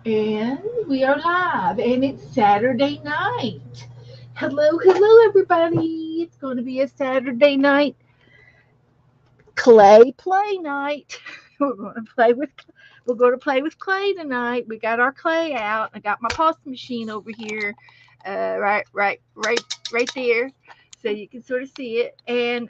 And we are live, and it's Saturday night. Hello, everybody. It's going to be a Saturday night clay play night. We're going to play with we're going to play with clay tonight. We got our clay out. I got my pasta machine over here, right there, so you can sort of see it. And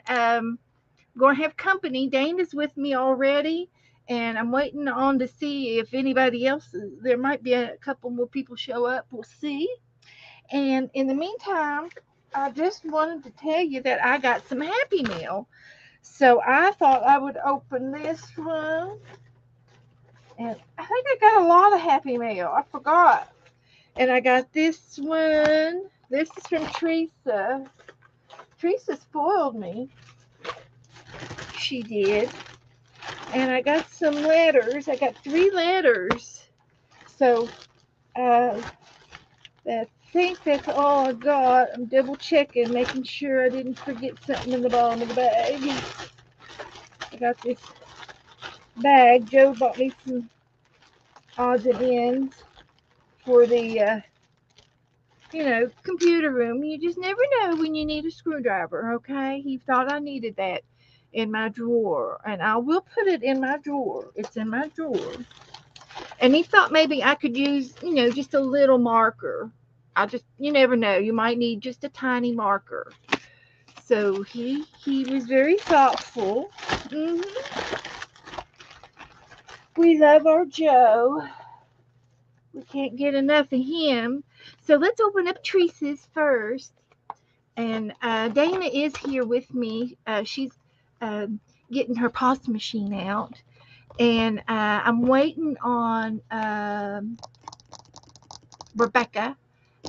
going to have company. Dana's with me already, and I'm waiting on to see if anybody else. There might be a couple more people show up. We'll see. And in the meantime, I just wanted to tell you that I got some Happy Meal. So I thought I would open this one, and I think I got a lot of Happy Meal. I forgot, and I got this one. This is from Teresa. Teresa spoiled me. She did. And I got some letters. I got 3 letters. So uh, I think that's all I got. I'm double checking, making sure I didn't forget something in the bottom of the bag. I got this bag. Joe bought me some odds and ends for the, computer room. You just never know when you need a screwdriver, okay? He thought I needed that in my drawer, and I will put it in my drawer. It's in my drawer. And he thought maybe I could use, just a little marker. You never know. You might need just a tiny marker. So he was very thoughtful. hmm We love our Joe. We can't get enough of him. So let's open up Teresa's first. And Dana is here with me. She's uh, getting her pasta machine out. And I'm waiting on Rebecca,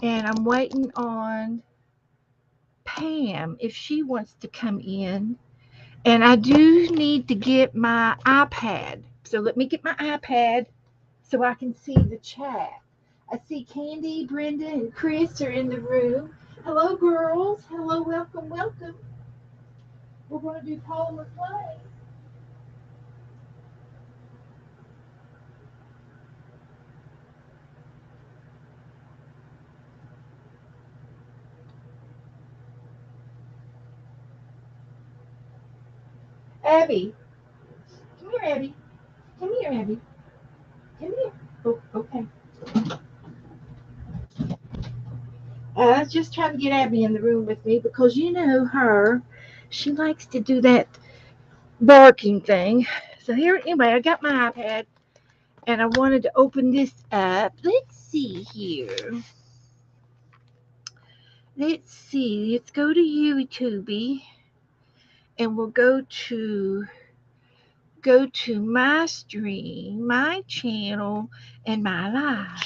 and I'm waiting on Pam if she wants to come in. And I do need to get my iPad. So let me get my iPad so I can see the chat. I see Candy, Brenda, and Chris are in the room. Hello, girls. Hello, welcome. We're going to do Polymer Play. Abby, come here, Abby. Come here, Abby. Come here. Oh, okay. I was just trying to get Abby in the room with me because you know her. She likes to do that barking thing. So here, anyway, I got my iPad and I wanted to open this up. Let's see here. Let's see. Let's go to YouTube and we'll go to my stream, my channel, and my live.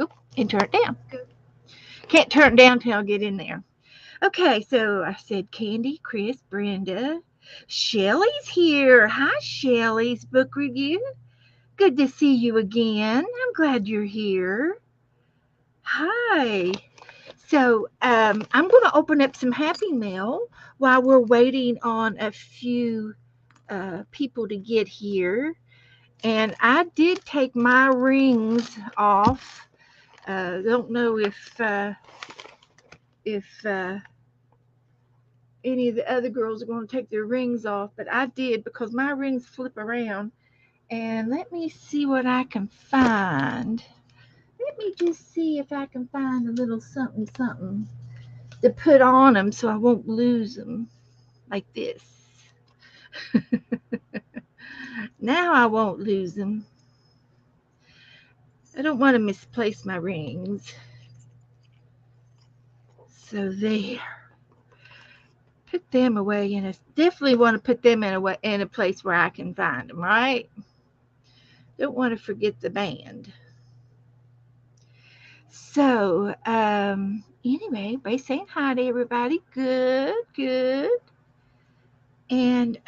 Oop, and turn it down. Can't turn it down till I get in there. Okay, so I said Candy, Chris, Brenda. Shelly's here. Hi, Shelly's book review. Good to see you again. I'm glad you're here. Hi. So I'm going to open up some Happy Mail while we're waiting on a few people to get here. And I did take my rings off. Don't know if any of the other girls are going to take their rings off, but I did because my rings flip around. And let me see what I can find. Let me just see if I can find a little something to put on them so I won't lose them like this. Now I won't lose them. I don't want to misplace my rings. So there. Put them away, and I definitely want to put them in a place where I can find them, right? Don't want to forget the band. So, anyway, everybody saying hi to everybody. Good. And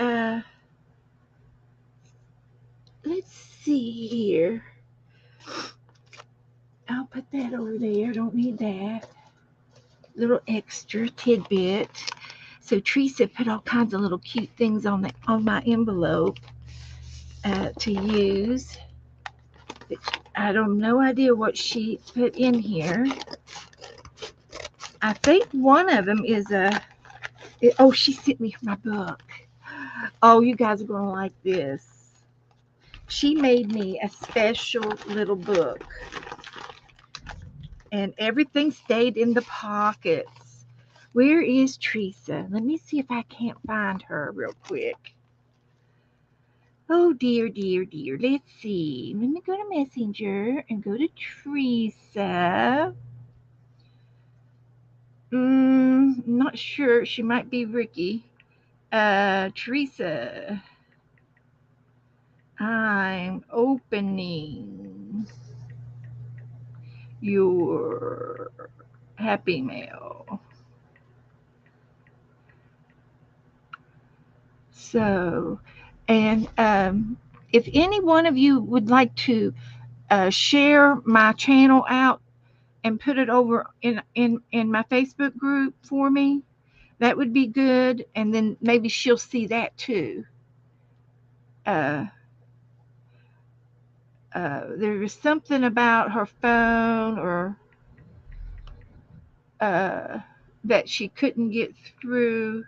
let's see here. I'll put that over there. Don't need that. Little extra tidbit. So Teresa put all kinds of little cute things on my envelope to use. I don't no idea what she put in here. I think one of them is oh, she sent me my book. Oh, you guys are going to like this. She made me a special little book. And everything stayed in the pockets. Where is Teresa? Let me see if I can't find her real quick. Oh, dear, dear, dear. Let's see. Let me go to Messenger and go to Teresa. Not sure. She might be Ricky. Teresa. I'm opening your Happy Mail. So, and if any one of you would like to share my channel out and put it over in my Facebook group for me, that would be good. And then maybe she'll see that too. Uh, there was something about her phone or that she couldn't get through.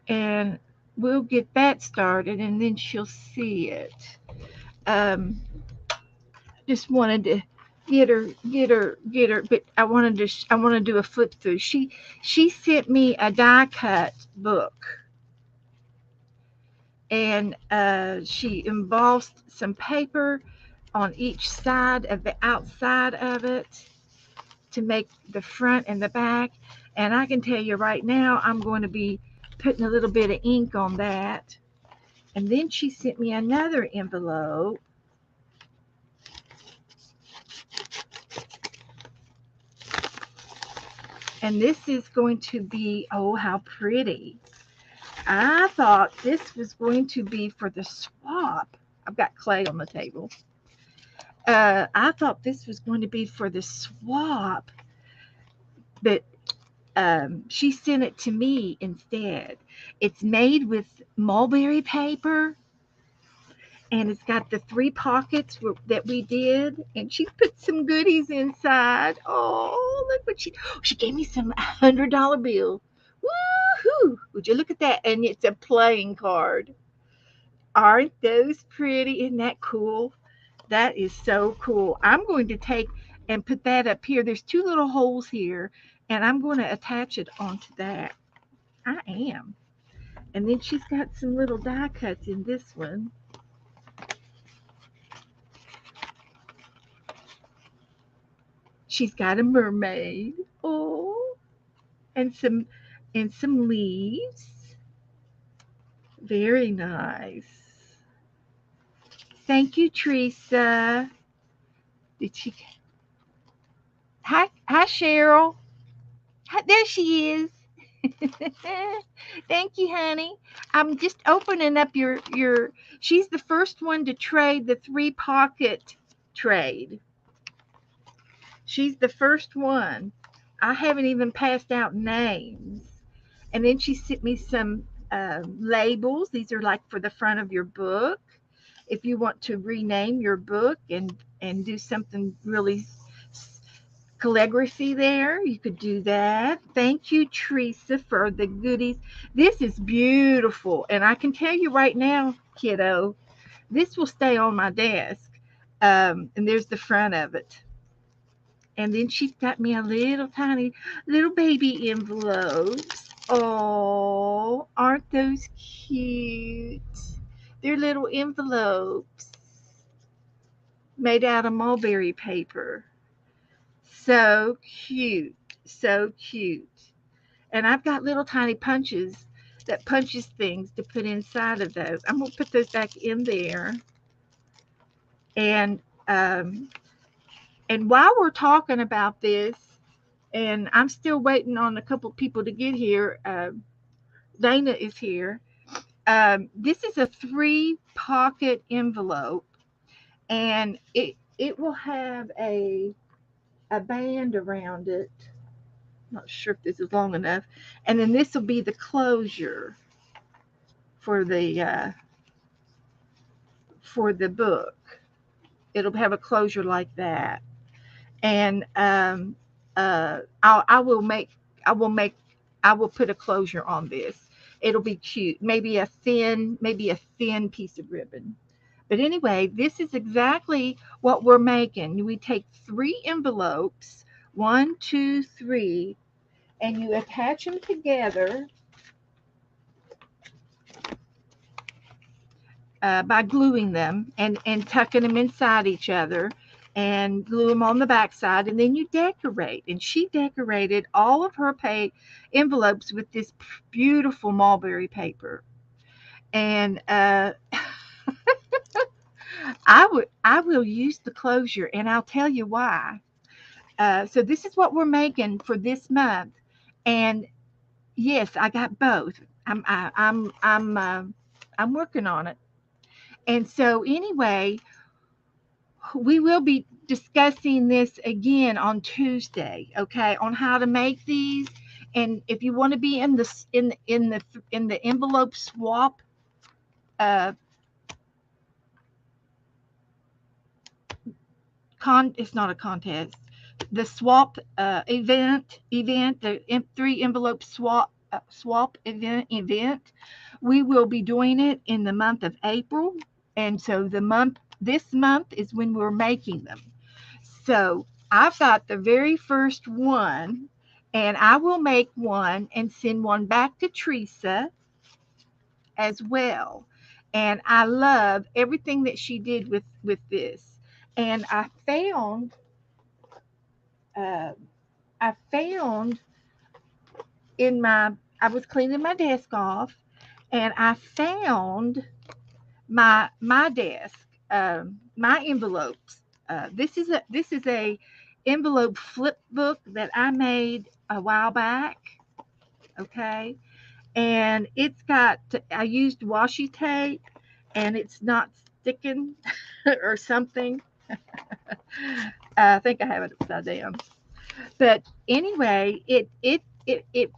And we'll get that started and then she'll see it. Um, just wanted to get her, but I want to do a flip through. She sent me a die cut book, and she embossed some paper on each side of the outside of it to make the front and the back. And I can tell you right now, I'm going to be putting a little bit of ink on that. And then she sent me another envelope. And this is going to be, oh, how pretty. I thought this was going to be for the swap. I've got clay on the table. I thought this was going to be for the swap, but she sent it to me instead. It's made with mulberry paper, and it's got the 3 pockets that we did, and she put some goodies inside. Oh, look what she gave me some $100 bill. Woohoo! Would you look at that? And it's a playing card. Aren't those pretty? Isn't that cool? That is so cool. I'm going to take and put that up here. There's 2 little holes here, and I'm going to attach it onto that. I am. And then she's got some little die cuts in this one. She's got a mermaid. Oh, and some leaves. Very nice. Thank you, Teresa. Did she? Hi, Cheryl. Hi, there she is. Thank you, honey. I'm just opening up your. She's the first one to trade the 3 pocket trade. She's the first one. I haven't even passed out names. And then she sent me some labels. These are like for the front of your book. If you want to rename your book and do something really calligraphy there, you could do that. Thank you, Teresa, for the goodies. This is beautiful. And I can tell you right now, kiddo, this will stay on my desk. And there's the front of it. And then she's got me a little tiny little baby envelopes. Oh, aren't those cute? They're little envelopes made out of mulberry paper. So cute. So cute. And I've got little tiny punches that punches things to put inside of those. I'm going to put those back in there. And while we're talking about this, and I'm still waiting on a couple people to get here. Dana is here. This is a 3 pocket envelope, and it will have a a band around it. Not sure if this is long enough. And then this will be the closure for the book. It'll have a closure like that. And I will make I will make I will put a closure on this. It'll be cute. Maybe a thin piece of ribbon. But anyway, this is exactly what we're making. We take 3 envelopes, one, two, three, and you attach them together by gluing them and tucking them inside each other and glue them on the backside. And then you decorate. And she decorated all of her envelopes with this beautiful mulberry paper. And I will use the closure, and I'll tell you why. So this is what we're making for this month, and yes, I got both. I'm working on it. And so anyway, we will be discussing this again on Tuesday, okay, on how to make these. And if you want to be in the envelope swap uh it's not a contest, the swap event, the 3 envelope swap event, we will be doing it in the month of April. And so this month is when we're making them. So I've got the very first one, and I will make one and send one back to Teresa as well. And I love everything that she did with this. And uh, I found in my I was cleaning my desk off, and I found my desk, my envelopes. This is a envelope flip book that I made a while back. Okay, and I used washi tape, and it's not sticking or something. I think I have it upside down. But anyway, it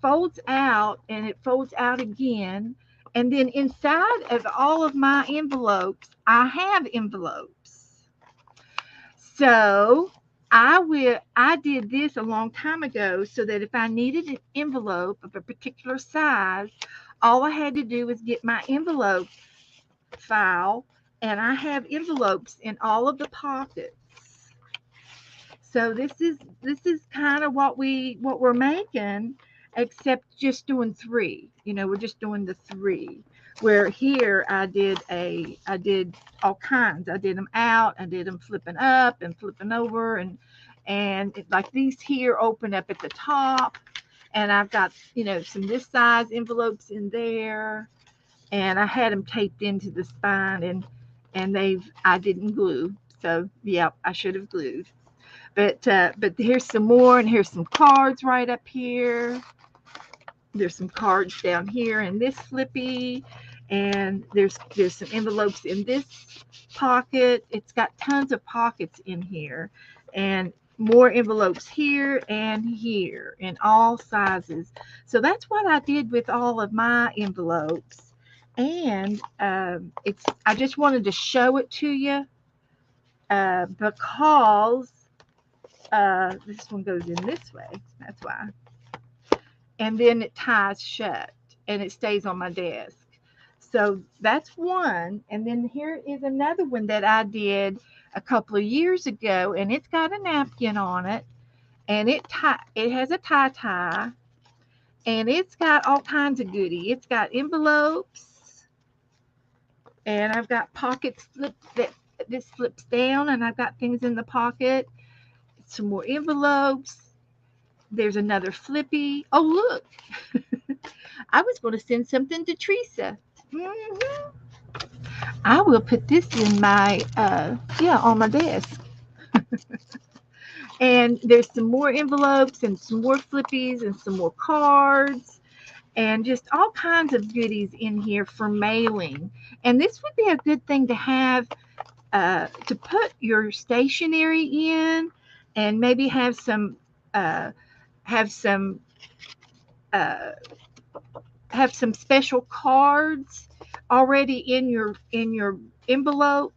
folds out, and it folds out again. And then inside of all of my envelopes, I have envelopes. So I did this a long time ago so that if I needed an envelope of a particular size, all I had to do was get my envelope file, and I have envelopes in all of the pockets. So this is kind of what we're making, except just doing three. We're just doing the three. Where here I did all kinds. I did them out. I did them flipping up and flipping over, like these here open up at the top, and I've got some this size envelopes in there, and I had them taped into the spine, and I didn't glue. So yeah, I should have glued. But here's some more, and here's some cards right up here. There's some cards down here in this flippy, and there's some envelopes in this pocket. It's got tons of pockets in here, and more envelopes here and here in all sizes. So that's what I did with all of my envelopes, and I just wanted to show it to you because this one goes in this way. That's why. And then it ties shut, and it stays on my desk. So that's one. And then here is another one that I did a couple of years ago, and it's got a napkin on it, and it has a tie, and it's got all kinds of goodie. It's got envelopes, and I've got pockets that this flips down, and I've got things in the pocket. Some more envelopes. There's another flippy. Oh, look. I was going to send something to Teresa. Mm-hmm. I will put this in on my desk. And there's some more envelopes and some more flippies and some more cards and just all kinds of goodies in here for mailing. And this would be a good thing to have to put your stationery in, and maybe uh, have some uh, have some special cards already in your envelope,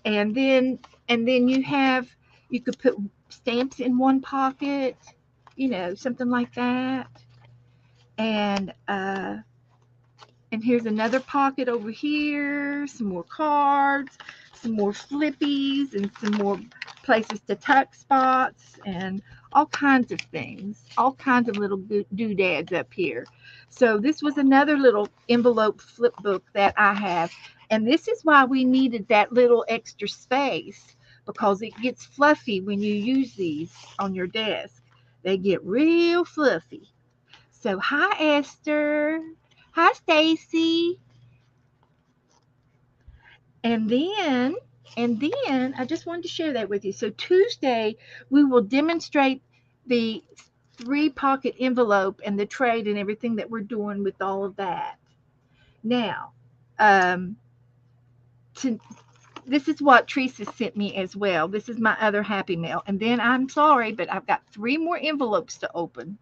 and then you could put stamps in one pocket, something like that. And here's another pocket over here, some more cards, some more flippies, and some more places to tuck spots, and all kinds of things, all kinds of little doodads up here. So this was another little envelope flip book that I have. And this is why we needed that little extra space, because it gets fluffy when you use these on your desk. They get real fluffy. So hi Esther. Hi Stacy. And then I just wanted to share that with you. So Tuesday we will demonstrate the three pocket envelope and the trade and everything that we're doing with all of that. Now, um, to, this is what Teresa sent me as well. This is my other Happy Mail. And then I'm sorry, but I've got three more envelopes to open.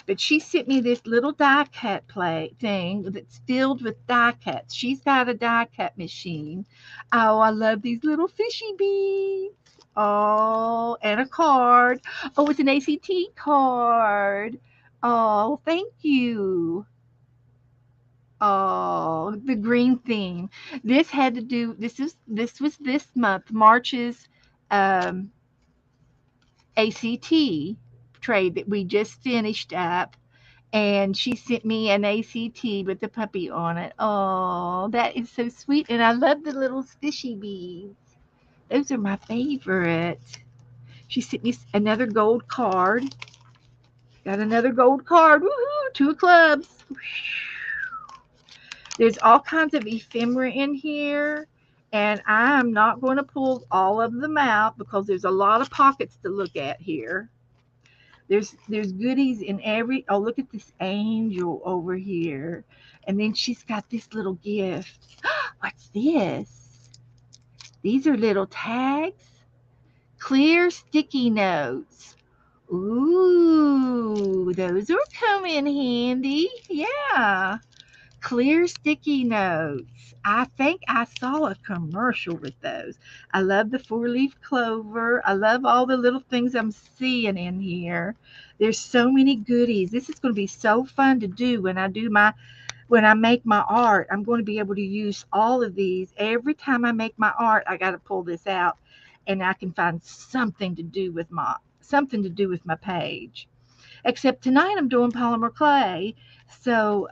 But she sent me this little die cut play thing that's filled with die cuts. She's got a die cut machine. Oh, I love these little fishy beads. Oh, and a card. Oh, it's an ACT card. Oh, thank you. Oh, the green theme. This had to do. This was this month, March's um, ACT trade that we just finished up, and she sent me an ACT with the puppy on it. Oh, that is so sweet. And I love the little fishy beads. Those are my favorite. She sent me another gold card. Got another gold card. Woohoo! Two of clubs. There's all kinds of ephemera in here. And I'm not going to pull all of them out because there's a lot of pockets to look at here. There's goodies in every. Oh, look at this angel over here. And then she's got this little gift. What's this? These are little tags. Clear sticky notes. Ooh, those are come in handy. Yeah. Clear sticky notes. I think I saw a commercial with those. I love the four leaf clover. I love all the little things I'm seeing in here. There's so many goodies. This is going to be so fun to do when I make my art. I'm going to be able to use all of these. Every time I make my art, I got to pull this out and I can find something to do with my page. Except tonight I'm doing polymer clay. So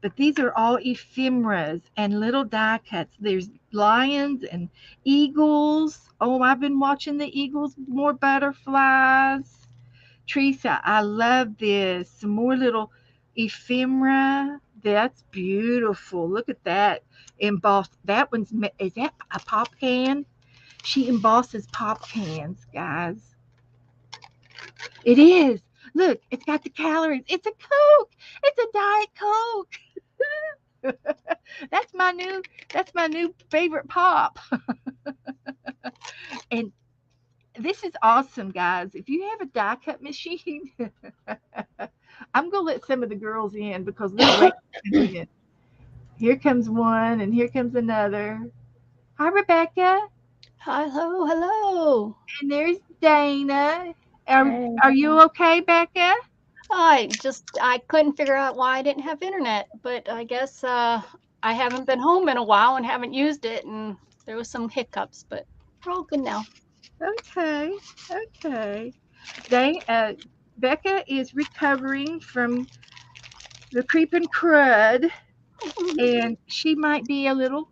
but these are all ephemeras and little die cuts. There's lions and eagles. Oh, I've been watching the eagles, more butterflies. Teresa, I love this. Some more little ephemera. That's beautiful. Look at that embossed. Is that a pop can? She embosses pop cans, guys. It is. Look, it's got the calories. It's a Coke. It's a Diet Coke. That's my new favorite pop. And this is awesome, guys. If you have a die cut machine, I'm gonna let some of the girls in because they're waiting. Here comes one and here comes another. Hi Rebecca. Hello, hello. And there's Dana. Hey. Are you okay, Becca? I couldn't figure out why I didn't have internet, but I guess I haven't been home in a while and haven't used it, and there was some hiccups, but we're all good now. Okay. Okay. They Becca is recovering from the creeping crud, and she might be a little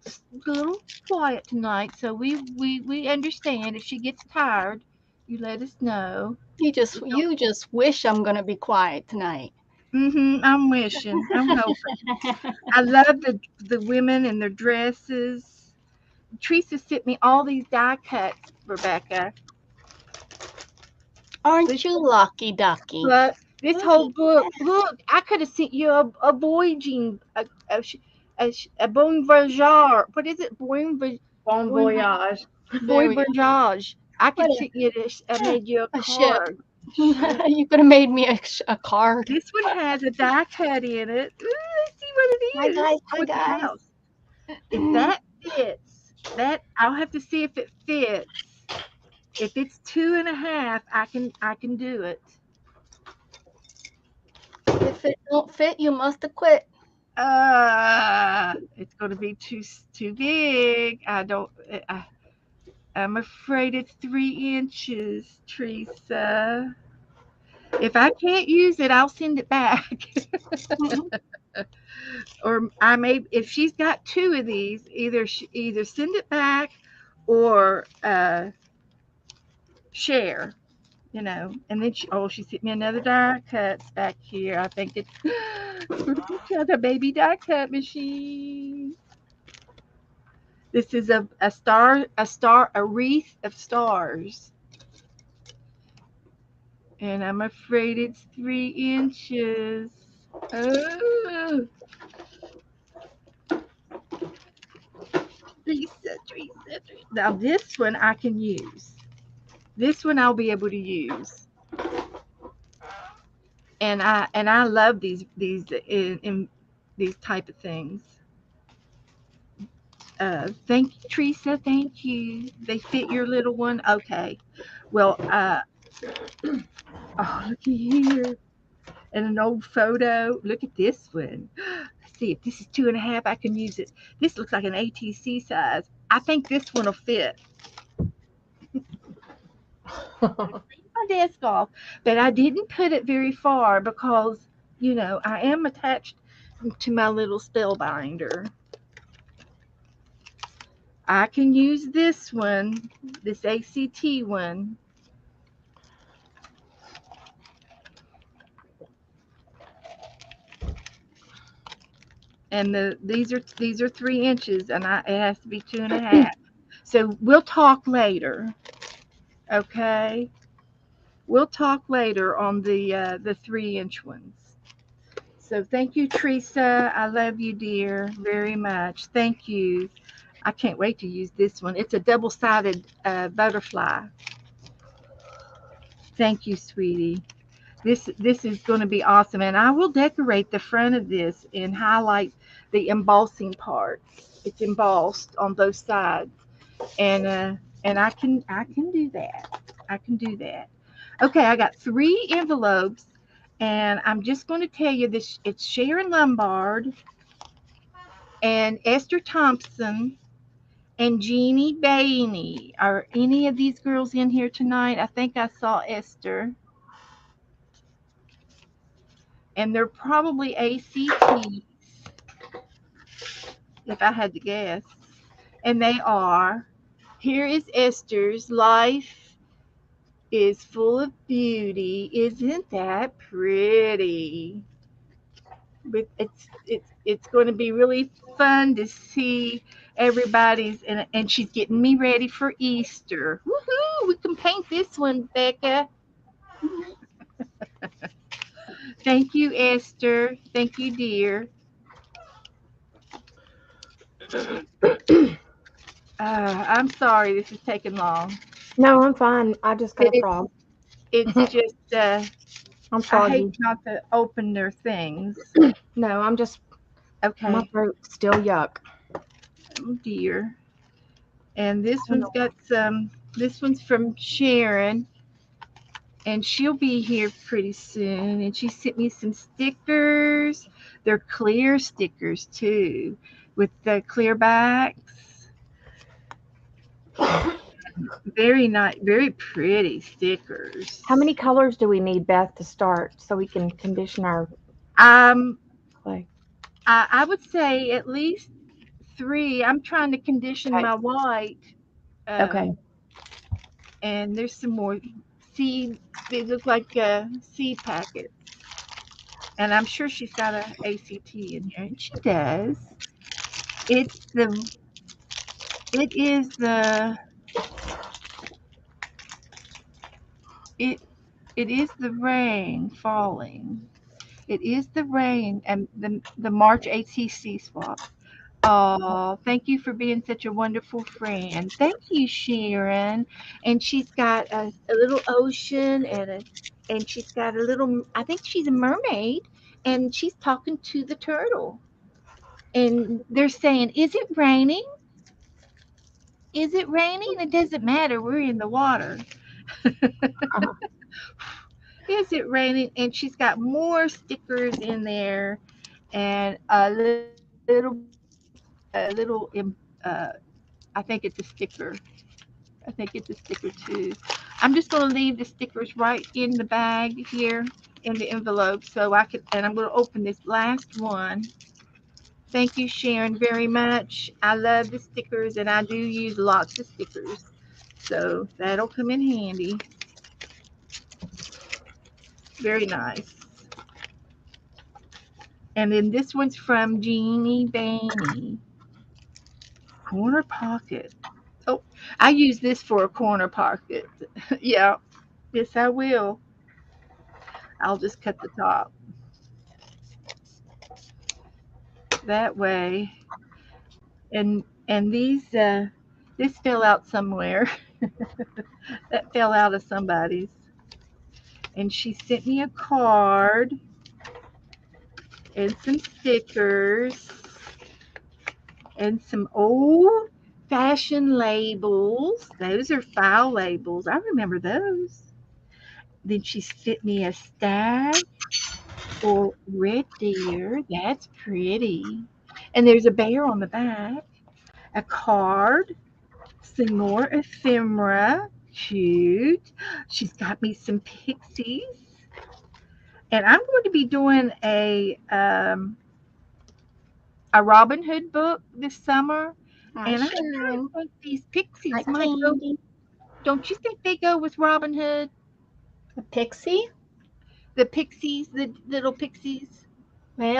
quiet tonight. So we understand if she gets tired. You let us know. You just wish I'm gonna be quiet tonight. I'm wishing. I'm hoping. I love the women and their dresses. Teresa sent me all these die cuts, Rebecca. Aren't This you lucky ducky? book, this Look whole at book. that. Look, I could have sent you a voyaging, a bon voyage. What is it? Bon Bon voyage. There we go. voyage. I could What send you this. I made you a a ship. card. Shoot. You could have made me a card. This one has a die cut in it. Ooh, let's see what it Hi is. guys. Oh, Hi it's a guys. house. If that fits, that I'll have to see if it fits. If it's 2.5, I can do it. If it don't fit, you must have quit. It's gonna be too big. I don't. I'm afraid it's 3 inches, Teresa. If I can't use it, I'll send it back. Or I may, if she's got two of these, either send it back or share. And then she sent me another die cuts back here. I think it's for the baby die cut machine. This is a wreath of stars. And I'm afraid it's 3 inches. Oh, Teresa. Now this one I can use. This one I'll be able to use. And I love these in these type of things. Thank you, Teresa. Thank you. They fit your little one. Okay. Well, oh, looky here. And an old photo. Look at this one. Let's see if this is 2.5. I can use it. This looks like an ATC size. I think this one will fit. My desk off, but I didn't put it very far because I am attached to my little spellbinder. I can use this one, this ACT one, and these are 3 inches, and it has to be 2.5. So we'll talk later, okay? We'll talk later on the 3 inch ones. So thank you, Teresa. I love you, dear, very much. Thank you. I can't wait to use this one. It's a double-sided butterfly. Thank you, sweetie. This is going to be awesome, and I will decorate the front of this and highlight the embossing parts. It's embossed on both sides, and I can do that. I can do that. Okay, I got 3 envelopes, and I'm just going to tell you this. It's Sharon Lombard and Esther Thompson and Jeannie Bainey. Are any of these girls in here tonight? I think I saw Esther. And they're probably ACTs, if I had to guess. And they are. Here is Esther's. Life is full of beauty. Isn't that pretty? But it's going to be really fun to see everybody's, and she's getting me ready for Easter. Woohoo! We can paint this one, Becca. Thank you, Esther. Thank you, dear. I'm sorry this is taking long. No, I'm fine. I just got But a frog. it's just I'm I hate froggy. not to open their things. No, I'm just my Okay. throat's still yuck. Oh dear. And I don't know. this one's from Sharon, and she'll be here pretty soon, and she sent me some stickers. They're clear stickers too, with the clear backs. Very nice, very pretty How stickers. many colors do we need, Beth, to start so we can condition our Um clay? I would say at least 3. I'm trying to condition Okay. my white. Okay. Um, and there's some more seed. They look like seed packets. And I'm sure she's got a ACT in here, and she does. It's the. It is the. It. It is the rain falling. It is the rain and the March ATC swap. Oh, thank you for being such a wonderful friend. Thank you, Sharon. And she's got a little ocean and she's got a little. I think she's a mermaid, and she's talking to the turtle. And they're saying, "Is it raining? Is it raining? It doesn't matter. We're in the water. Uh-huh. Is it raining?" And she's got more stickers in there, and a little I think it's a sticker. I think it's a sticker too. I'm just going to leave the stickers right in the bag here in the envelope so I can, and I'm going to open this last one. Thank you, Sharon, very much. I love the stickers and I do use lots of stickers. So that'll come in handy. Very nice. And then this one's from Jeannie Bainey. Corner pocket. Oh, I use this for a corner pocket. Yeah, yes, I will. I'll just cut the top that way. And this fell out somewhere. That fell out of somebody's. And she sent me a card and some stickers and some old fashioned labels. Those are file labels. I remember those. Then she sent me a stag or red deer. That's pretty. And there's a bear on the back. A card, some more ephemera. Cute. She's got me some pixies. And I'm going to be doing a Robin Hood book this summer. Hi, And I kind of Sharon. think these Hi, pixies might go. Candy. Don't you think they go with Robin Hood? A pixie? The pixies, the little pixies,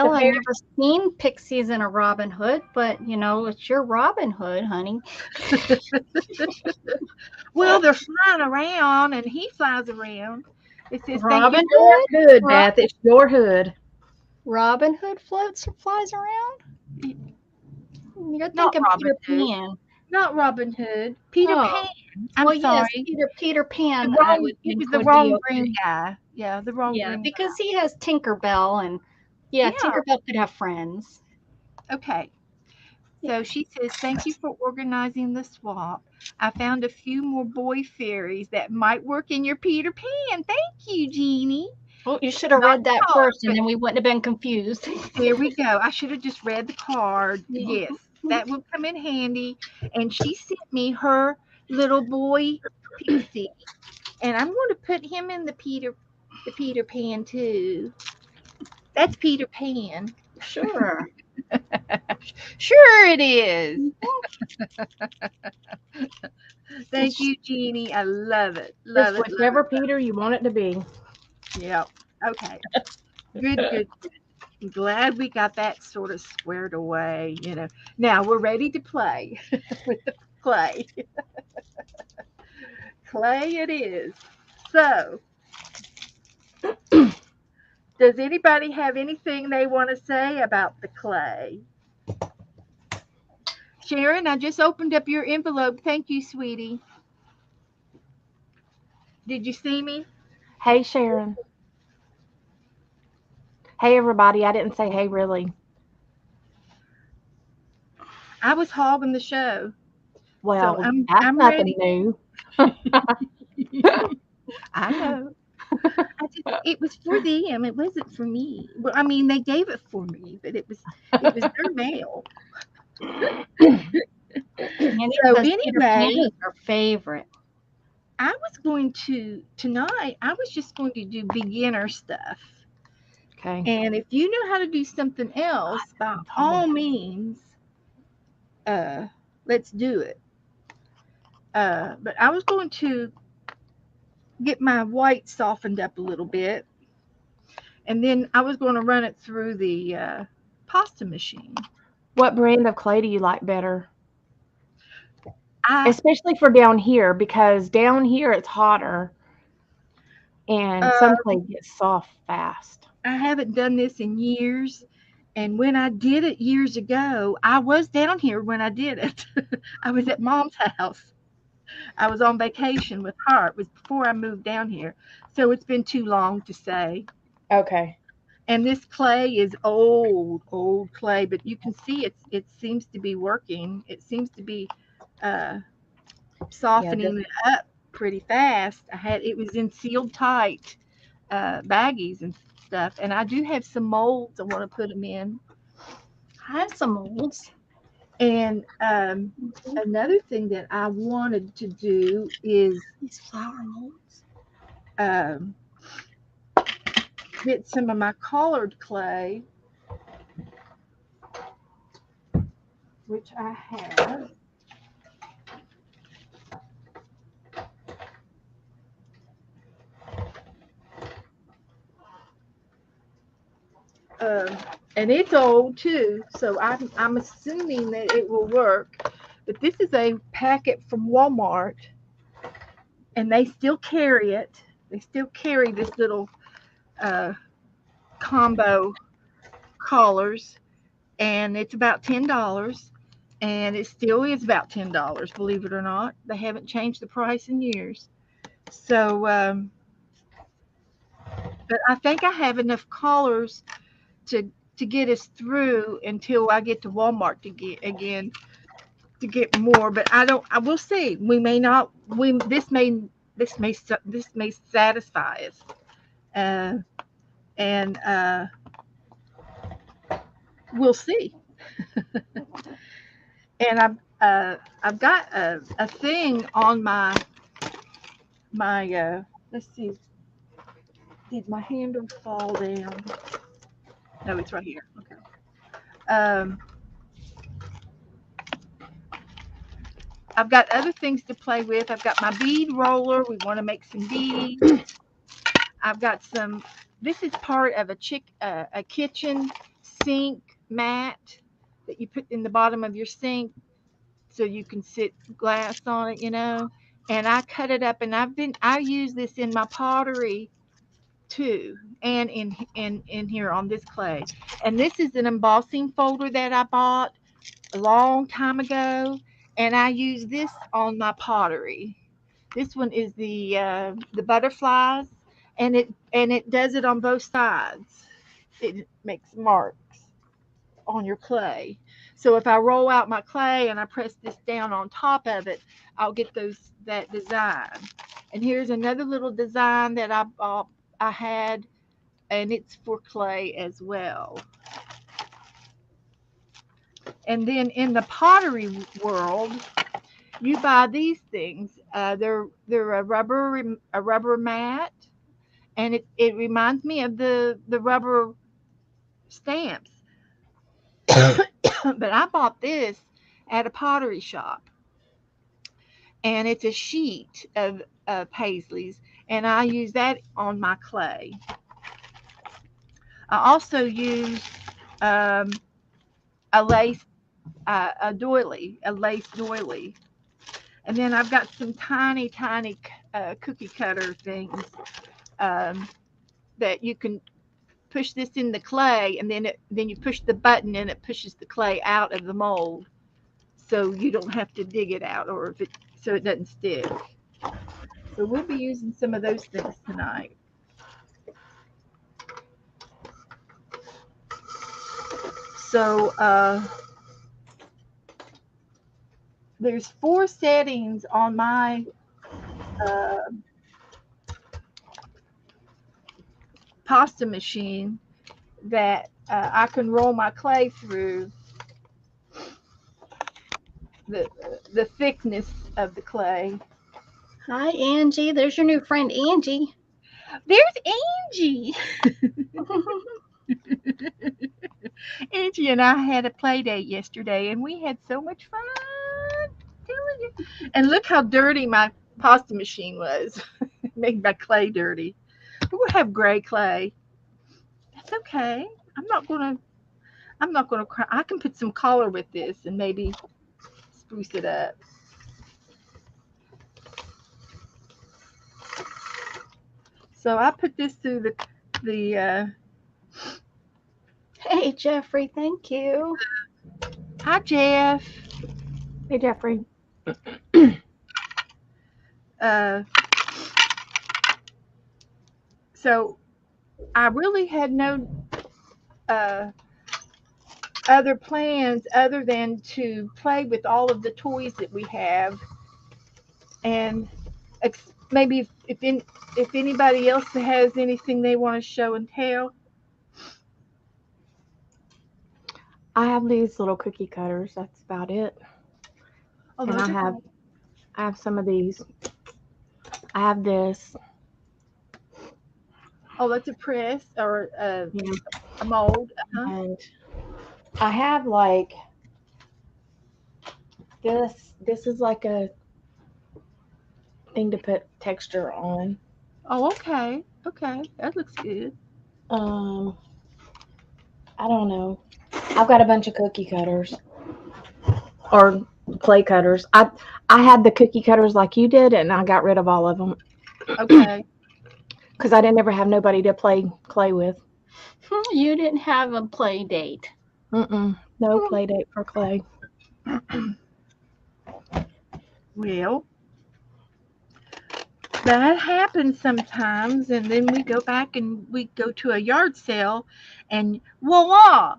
the Well, I've bear. never seen pixies in a Robin Hood, but it's your Robin Hood, honey. Well, they're flying around, and he flies around. It says, "Thank you Robin for Your Hood? hood, Ro- Beth. It's your hood. Robin Hood floats or flies around? You're not thinking Robin Peter Hood, Pan. not Robin Hood, Peter Oh, Pan. I'm well, yes, sorry, Peter the Pan, I wrong. would It think was the would be wrong green okay. guy. Yeah, the wrong Yeah, green because he has Tinkerbell, and yeah, guy. Tinkerbell could have friends. Yeah. Okay. Yeah. So she says, "Thank you for organizing the swap. I found a few more boy fairies that might work in your Peter Pan. Thank you, Jeannie. Well, you should have Not read that the card, first, and but then we wouldn't have been confused. there we go. I should have just read the card. Yeah. Yes, that will come in handy." And she sent me her little boy pixie, and I'm going to put him in the Peter Pan too. That's Peter Pan. Sure. Sure, it is. Mhm. Thank you, Jeannie. I love it. Love Just it. Love it. whichever Peter you want it to be. Yeah. Okay. Good, good. I'm glad we got that sort of squared away. Now we're ready to play with the clay. Clay it is. So, does anybody have anything they want to say about the clay? Sharon, I just opened up your envelope. Thank you, sweetie. Did you see me? Hey, Sharon. Hey, everybody. I didn't say hey, really. I was hogging the show. So Well, I'm that's I'm nothing ready. new. I know. It was for them. It wasn't for me. Well, I mean, they gave it for me, but it was their mail. Candy So says Peter Pan anyway, is her favorite. I was going to tonight. I was just going to do beginner stuff, Okay. and if you know how to do something else, by all means, uh, let's do it. But I was going to get my white softened up a little bit, and then I was going to run it through the pasta machine. What brand of clay do you like better? I Especially for down here, because down here it's hotter and uh, some clay gets soft fast. I haven't done this in years, And when I did it years ago, I was down here when I did it. I was at mom's house. I was on vacation with her. It was before I moved down here. So it's been too long to say. Okay. And this clay is old, old clay, but you can see it seems to be working. It seems to be uh, Yeah, this softening it up pretty fast. It was in sealed tight baggies and stuff, and I do have some molds I want to put them in. I have some molds. And another thing that I wanted to do is These flower molds. um, get some of my colored clay, which I have. Um, and it's old too, so I'm assuming that it will work. But this is a packet from Walmart, and they still carry it. They still carry this little uh, combo collars, and it's about $10. And it still is about $10, believe it or not. They haven't changed the price in years. So, but I think I have enough collars to to get us through until I get to Walmart to get again to get more. But I don't. I will see. We may not. We this may satisfy us. Uh, and we'll see. And I've got a thing on my let's see, did my handle fall down? No, it's right here. Okay. Um, I've got other things to play with. I've got my bead roller. We want to make some beads. I've got some. This is part of a kitchen sink mat that you put in the bottom of your sink so you can sit glass on it, And I cut it up, and I use this in my pottery too, and in here on this clay. And this is an embossing folder that I bought a long time ago, and I use this on my pottery. This one is the butterflies, and it does it on both sides. It makes marks on your clay. So if I roll out my clay and I press this down on top of it, I'll get that design. And here's another little design that I had, and it's for clay as well. And then in the pottery world, you buy these things. They're a rubber mat, and it reminds me of the rubber stamps. But I bought this at a pottery shop, and it's a sheet of Paisley's, and I use that on my clay. I also use um, a lace doily, and then I've got some tiny, tiny cookie cutter things um, that you can push this in the clay, and then you push the button, and it pushes the clay out of the mold, so you don't have to dig it out, or if it so it doesn't stick. So we'll be using some of those things tonight. So there's 4 settings on my uh, pasta machine that I can roll my clay through the the thickness of the clay. Hi, Angie. There's your new friend, Angie. There's Angie. Angie and I had a play date yesterday, and we had so much fun. Telling you. And look how dirty my pasta machine was. It made my clay dirty. We'll have gray clay. That's okay. I'm not gonna. I'm not gonna cry. I can put some color with this and maybe spruce it up. So I put this through the Hey, Jeffrey, thank you. Hi, Jeff. Hey, Jeffrey. Uh, so I really had no uh, other plans other than to play with all of the toys that we have, and maybe if anybody else has anything they want to show and tell. I have these little cookie cutters. That's about it. Oh, And those are good. I have some of these. I have this. Oh, that's a press or Yeah. a mold. Uh-huh. And I have like this. This is like a thing to put texture on. Oh, okay. Okay, that looks good. Um, I don't know. I've got a bunch of cookie cutters or clay cutters. I had the cookie cutters like you did, and I got rid of all of them Okay. because I didn't ever have nobody to play clay with. You didn't have a play date. No play date for clay. Well, that happens sometimes, and then we go back and we go to a yard sale, and voila!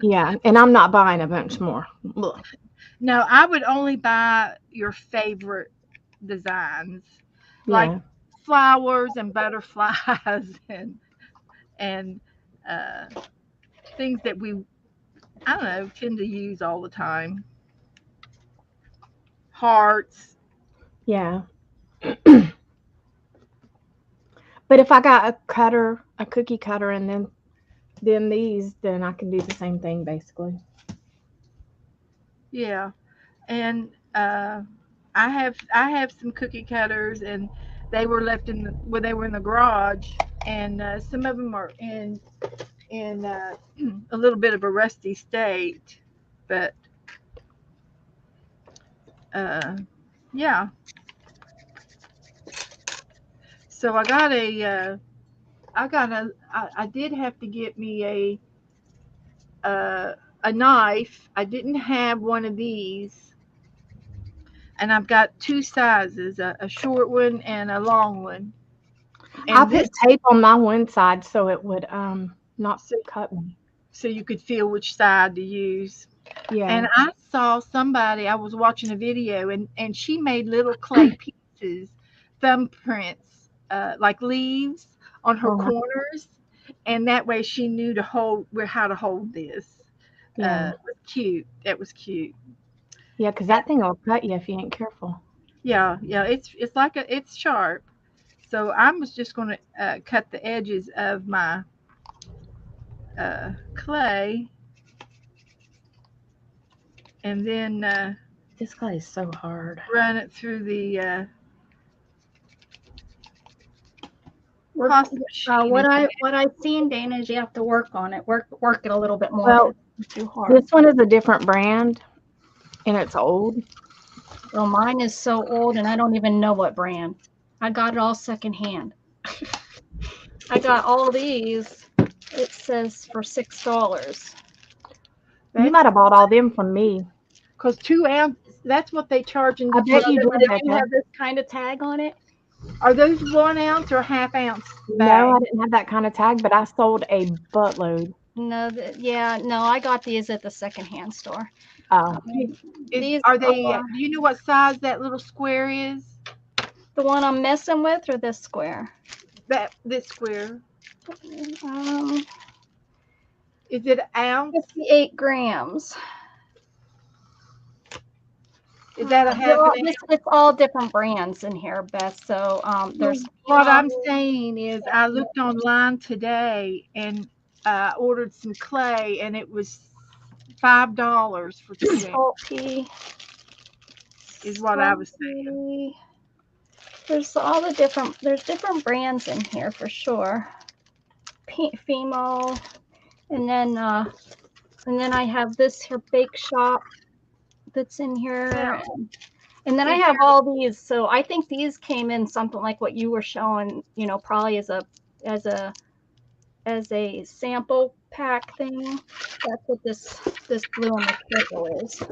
Yeah, and I'm not buying a bunch more. Ugh. No, I would only buy your favorite designs, like Yeah, flowers and butterflies and uh, things that we I don't know tend to use all the time. Hearts. yeah. But if I got a cutter, a cookie cutter, and then these, then I can do the same thing basically. Yeah, and I have some cookie cutters, and they were left in the well, they were in the garage, and some of them are in a little bit of a rusty state, but uh, yeah. So I did have to get me a knife. I didn't have one of these, and I've got two sizes, a short one and a long one. I And this put tape on my one side so it would not so, cut me. so you could feel which side to use. Yeah. And I saw somebody, I was watching a video, and she made little clay pieces, thumbprints, like leaves on her Uh-huh. corners. And that way she knew to hold where how to hold this. Yeah. It was cute. That was cute. Yeah, because that thing will cut you if you ain't careful. Yeah, yeah. It's like it's sharp. So I was just going to cut the edges of my clay, and then This clay is so hard. run it through the Work, pasta machine. what I've seen, Dana, is you have to work on it. Work it a little bit more Well, because it's too hard. this one is a different brand and it's old. Well, mine is so old, and I don't even know what brand. I got it all secondhand. I got all these. It says for $6. You That's might have bought all them from me. because 2 ounce. That's what they charge in I the bet you store. did, Did you Becca. have this kind of tag on it? Are those 1 ounce or half ounce No, I bags? didn't have that kind of tag, but I sold a buttload. No, yeah, no, I got these at the secondhand store. Oh, These Are they? are Do you know what size that little square is? the one I'm messing with, or this square. This square Um, is it an ounce? 58 grams. Is that a half an ounce? It's all different brands in here, Beth. So there's What I'm Emo, saying is, I looked online today and ordered some clay, and it was $5 for 2 ounce. Salty, Is what I was saying. Salty. There's different brands in here for sure. Fimo, and then I have this here Bake Shop that's in here. Now, And then I is have all these. So I think these came in something like what you were showing, probably as a sample pack thing. That's what this blue and the purple is.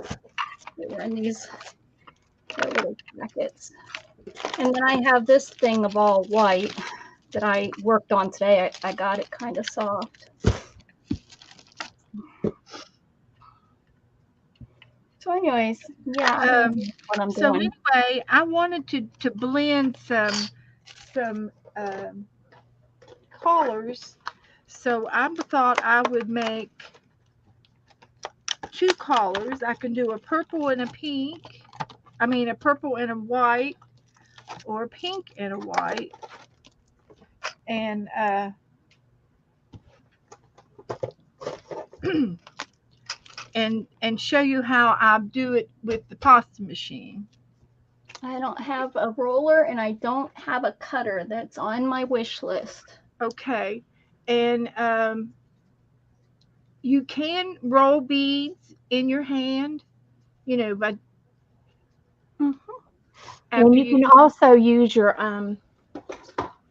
They were in these little packets. And then I have this thing of all white that I worked on today. I got it kind of soft. So anyways, yeah, I don't know what I'm So doing. anyway, I wanted to blend some colors. So I thought I would make two colors. I can do a purple and a pink. I mean a purple and a white, or a pink and a white, and and show you how I do it with the pasta machine. I don't have a roller and I don't have a cutter. That's on my wish list. Okay, and you can roll beads in your hand, by Mhm. after And you you. can also use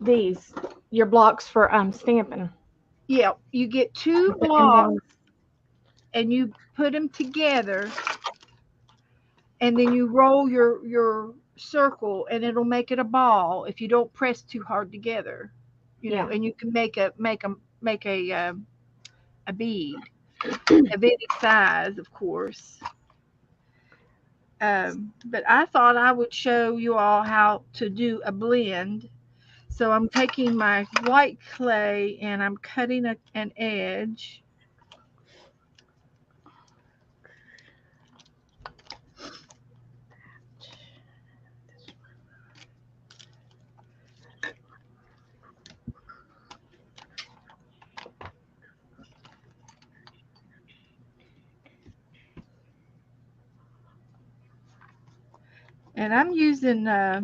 these your blocks for stamping. Yeah, you get two And blocks and you put them together, and then you roll your circle, and it'll make it a ball if you don't press too hard together. yeah. And you can make a bead of any size, of course. But I thought I would show you all how to do a blend. So I'm taking my white clay and I'm cutting an edge. And I'm using a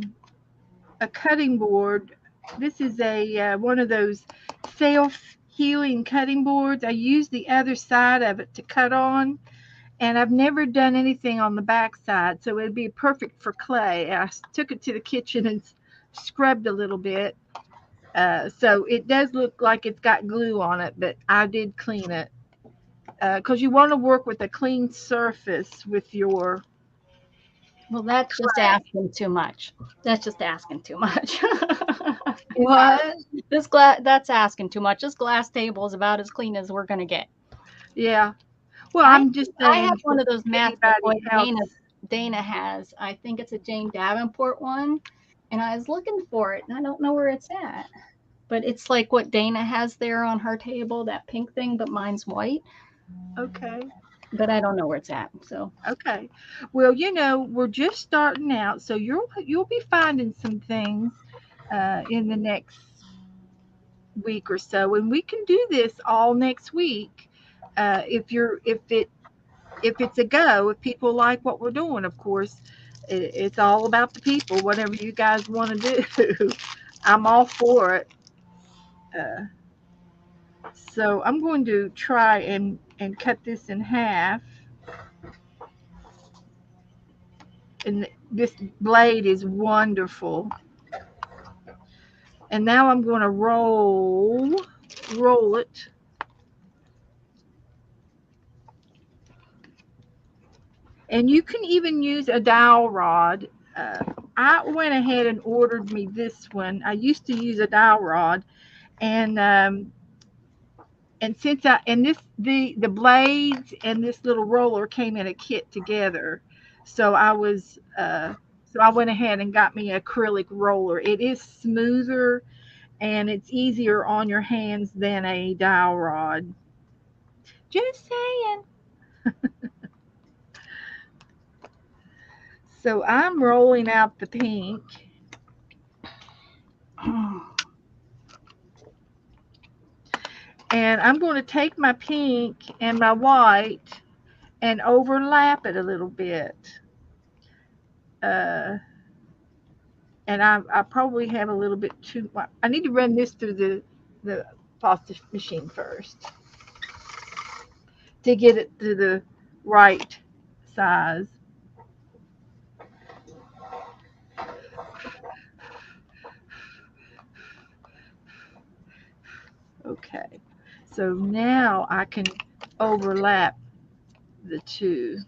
cutting board. This is a one of those self-healing cutting boards. I use the other side of it to cut on, and I've never done anything on the back side, so it'd be perfect for clay. I took it to the kitchen and scrubbed a little bit. So it does look like it's got glue on it, but I did clean it because you want to work with a clean surface with your. Well, that's just asking too much. That's just asking too much. What? That's asking too much. This glass table is about as clean as we're gonna get. Yeah. Well, I I'm just I have saying for one of those mats like anybody what else. Dana has. I think it's a Jane Davenport one, and I was looking for it, and I don't know where it's at. But it's like what Dana has there on her table, that pink thing, but mine's white. Okay. But I don't know where it's at. So Okay. Well, we're just starting out, so you'll be finding some things in the next week or so, and we can do this all next week. If it's a go, if people like what we're doing, of course, it's all about the people. Whatever you guys want to do, I'm all for it. Uh, so I'm going to try and cut this in half. And this blade is wonderful. And now I'm going to roll it. And you can even use a dowel rod. Uh, I went ahead and ordered me this one. I used to use a dowel rod, and since this the blades and this little roller came in a kit together, so I went ahead and got me an acrylic roller. It is smoother and it's easier on your hands than a dowel rod. Just saying. So I'm rolling out the pink. And I'm going to take my pink and my white and overlap it a little bit. Uh, and I probably have a little bit too much. I need to run this through the pasta machine first to get it to the right size. Okay. So now I can overlap the two.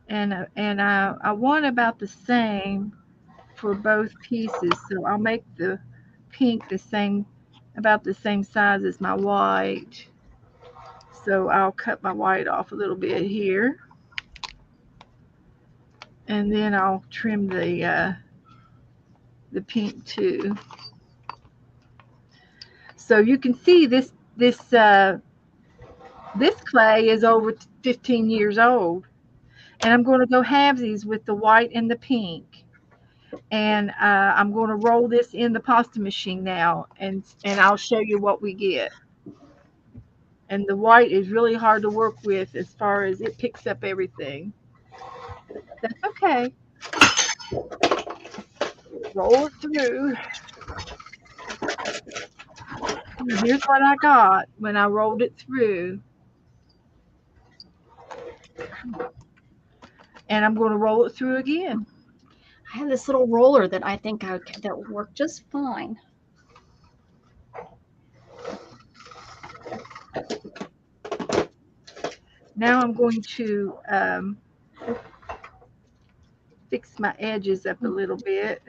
And I want about the same for both pieces. So I'll make the pink the same, about the same size as my white. So I'll cut my white off a little bit here, and then I'll trim the pink too. So you can see this clay is over 15 years old, and I'm going to go halvesies with the white and the pink. And I'm going to roll this in the pasta machine now, and I'll show you what we get. And the white is really hard to work with as far as it picks up everything. That's okay. Roll it through. And here's what I got when I rolled it through. And I'm going to roll it through again. I have this little roller that I think that will work just fine. Now I'm going to fix my edges up a little bit.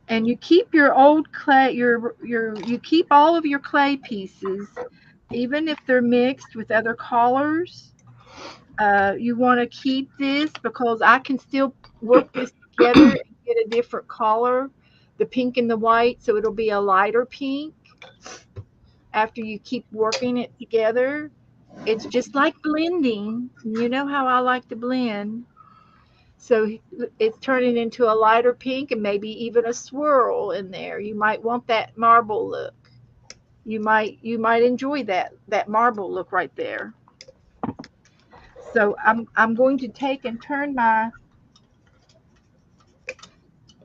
And you keep your old clay, you keep all of your clay pieces, even if they're mixed with other colors. You want to keep this because I can still work this together and get a different color, the pink and the white, so it'll be a lighter pink after you keep working it together. It's just like blending. You know how I like to blend. So it's turning into a lighter pink and maybe even a swirl in there. You might want that marble look. You might enjoy that marble look right there. So I'm going to take and turn my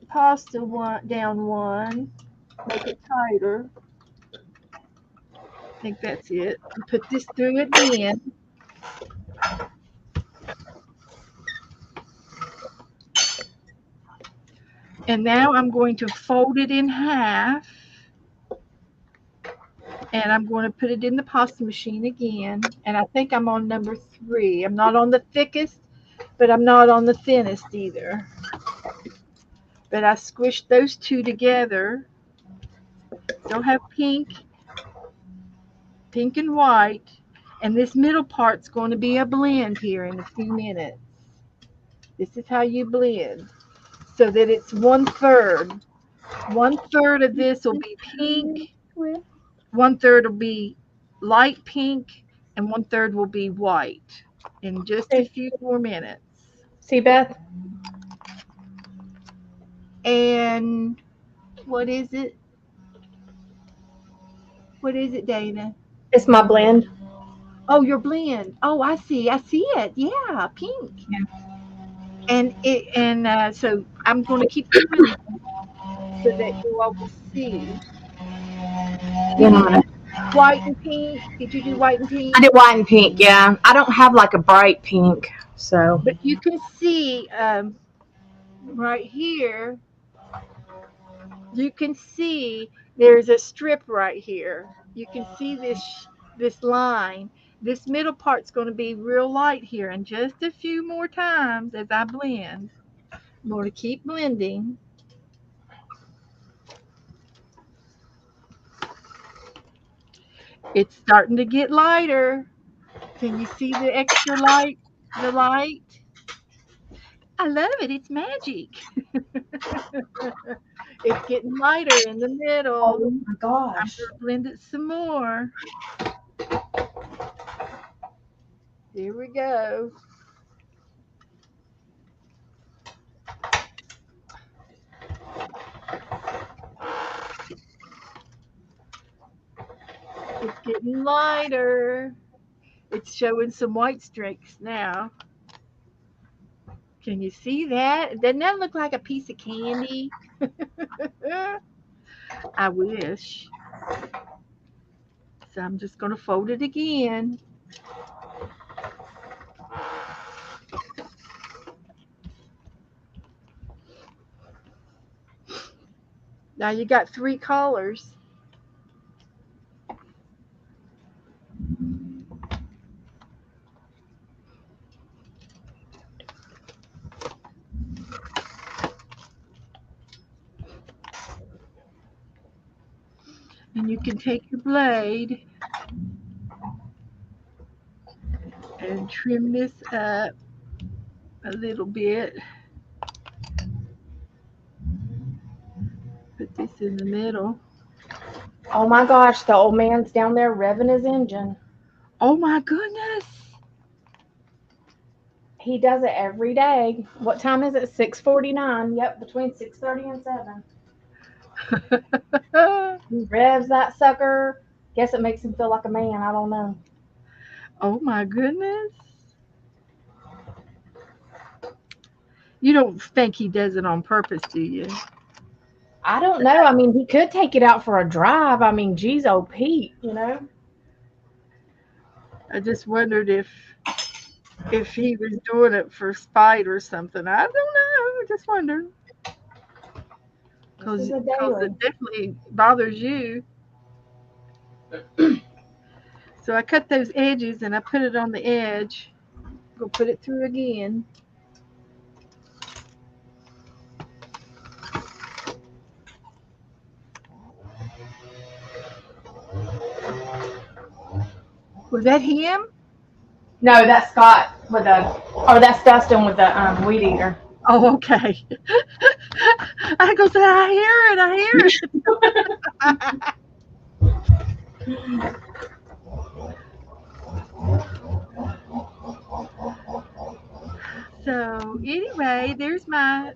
pasta down one, make it tighter. I think that's it. Put this through again. And now I'm going to fold it in half, and I'm going to put it in the pasta machine again. And I think I'm on number 3. I'm not on the thickest, but I'm not on the thinnest either. But I squished those two together. Still have pink and white. And this middle part's going to be a blend here in a few minutes. This is how you blend so that it's 1/3. 1/3 of this will be pink, 1/3 will be light pink, and 1/3 will be white in just a See, few more minutes. see, Beth? And what is it? What is it, Dana? It's my blend. Oh, your blend. Oh, I see. I see it. Yeah, pink. Yeah. And so I'm going to keep doing that so that you all will see. You Then I'm did gonna. white and pink. Did you do white and pink? I did white and pink. Yeah, I don't have like a bright pink, so But you can see right here, you can see there's a strip right here. You can see this line. This middle part's going to be real light here, and just a few more times as I blend. I'm going to keep blending. It's starting to get lighter. Can you see the extra light? The light? I love it. It's magic. It's getting lighter in the middle. oh my I'm gosh. going to blend it some more. Here we go. It's getting lighter. It's showing some white streaks now. Can you see that? Doesn't that look like a piece of candy? I wish. So I'm just going to fold it again. Now you got three colors. And you can take your blade and trim this up a little bit. Put this in the middle. Oh my gosh, the old man's down there revving his engine. Oh my goodness. He does it every day. What time is it? 6:49. Yep, between 6:30 and 7. He revs that sucker. Guess it makes him feel like a man. I don't know. Oh my goodness. You don't think he does it on purpose, do you? I don't know. I mean, he could take it out for a drive. I mean, geez, old Pete, you know? I just wondered if he was doing it for spite or something. I don't know. I just wondered This is because a it daily. definitely bothers you. So I cut those edges and I put it on the edge. Go put it through again. Was that him? No, that's Scott with the, or that's Dustin with the weed eater. Oh, okay. I go say, I hear it. I hear it. So anyway, there's my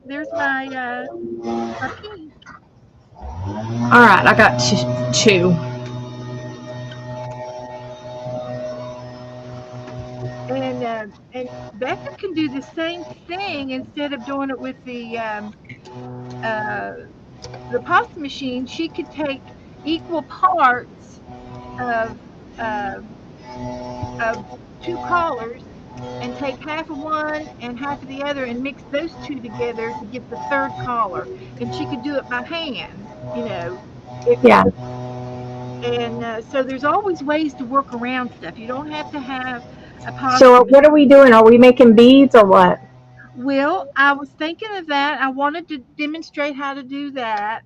pink. All right, I got two. And Becca can do the same thing instead of doing it with uh, the pasta machine. She could take equal parts of um, of two colors and take half of one and half of the other and mix those two together to get the third color. And she could do it by hand, if Yeah. and so there's always ways to work around stuff. You don't have to have a pasta So what are we machine. doing? Are we making beads or what? Well, I was thinking of that. I wanted to demonstrate how to do that.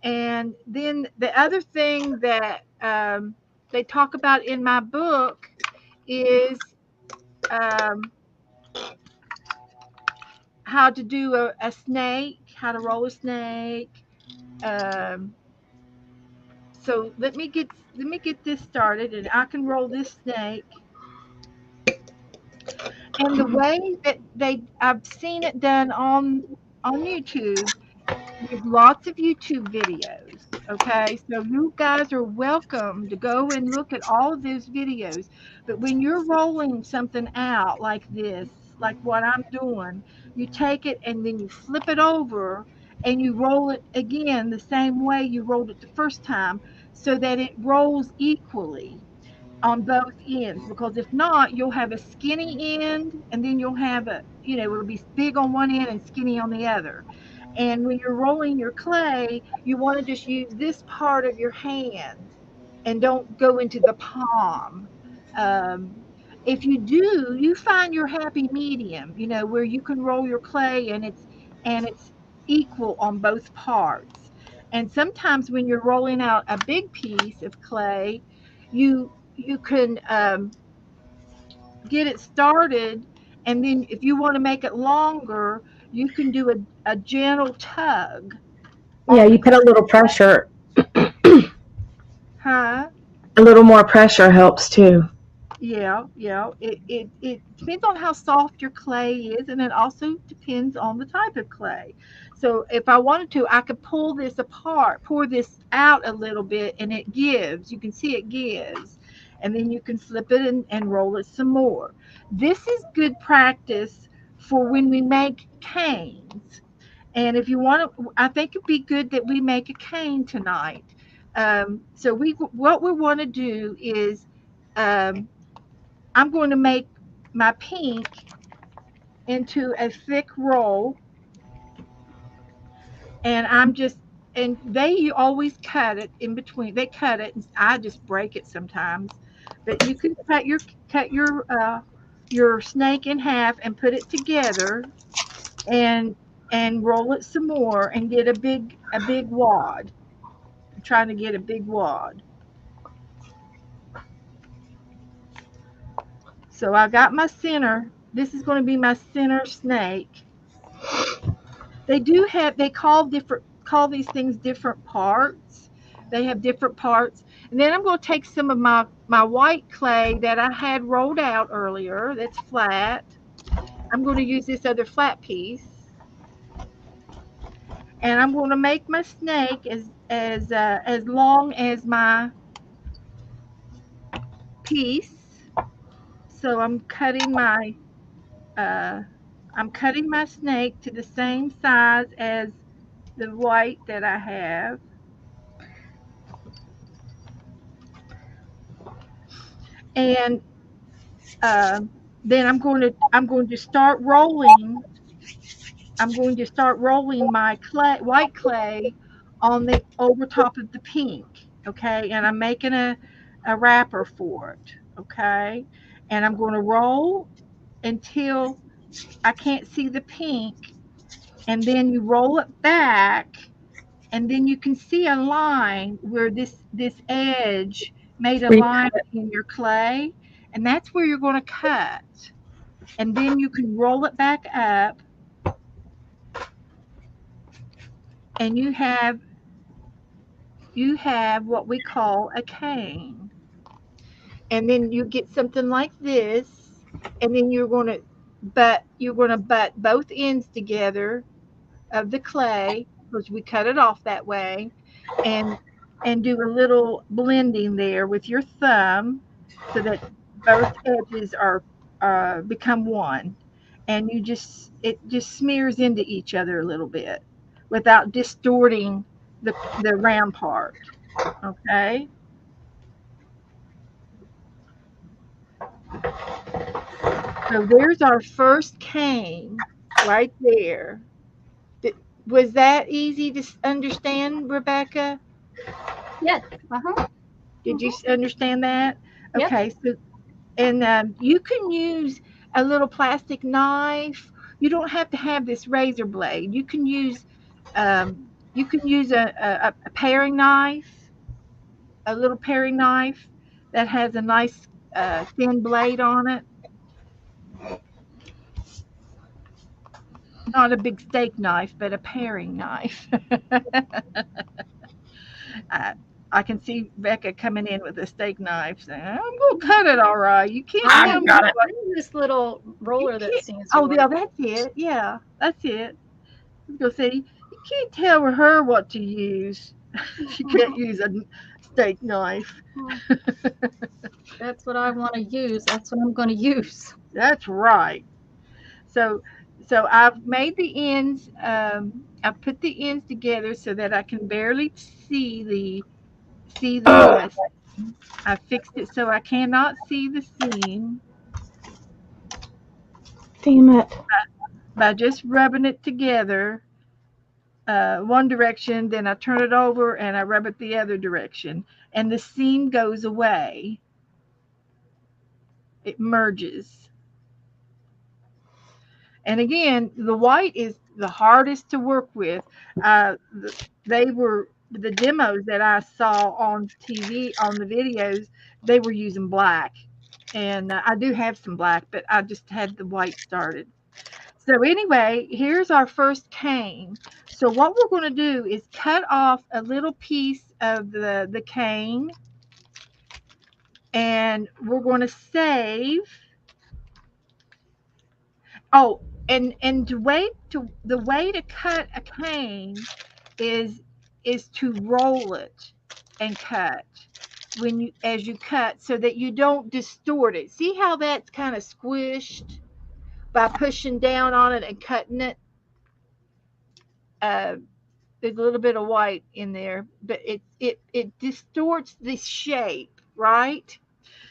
And then the other thing that they talk about in my book is um, how to do a snake, how to roll a snake. Um, so let me get this started, and I can roll this snake. And the way that I've seen it done on YouTube. There's lots of YouTube videos. Okay, so you guys are welcome to go and look at all of those videos. But when you're rolling something out like this, like what I'm doing, you take it and then you flip it over and you roll it again the same way you rolled it the first time so that it rolls equally on both ends, because if not you'll have a skinny end and then you'll have it'll be big on one end and skinny on the other. And when you're rolling your clay, you want to just use this part of your hand and don't go into the palm. um, if you do, you find your happy medium, where you can roll your clay and it's equal on both parts. And sometimes when you're rolling out a big piece of clay, you can get it started, and then if you want to make it longer, you can do a gentle tug Yeah, on the you put a little pressure. huh. A little more pressure helps too. Yeah, yeah. It depends on how soft your clay is, and it also depends on the type of clay. So if I wanted to, I could pull this apart, pour this out a little bit, and it gives. You can see it gives. And then you can flip it and roll it some more. This is good practice for when we make canes. And if you want to, I think it'd be good that we make a cane tonight. So what we want to do is um, I'm going to make my pink into a thick roll, and I'm just and they always cut it in between. They cut it, and I just break it sometimes. But you can cut your snake in half and put it together, and roll it some more and get a big wad. I'm trying to get a big wad. So I got my center. This is going to be my center snake. They call these things different parts. They have different parts. And then I'm going to take some of my white clay that I had rolled out earlier that's flat. I'm going to use this other flat piece, and I'm going to make my snake as long as my piece. So uh I'm cutting my snake to the same size as the white that I have. And then I'm going to start rolling. I'm going to start rolling my white clay on the over top of the pink. Okay, and I'm making a wrapper for it. Okay, and I'm going to roll until I can't see the pink, and then you roll it back, and then you can see a line where this edge made a Where you line cut it. in your clay, and that's where you're going to cut. And then you can roll it back up, and you have what we call a cane. And then you get something like this, and then you're going to butt both ends together of the clay, because we cut it off that way, and do a little blending there with your thumb, so that both edges are become one, and it just smears into each other a little bit without distorting the round part. Okay, so there's our first cane right there. Th- Was that easy to understand, Rebecca? Yes. Uh-huh. Did you Mhm. understand that? Yep. Okay, so and you can use a little plastic knife. You don't have to have this razor blade. You can use a paring knife, a little paring knife that has a nice thin blade on it. Not a big steak knife, but a paring knife. I, I can see Becca coming in with a steak knife saying, "I'm going to cut it all right. You can't I I've tell have me got this, it. what I have this little you roller that can't." Caesar Oh, likes. yeah, that's it. Yeah, that's it. I was going to say, you can't tell her what to use. She can't use a steak knife. That's what I want to use. That's what I'm going to use. That's right. So, I've made the ends. I've put the ends together so that I can barely see the seam. I fixed it so I cannot see the seam Damn it. by just rubbing it together, one direction, then I turn it over and I rub it the other direction, and the seam goes away. It merges. And again, the white is the hardest to work with. They were the demos that I saw on TV, on the videos. They were using black, and I do have some black, but I just had the white started. So anyway, here's our first cane. So what we're going to do is cut off a little piece of the cane, and we're going to save. Oh, and the way to cut a cane is to roll it and cut when you as you cut, so that you don't distort it. See how that's kind of squished by pushing down on it and cutting it. Uh, there's a little bit of white in there, but it distorts the shape, right?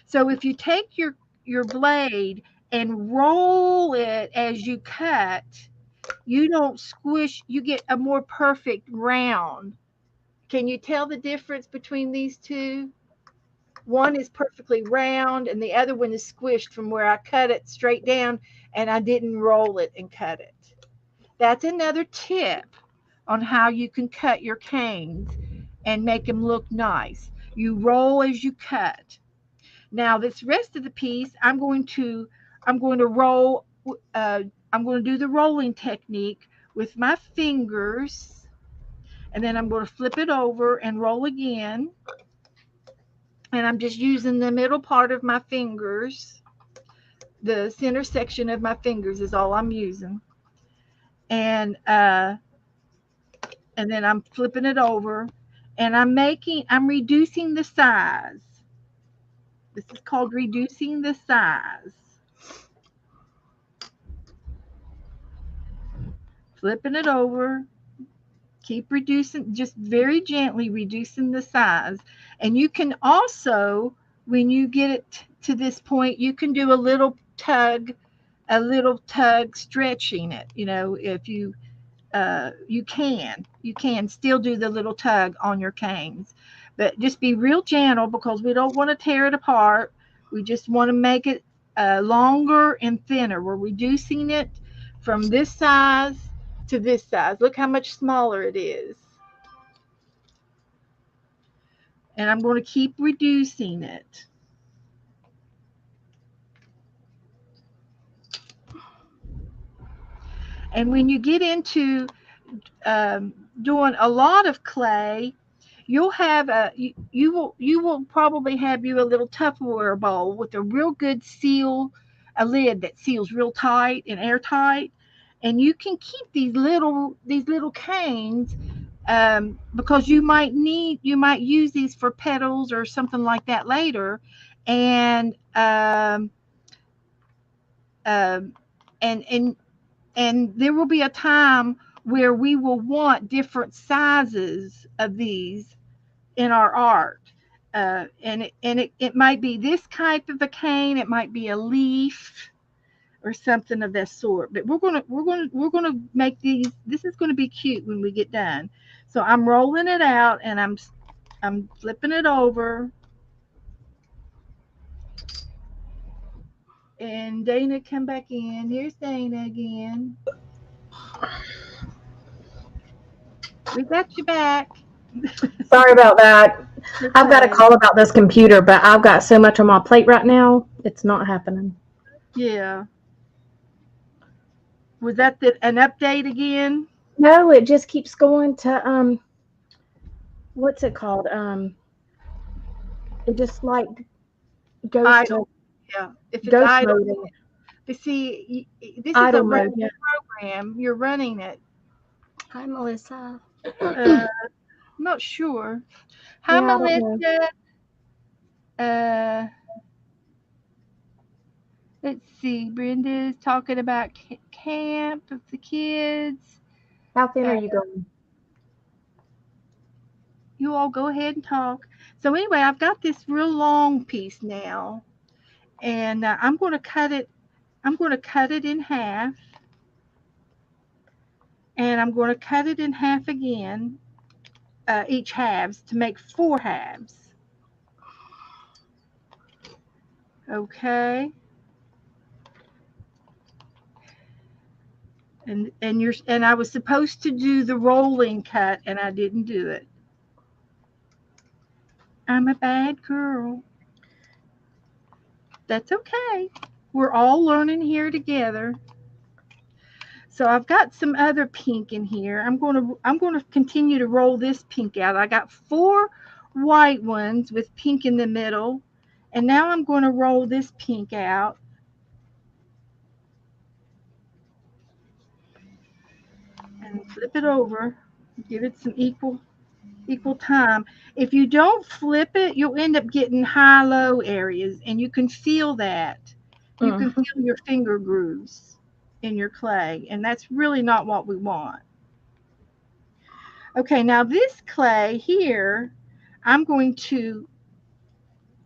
So if you take your blade and roll it as you cut, you don't squish, you get a more perfect round. Can you tell the difference between these two? One is perfectly round and the other one is squished from where I cut it straight down and I didn't roll it and cut it. That's another tip on how you can cut your canes and make them look nice. You roll as you cut. Now this rest of the piece, I'm going to roll. Uh, I'm going to do the rolling technique with my fingers, and then I'm going to flip it over and roll again. And I'm just using the middle part of my fingers. The center section of my fingers is all I'm using, and then I'm flipping it over, and I'm reducing the size. This is called reducing the size. Flipping it over, keep reducing, just very gently reducing the size. And you can also, when you get it to this point, you can do a little tug stretching it. If you can still do the little tug on your canes, but just be real gentle because we don't want to tear it apart. We just want to make it longer and thinner. We're reducing it from this size to this size. Look how much smaller it is. And I'm going to keep reducing it. And when you get into doing a lot of clay, you will probably have you a little Tupperware bowl with a real good seal, a lid that seals real tight and airtight, and you can keep these little canes, because you might use these for petals or something like that later, and um, and there will be a time where we will want different sizes of these in our art. And it might be this type of a cane, it might be a leaf or something of that sort. But we're gonna make these. This is gonna be cute when we get done. So I'm rolling it out and I'm flipping it over. And Dana, come back in. Here's Dana again. We got you back. Sorry about that. I've got a Okay. call about this computer, but I've got so much on my plate right now, it's not happening. Yeah. Was that an update again? No, it just keeps going to what's it called? It just like goes to Idle. Yeah. If it's ghost idle, mode and but see, this is a idle mode. running Yeah. program. You're running it. Hi, Melissa. I'm not sure. Hi, Yeah, I don't know. Melissa. Uh, let's see. Brenda's talking about camp with the kids. How thin are Uh, you going? you all go ahead and talk. So anyway, I've got this real long piece now, and I'm going to cut it. I'm going to cut it in half, and I'm going to cut it in half again, each halves to make four halves. Okay. And I was supposed to do the rolling cut and I didn't do it. I'm a bad girl. That's okay. We're all learning here together. So I've got some other pink in here. I'm going to continue to roll this pink out. I got four white ones with pink in the middle. And now I'm going to roll this pink out and flip it over. Give it some equal time. If you don't flip it, you'll end up getting high low areas, and you can feel that. You can Mm. feel your finger grooves in your clay, and that's really not what we want. Okay, now this clay here, I'm going to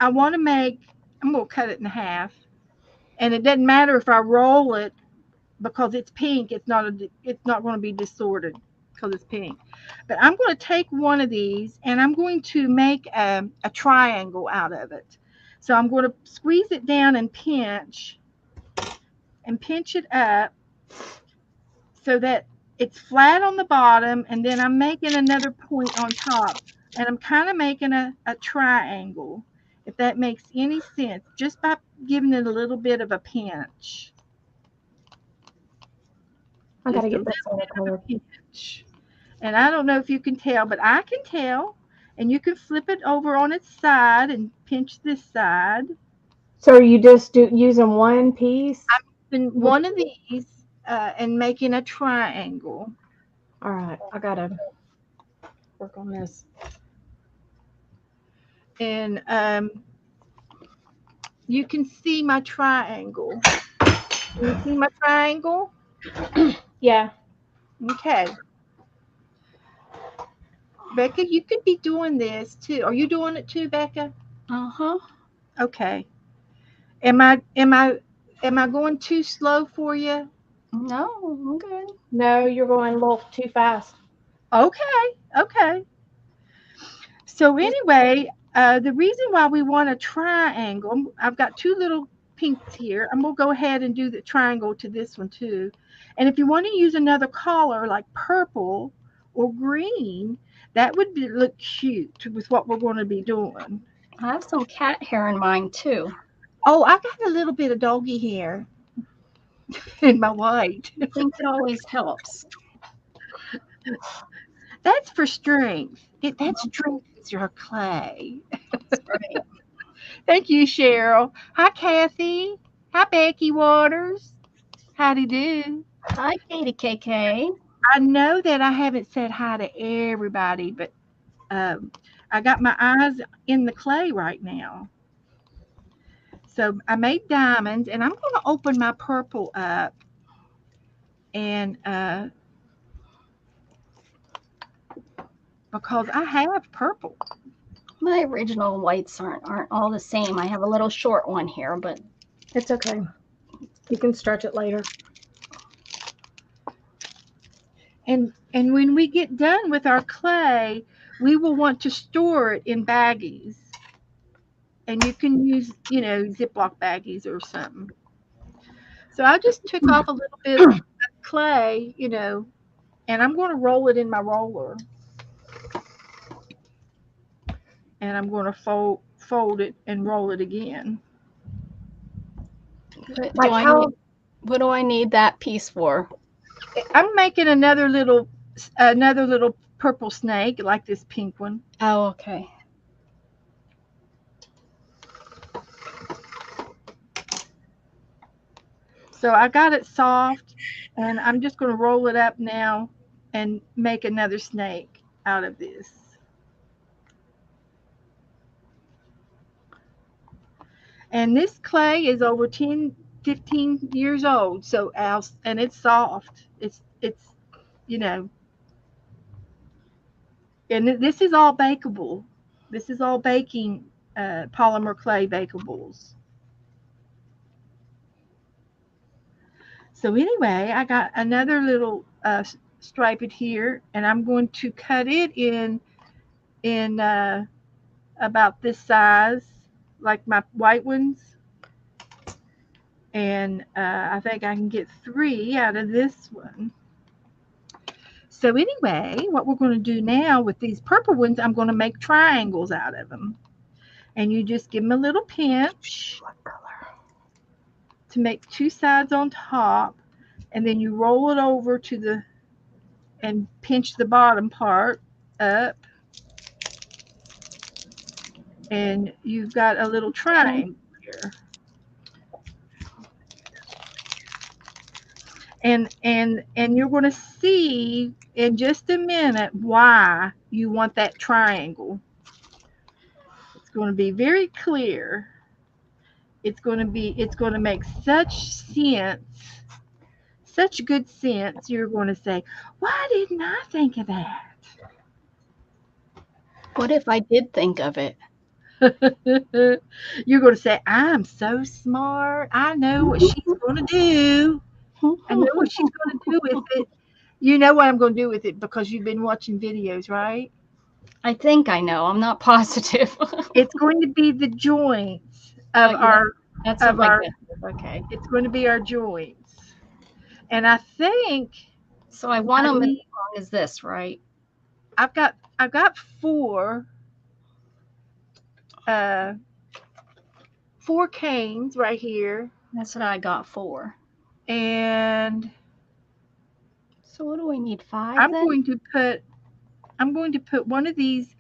I want to make I'm going to cut it in half, and it doesn't matter if I roll it because it's pink. It's not going to be distorted because it's pink. But I'm going to take one of these and I'm going to make a triangle out of it. So I'm going to squeeze it down and pinch it up so that it's flat on the bottom, and then I'm making another point on top, and I'm kind of making a triangle, if that makes any sense, just by giving it a little bit of a pinch. I gotta Just a get little this one bit of colored. a pinch. And I don't know if you can tell, but I can tell. And you can flip it over on its side and pinch this side. So are you just using one piece? And one of these and making a triangle. All right, I gotta work on this. And you can see my triangle. Can you see my triangle? Yeah. Okay. Becca, you could be doing this too. Are you doing it too, Becca? Uh-huh. Okay. Am I going too slow for you? No, I'm good. No, you're going a little too fast. Okay. Okay. So anyway, the reason why we want a triangle, I've got two little pinks here. I'm gonna go ahead and do the triangle to this one too. And if you want to use another color like purple or green, that would look cute with what we're going to be doing. I have some cat hair in mine too. Oh, I got a little bit of doggy hair in my white. I think it always helps. That's for strength. That strengthens your clay. That's right. Thank you, Cheryl. Hi, Kathy. Hi, Becky Waters. Howdy do. Hi, Katie KK. I know that I haven't said hi to everybody, but I got my eyes in the clay right now. So I made diamonds, and I'm going to open my purple up, and because I have purple. My original whites aren't all the same. I have a little short one here, but It's okay. You can stretch it later. And when we get done with our clay, we will want to store it in baggies. And you can use, Ziploc baggies or something. So I just took off a little bit of clay, and I'm going to roll it in my roller. And I'm going to fold it and roll it again. What do I need that piece for? I'm making another little purple snake like this pink one. Oh, okay. So I got it soft, and I'm just going to roll it up now and make another snake out of this. And this clay is over 10, 15 years old, and it's soft. It's and this is all bakeable. This is all baking polymer clay bakables. So anyway, I got another little stripe it here, and I'm going to cut it in about this size, like my white ones. And I think I can get 3 out of this one. So anyway, what we're going to do now with these purple ones, I'm going to make triangles out of them. And you just give them a little pinch to make 2 sides on top, and then you roll it over and pinch the bottom part up, and you've got a little triangle here. And you're going to see in just a minute why you want that triangle. It's going to be very clear. It's going to make such sense, such good sense. You're going to say, why didn't I think of that? What if I did think of it? You're going to say, I'm so smart. I know what she's going to do. I know what she's going to do with it. You know what I'm going to do with it because you've been watching videos, right? I think I know. I'm not positive. It's going to be the joints Oh, of yeah, our that's what of my our. guess is. Okay. It's going to be our joints, and I think So I want I them as need. long as this, right? I've got uh four canes right here, That's what I got 4. and So what do we need? 5 I'm then? going to put I'm going to put one of these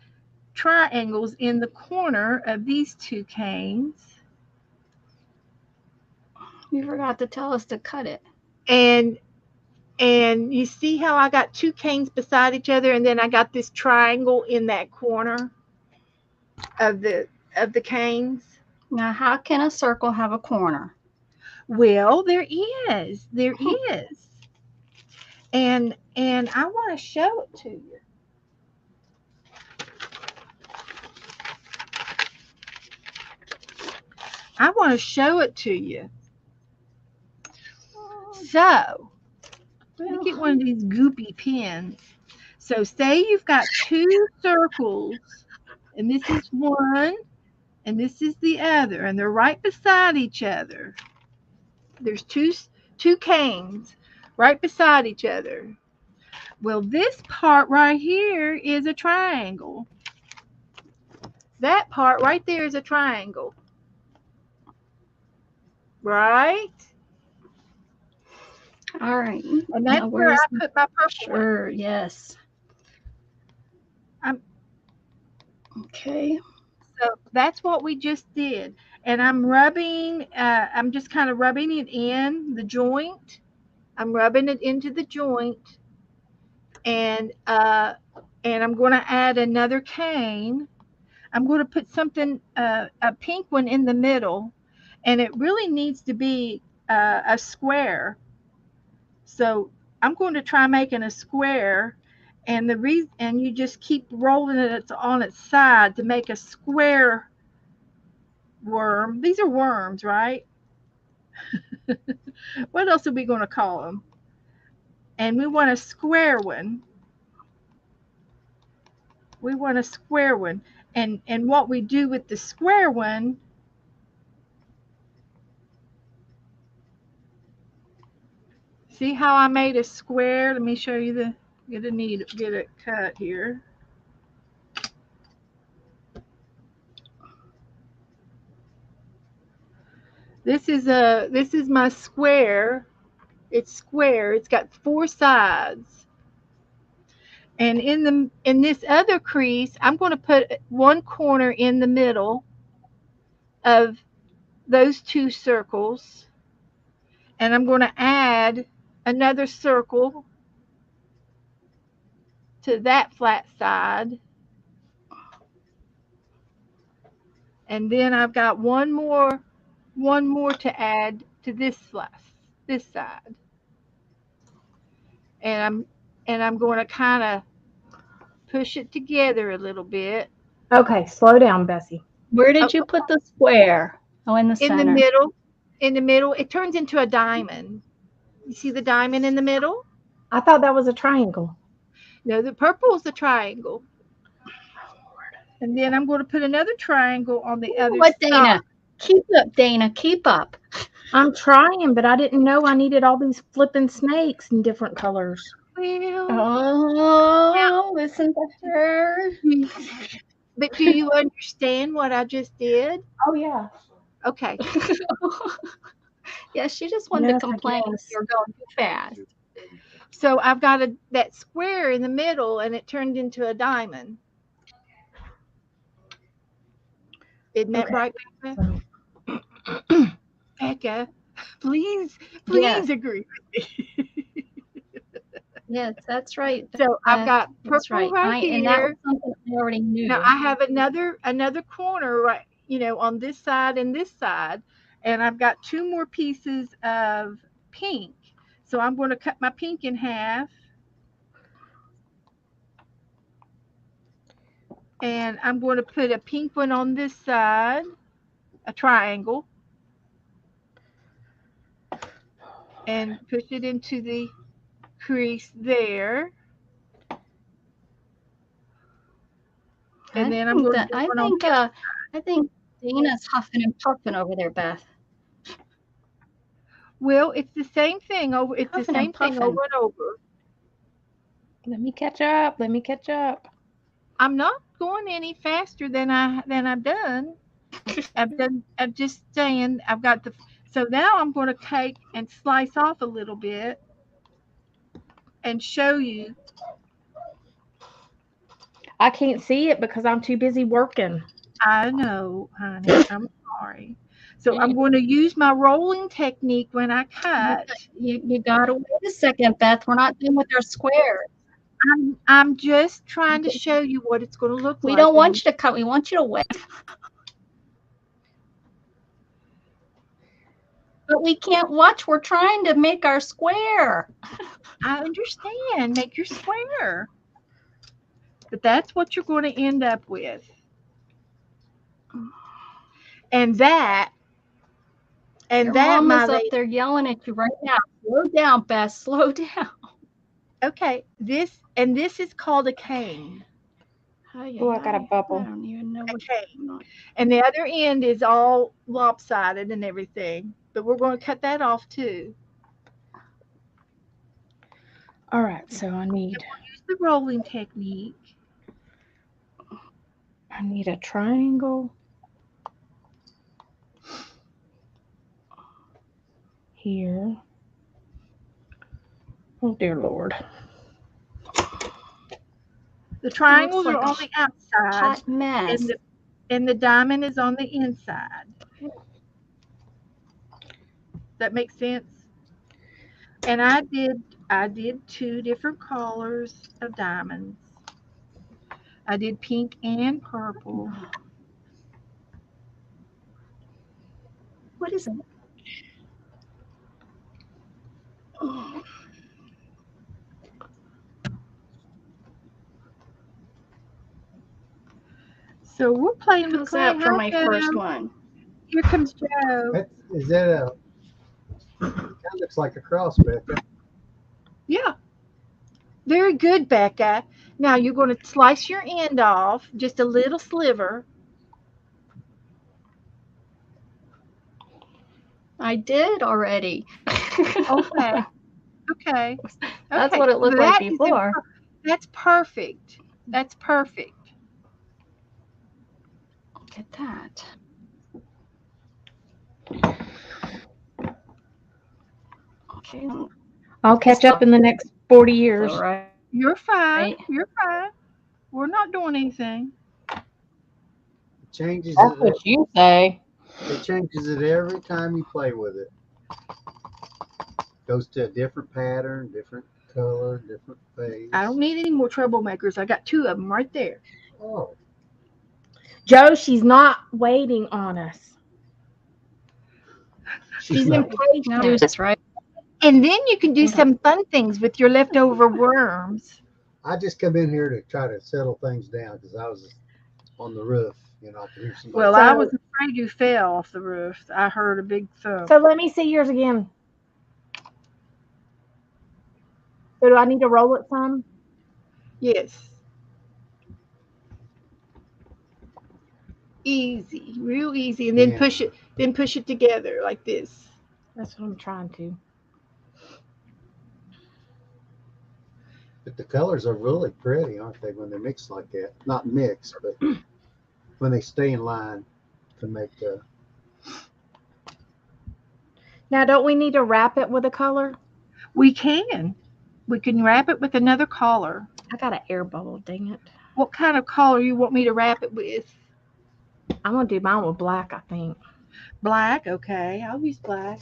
triangles in the corner of these two canes, You forgot to tell us to cut it. and you see how I got two canes beside each other, and then I got this triangle in that corner of the canes. Now, how can a circle have a corner? Well, there is, and I want to show it to you. I want to show it to you. So let me Well, get one of these goopy pins. So say you've got two circles, and this is one, and this is the other, and they're right beside each other. There's two canes right beside each other. Well, this part right here is a triangle. That part right there is a triangle, right? all right. And that's Now, where I where's the put my purple one. sure? Yes. I'm, Okay. so that's what we just did. And I'm rubbing, I'm just kind of rubbing it in the joint. I'm rubbing it into the joint, and I'm going to add another cane. I'm going to put something, a pink one in the middle, and it really needs to be a square. So I'm going to try making a square, and you just keep rolling it on its side to make a square worm. These are worms, right? What else are we going to call them? And we want a square one. We want a square one. And what we do with the square one, see how I made a square? Let me show you get it cut here. This is my square. It's square. It's got four sides. And in this other crease, I'm going to put one corner in the middle of those two circles, and I'm going to add another circle to that flat side, and then I've got one more to add to this side, and I'm going to kind of push it together a little bit. Okay, slow down, Bessie. Where Oh, did you put the square? Oh, in the in the center. middle, it turns into a diamond. You see the diamond in the middle? I thought that was a triangle. No, the purple is the triangle. And then I'm going to put another triangle on the other What, side. Dana? Keep up, Dana. Keep up. I'm trying, but I didn't know I needed all these flipping snakes in different colors. Well, Oh, listen to her. but do you understand what I just did? Oh yeah. Okay. Yeah, she just wanted to Yes, I complain guess. you're going too fast. So I've got that square in the middle, and it turned into a diamond. Isn't that Okay. right, Becca? So, Becca, please, Yes, please agree. yes, that's right. So I've got That's purple right. right And that was here. something I already Now knew. I have another corner right, on this side and this side, and I've got two more pieces of pink. So I'm going to cut my pink in half, and I'm going to put a pink one on this side, a triangle, and push it into the crease there. And then I'm going to do one on the I think Dana's huffing and puffing over there, Beth. Well, it's the same thing over. It's the Huffing and same thing over puffing. and over. Let me catch up. Let me catch up. I'm not going any faster than I've done. I'm just saying I've got the. So now I'm going to take and slice off a little bit and show you. I can't see it because I'm too busy working. I know, honey. I'm sorry. So I'm going to use my rolling technique when I cut. You gotta wait a second, Beth. We're not done with our square. I'm just trying to show you what it's going to look We like. don't want you to cut. We want you to wait. But we can't watch. We're trying to make our square. I understand. Make your square. But that's what you're going to end up with. And that, Your mama's up there yelling at you right now. Slow down, Beth. Slow down. Okay, this is called a cane. Oh, I got a bubble. I don't even know A what cane. And the other end is all lopsided and everything. But we're going to cut that off too. All right, so I need Use the rolling technique. I need a triangle here. Oh dear Lord. The triangles like are on the outside. Hot mess. And the diamond is on the inside. That makes sense? And I did 2 different colors of diamonds. I did pink and purple. What is it? Oh. So we're playing with How's clay. that for Hi, my Joe. first one? Here comes Joe. Is that a? Kind of looks like a cross, Becca. Yeah. Very good, Becca. Now you're going to slice your end off, just a little sliver. I did already. Okay. Okay. That's what it looked like before. That's perfect. That's perfect. Look at that. Okay. I'll catch up in the next 40 years. All right. You're fine. You're fine. We're not doing anything. It changes That's it. what you say. It changes it every time you play with it. Goes to a different pattern, different color, different face. I don't need any more troublemakers. I got 2 of them right there. Oh. Joe, she's not waiting on us. She's impatient. That's right. And then you can do some fun things with your leftover worms. I just come in here to try to settle things down because I was on the roof, I could hear somebody. Well, I was afraid you fell off the roof. I heard a big thump. So let me see yours again. So do I need to roll it some? Yes. Easy, real easy, and then push it together like this. That's what I'm trying to. But the colors are really pretty, aren't they, when they're mixed like that? Not mixed, but when they stay in line to make the. Now, don't we need to wrap it with a color? We can. We can wrap it with another color. I got an air bubble, dang it. What kind of color you want me to wrap it with? I'm going to do mine with black, I think. Black? Okay, I'll use black.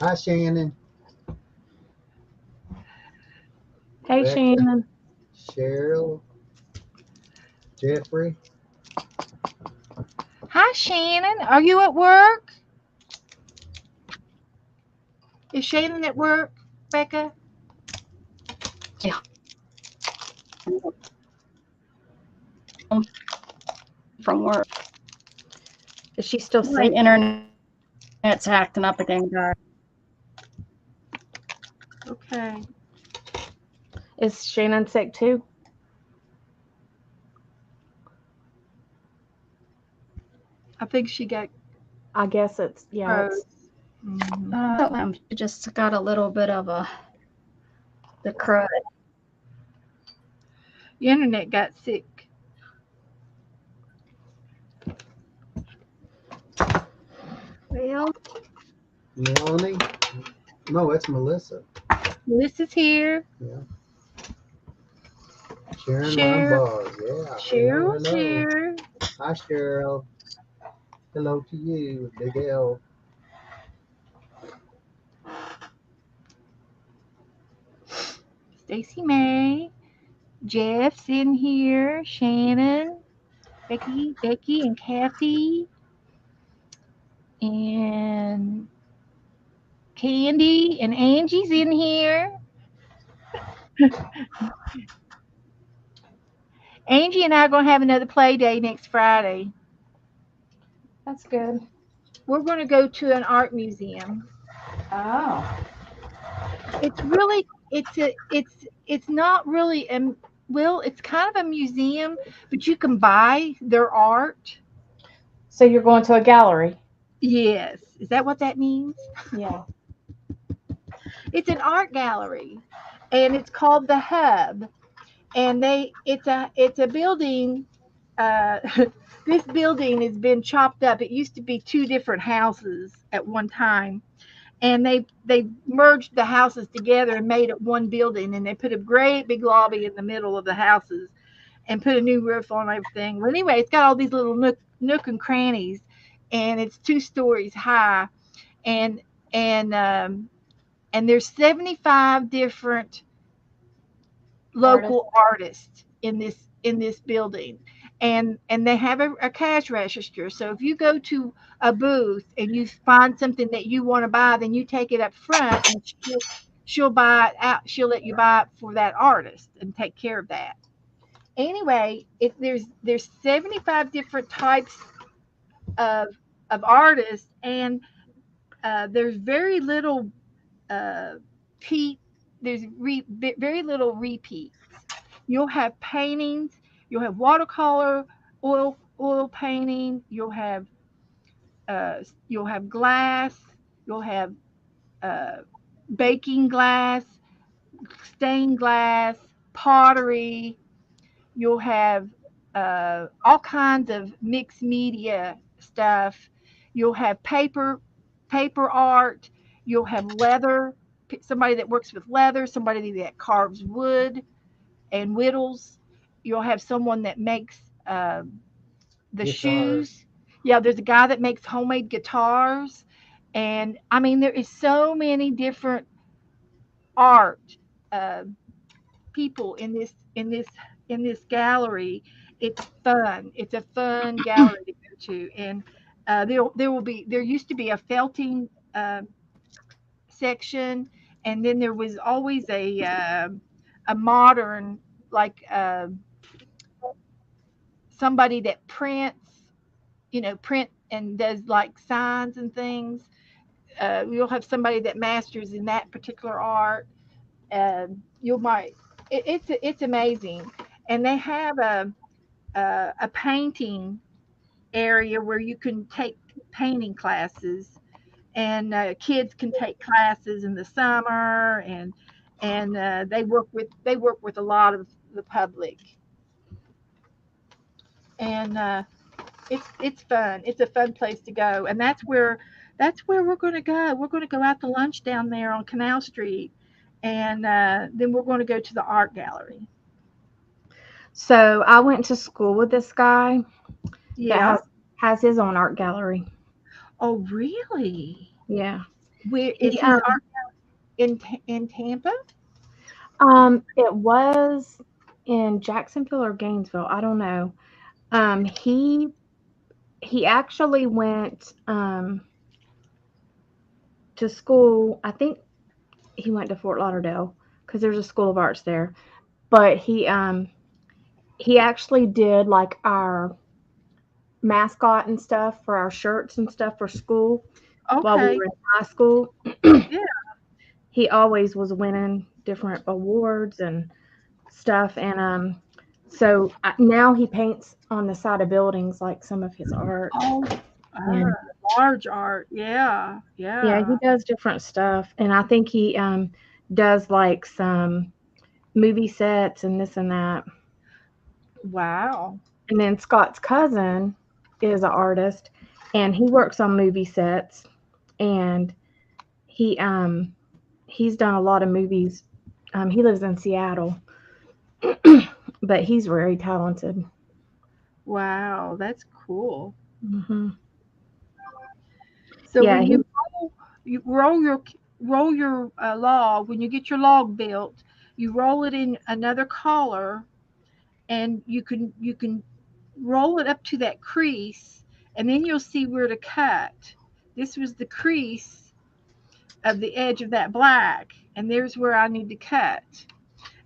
Hi, Shannon. Hey, Becca. Shannon. Cheryl. Jeffrey. Hi, Shannon. Are you at work? Is Shannon at work, Becca? Yeah. From work. Is she still My sick? internet's acting up again, guys. Okay. Is Shannon sick too? I think she got I guess it's yeah. froze. It's Mhm. She just got a little bit of the crud. The internet got sick. Well, Melanie? No, it's Melissa. Melissa's here. Yeah. Sharon Cheryl, Lombard. Yeah. Hello, Cheryl's hello. here. Hi, Cheryl. Hello to you, Big L. Stacy May. Jeff's in here. Shannon, Becky, and Kathy, and Candy, and Angie's in here. Angie and I are going to have another play day next Friday. that's good. We're going to go to an art museum. Oh. It's really it's not really well, it's kind of a museum, but you can buy their art. So you're going to a gallery? Yes. Is that what that means? Yeah. It's an art gallery and it's called the Hub. And it's a building uh this building has been chopped up. It used to be two different houses at one time, and they merged the houses together and made it one building, and they put a great big lobby in the middle of the houses and put a new roof on everything. Well, anyway, it's got all these little nook and crannies, and it's 2 stories high, and and um and there's 75 different Artist. local artists in this building, and they have a cash register. So if you go to a booth and you find something that you want to buy, then you take it up front, and she'll buy it out. She'll let you buy it for that artist and take care of that. Anyway, there's 75 different types of artists, and there's very little uh, repeat. Very little repeats. You'll have paintings. You'll have watercolor, oil painting. You'll have glass. You'll have uh, baking glass, stained glass, pottery. You'll have all kinds of mixed media stuff. You'll have paper art. You'll have leather. Somebody that works with leather. Somebody that carves wood and whittles. You'll have someone that makes the Guitars. shoes. Yeah, there's a guy that makes homemade guitars. And I mean, there is so many different art uh, people in this gallery. It's fun. It's a fun gallery to go to, and there used to be a felting section, and then there was always a modern, like somebody that prints, print and does like signs and things. You'll have somebody that masters in that particular art. You'll might it's amazing, and they have a painting area where you can take painting classes, and kids can take classes in the summer, and they work with a lot of the public, and it's fun. It's a fun place to go, and that's where we're going to go. We're going to go out to lunch down there on Canal Street, and then we're going to go to the art gallery. So I went to school with this guy that Yeah. has his own art gallery. Oh, really? Yeah. Where is He his art in Tampa? it was in Jacksonville or Gainesville. I don't know. He actually went to school. I think he went to Fort Lauderdale because there's a school of arts there. But he actually did like our mascot and stuff for our shirts and stuff for school while we Okay. were in high school. Yeah. He always was winning different awards and stuff. And now he paints on the side of buildings like some of his art. Oh, And large art. Yeah. yeah, Yeah. he does different stuff. And I think he does like some movie sets and this and that. Wow. And then Scott's cousin is an artist and he works on movie sets and he he's done a lot of movies. He lives in Seattle, but he's very talented. Wow. That's cool. Hmm. So Yeah, when he you roll your log, when you get your log built, you roll it in another collar, and you can roll it up to that crease, and then you'll see where to cut. This was the crease of the edge of that black, and there's where I need to cut.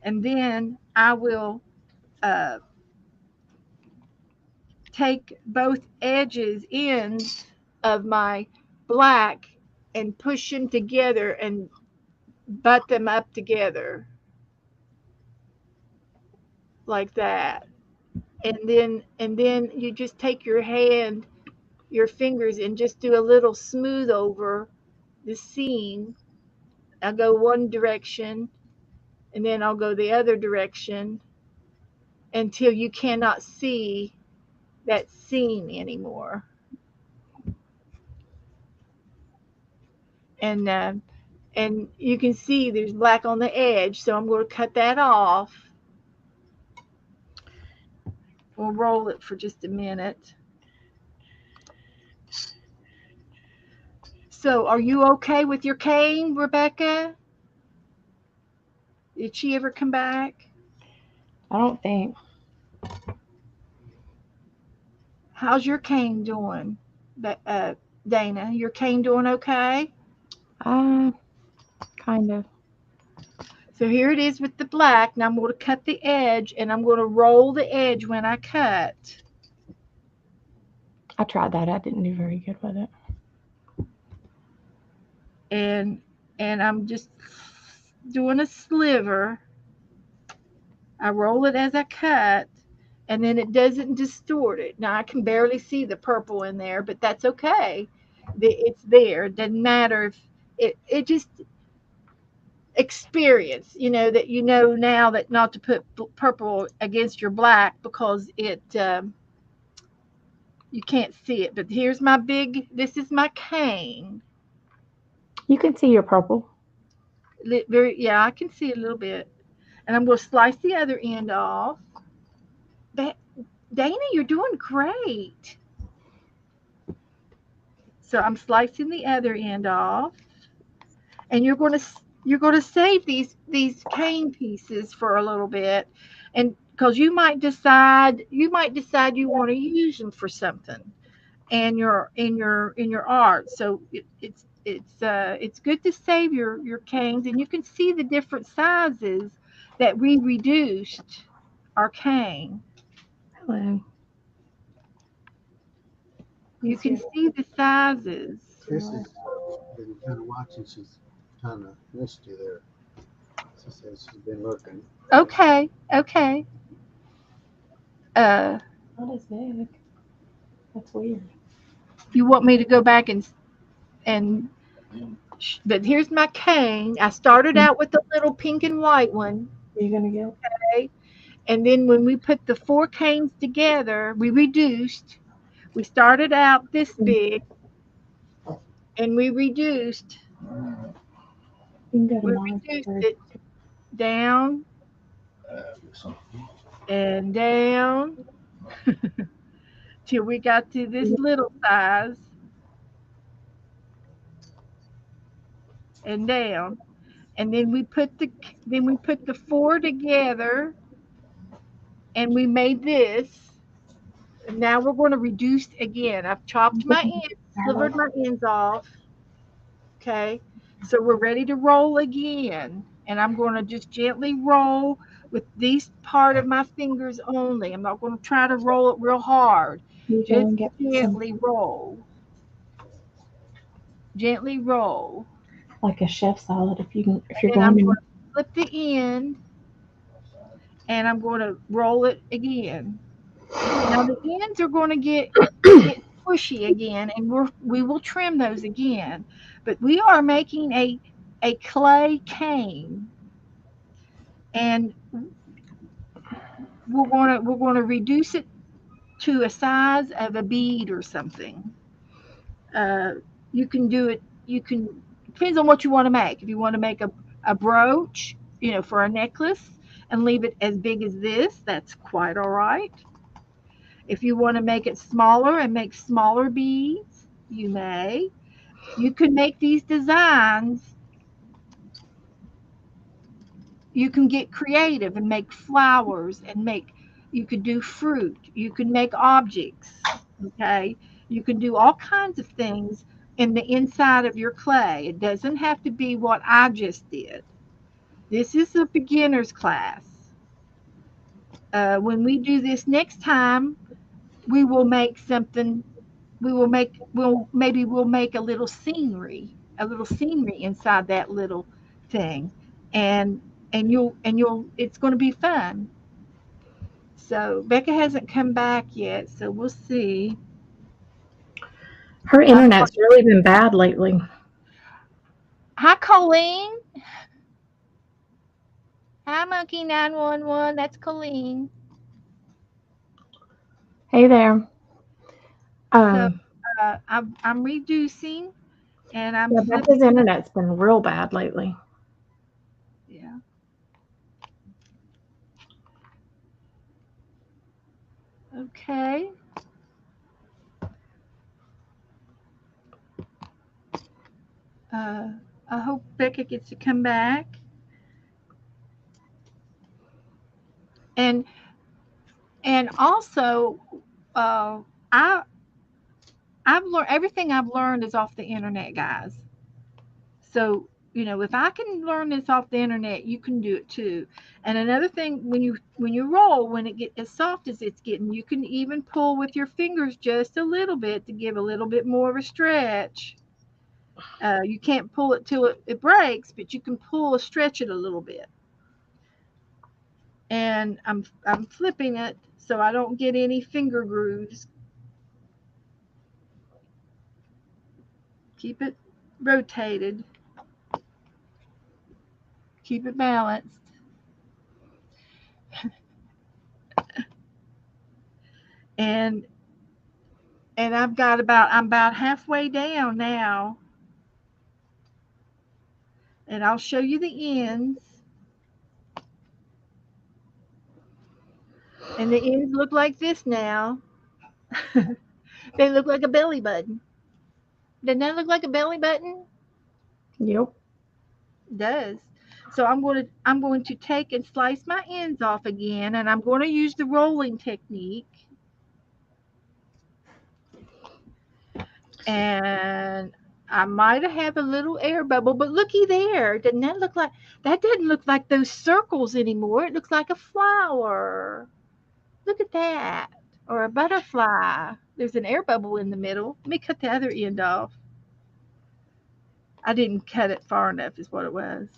And then I will uh, take both ends of my black and push them together and butt them up together like that. And then you just take your fingers, and just do a little smooth over the seam. I'll go one direction, and then I'll go the other direction until you cannot see that seam anymore. And you can see there's black on the edge, so I'm going to cut that off. We'll roll it for just a minute. So, are you okay with your cane, Rebecca? Did she ever come back? I don't think. How's your cane doing, Dana? Your cane doing okay? Uh, kind of. So here it is with the black. Now I'm going to cut the edge, and I'm going to roll the edge when I cut. I tried that. I didn't do very good with it. And I'm just doing a sliver. I roll it as I cut, and then it doesn't distort it. Now I can barely see the purple in there, but that's okay. It's there. It doesn't matter if it just experience, that you know now that not to put purple against your black because it you can't see it. But this is my cane. You can see your purple. Yeah, I can see a little bit. And I'm going to slice the other end off. That, Dana, you're doing great. So I'm slicing the other end off, and you're going to save these cane pieces for a little bit, and because you might decide you want to use them for something, and in your art. So it's good to save your canes, and you can see the different sizes that we reduced our cane. Hello. You can see the sizes. Chris has been kind of watching. She's kind of missed you there. She says she's been looking. Okay, okay. Uh, Not as big. That's weird. you want me to go back and but here's my cane. I started Are out with the little pink and white one, you gonna get? okay? And then when we put the four canes together, we reduced. We started out this big, and You can go to we mine reduced first. it down and down till we got to this little size, and down. And then we put the four together, and we made this. And now we're going to reduce again. I've chopped my ends, slivered my ends off. Okay. So we're ready to roll again. And I'm going to just gently roll with these part of my fingers only. I'm not going to try to roll it real hard. You go Just and get some, gently roll. Gently roll. like a chef salad, if you can, if you're And I'm going going to. to flip the end and I'm going to roll it again. Now the ends are going to get squishy again, and we will trim those again. But we are making a clay cane, and we're going to reduce it to a size of a bead or something. Uh, you can do it. You can depends on what you want to make. If you want to make a brooch, for a necklace, and leave it as big as this, that's quite all right. If you want to make it smaller and make smaller beads, you may. You can make these designs. You can get creative and make flowers and you could do fruit. You can make objects. Okay. You can do all kinds of things in the inside of your clay. It doesn't have to be what I just did. This is a beginner's class. When we do this next time, we will make something we'll make a little scenery inside that little thing, and you'll it's going to be fun. So Becca hasn't come back yet, so we'll see. Her I'm internet's really been bad lately. Hi, Colleen. Hi, Monkey 911. That's Colleen. Hey there. So Um, I'm reducing and I'm yeah, Becca's flipping. internet's been real bad lately. Yeah. Okay. uh, I hope Becca gets to come back. And also, uh, I I've learned everything I've learned is off the internet, guys. So if I can learn this off the internet, you can do it too. And another thing, when you roll, when it get as soft as it's getting, you can even pull with your fingers just a little bit to give a little bit more of a stretch. You can't pull it till it breaks, but you can pull or stretch it a little bit. And I'm flipping it so I don't get any finger grooves. Keep it rotated. Keep it balanced. And I'm about halfway down now. And I'll show you the ends. And the ends look like this now. They look like a belly button. Doesn't that look like a belly button? Yep. It does. So I'm going to take and slice my ends off again, and I'm going to use the rolling technique. And I might have a little air bubble, but looky there. Doesn't that look like that? Doesn't look like those circles anymore. It looks like a flower. Look at that. Or a butterfly. There's an air bubble in the middle. Let me cut the other end off. I didn't cut it far enough, is what it was.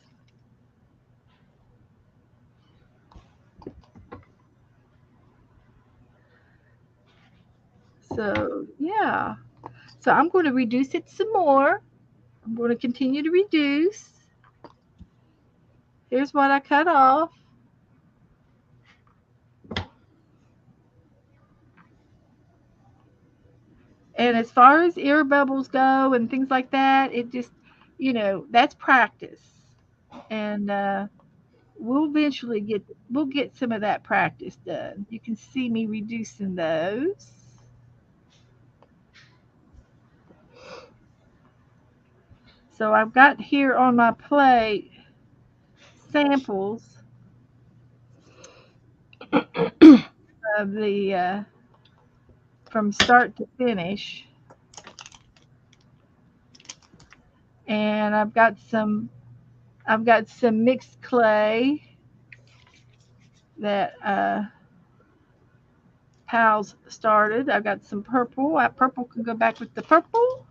So, yeah. So I'm going to reduce it some more. I'm going to continue to reduce. Here's what I cut off. And as far as air bubbles go and things like that, it just, that's practice. And we'll get some of that practice done. You can see me reducing those. So I've got here on my plate samples of the from start to finish, and I've got some mixed clay that Pal's started. I've got some purple. Purple can go back with the purple,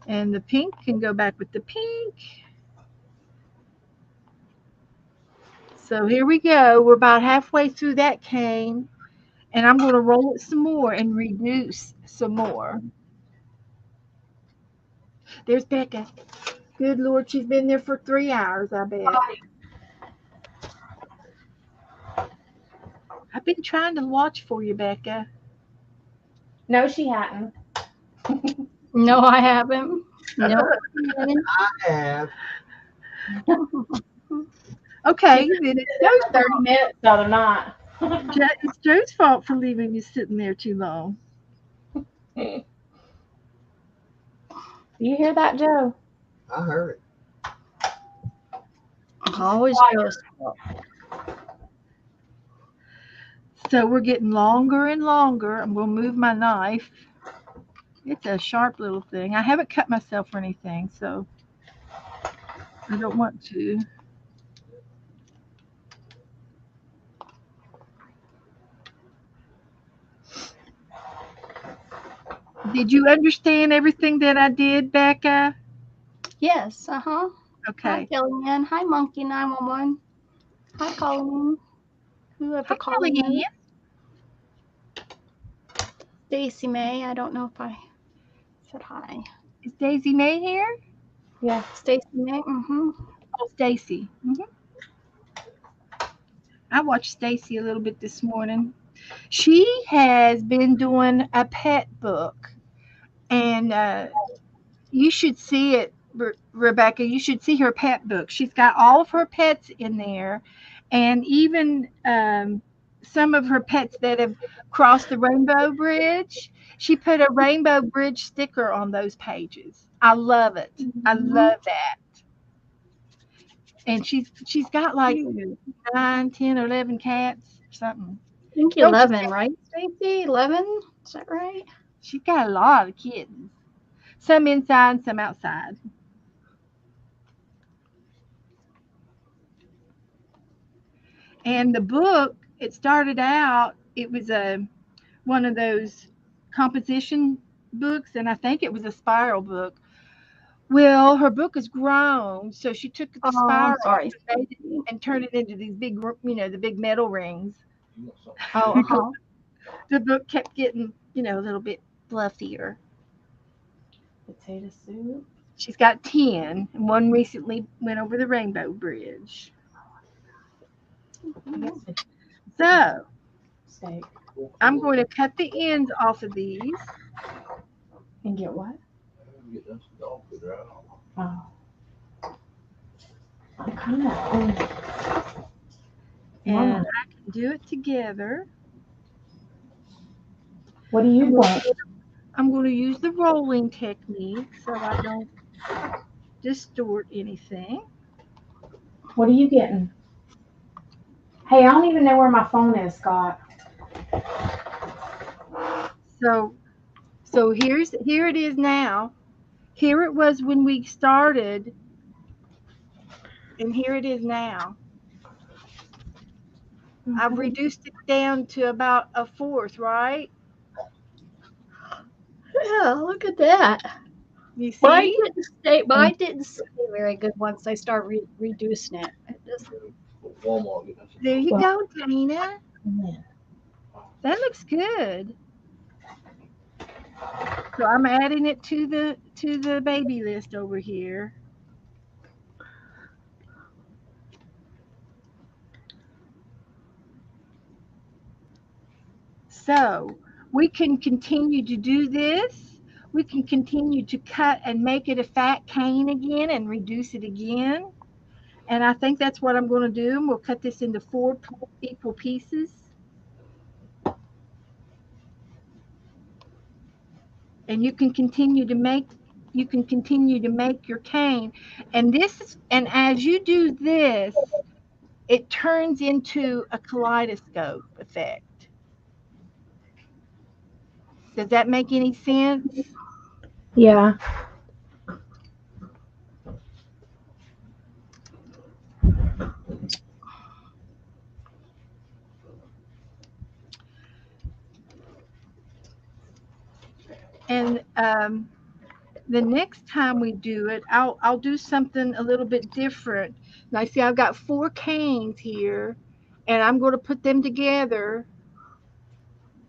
and the pink can go back with the pink. So here we go. We're about halfway through that cane, and I'm going to roll it some more and reduce some more. There's Becca. Good Lord, she's been there for 3 hours, I bet. I've been trying to watch for you, Becca. No, she hadn't. No, I haven't. No. I have. Okay, then it's Joe's 30 fault. minutes, so they're not. It's Joe's fault for leaving you sitting there too long. Do you hear that, Joe? I heard it. Always goes. So we're getting longer and longer. I'm going to move my knife. It's a sharp little thing. I haven't cut myself or anything, so I don't want to. Did you understand everything that I did, Becca? Yes, Hi, Okay. Kellyanne. Hi, Monkey 911. Hi, Colleen. Whoever Hi, calling Kellyanne. is. Stacy May. I don't know if I said hi. Is Daisy May here? Yeah. Stacy May. Oh, Stacy. I watched Stacy a little bit this morning. She has been doing a pet book, and you should see it, Rebecca. You should see her pet book. She's got all of her pets in there, and even some of her pets that have crossed the Rainbow Bridge. She put a Rainbow Bridge sticker on those pages. I love it. I love that. And she's got like 9, 10, or 11 cats or something. I think Don't you 11, think? right, Stacy? 11? Is that right? She's got a lot of kittens. Some inside, some outside. And the book, it started out, it was a one of those composition books, and I think it was a spiral book. Well, her book has grown, so she took the Oh, I'm spiral sorry. and made it and turned it into these big, the big metal rings. Oh, Because the book kept getting, a little bit fluffier. Potato soup. She's got 10, and one recently went over the Rainbow Bridge. I guess it's So steak. I'm going to cut the ends off of these. And get what? Oh. I'm kind of. And I can do it together. What do you want? I'm going to use the rolling technique so I don't distort anything. What are you getting? Hey, I don't even know where my phone is, Scott. So here it is now. Here it was when we started, and here it is now. I've reduced it down to about a fourth, right? yeah, look at that. You But I see? didn't stay. But I didn't stay very good once I start reducing it. It just, There you go, Tina. That looks good. So I'm adding it to the baby list over here. So we can continue to do this. We can continue to cut and make it a fat cane again and reduce it again. And I think that's what I'm going to do. And we'll cut this into four equal pieces. And you can continue to make your cane. And as you do this, it turns into a kaleidoscope effect. Does that make any sense? Yeah. And the next time we do it, I'll do something a little bit different. Now, see, I've got 4 canes here, and I'm going to put them together.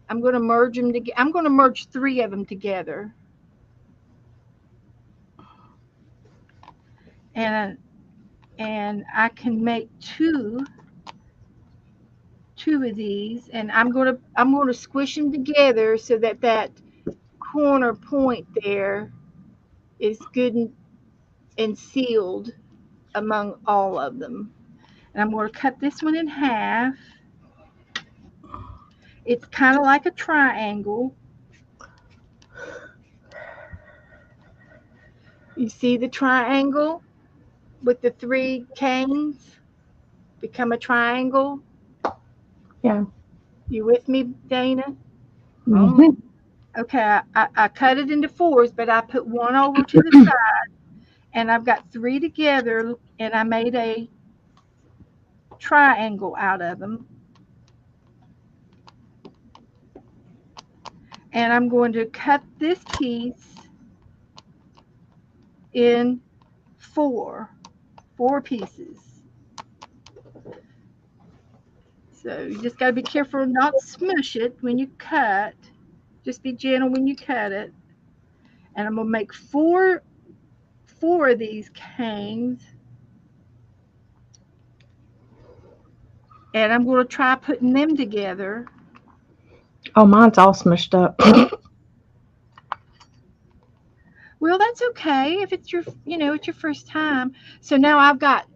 I'm going to merge them together. I'm going to merge 3 of them together, and I can make two of these, and I'm going to squish them together so that that corner point there is good and sealed among all of them. And I'm going to cut this one in half. It's kind of like a triangle. You see the triangle with the 3 canes become a triangle? Yeah. You with me, Dana? Oh, Mhm. Okay, I cut it into 4s, but I put one over to the side, and I've got 3 together, and I made a triangle out of them. And I'm going to cut this piece in 4 pieces. So you just got to be careful not smush it when you cut. Just be gentle when you cut it. And I'm gonna make four of these canes, and I'm gonna try putting them together. Oh, mine's all smushed up. Well, that's okay if it's it's your first time. So now I've got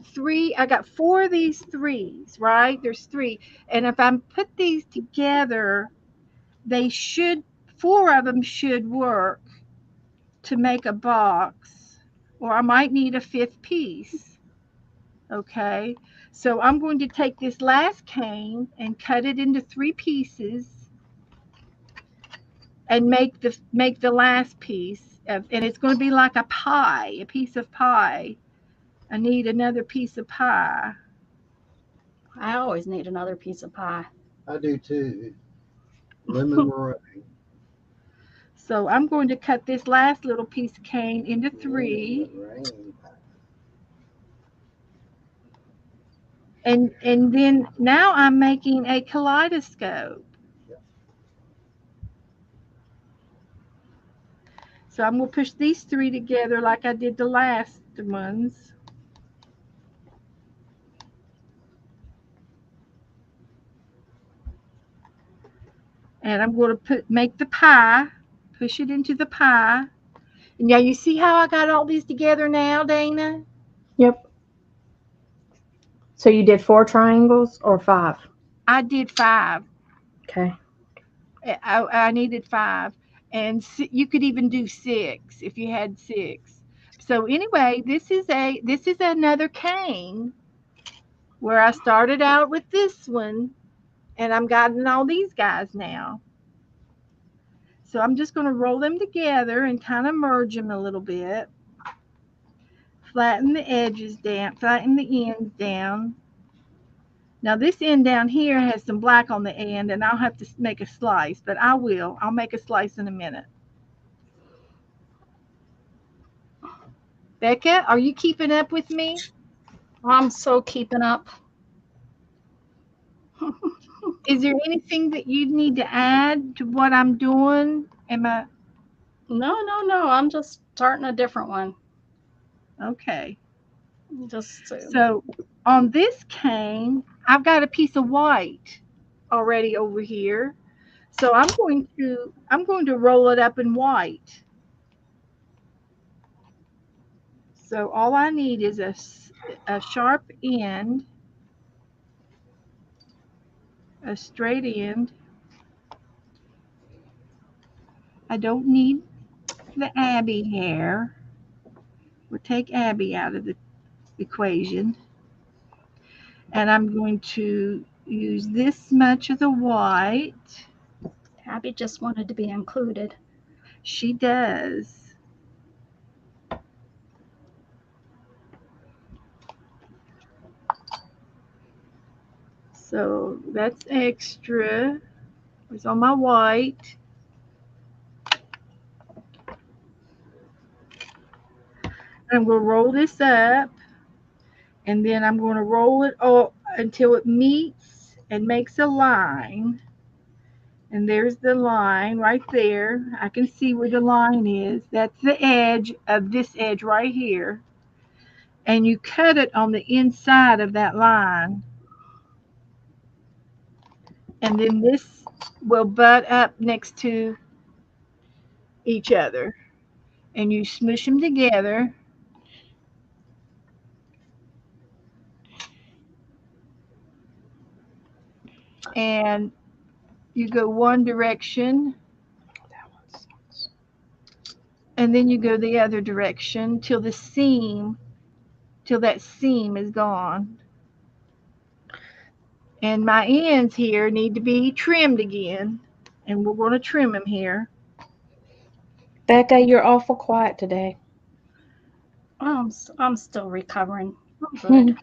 3. I got 4 of these 3s, right? There's 3, and if I put these together, they should 4 of them should work to make a box, or I might need a 5th piece. Okay, so I'm going to take this last cane and cut it into 3 pieces and make the last piece and it's going to be like a pie, a piece of pie. I need another piece of pie. I always need another piece of pie. I do too. Lemon meringue. So I'm going to cut this last little piece of cane into Lemon 3, meringue. and then now I'm making a kaleidoscope. Yep. So I'm going to push these 3 together like I did the last ones. And I'm going to make the pie, push it into the pie. And now you see how I got all these together now, Dana? Yep. So you did 4 triangles or 5? I did 5. Okay. I needed 5, and you could even do 6 if you had 6. So anyway, this is another cane where I started out with this one, and I'm gotten all these guys now. So I'm just going to roll them together and kind of merge them a little bit. Flatten the edges down, flatten the ends down. Now this end down here has some black on the end, and I'll have to make a slice, but I will. I'll make a slice in a minute. Becca, are you keeping up with me? I'm so keeping up. Is there anything that you need to add to what I'm doing? Am I No. I'm just starting a different one. okay? Just So on this cane, I've got a piece of white already over here. So I'm going to roll it up in white. So all I need is a sharp end, a straight end. I don't need the Abby hair. We'll take Abby out of the equation. And I'm going to use this much of the white. Abby just wanted to be included. She does. So that's extra. It's on my white. I'm going to roll this up, and then I'm going to roll it all until it meets and makes a line. And there's the line right there. I can see where the line is. That's the edge of this edge right here. And you cut it on the inside of that line. And then this will butt up next to each other. And you smush them together. And you go one direction, and then you go the other direction till that seam is gone. And my ends here need to be trimmed again, and we're going to trim them here. Becca, you're awful quiet today. I'm still recovering. I'm good.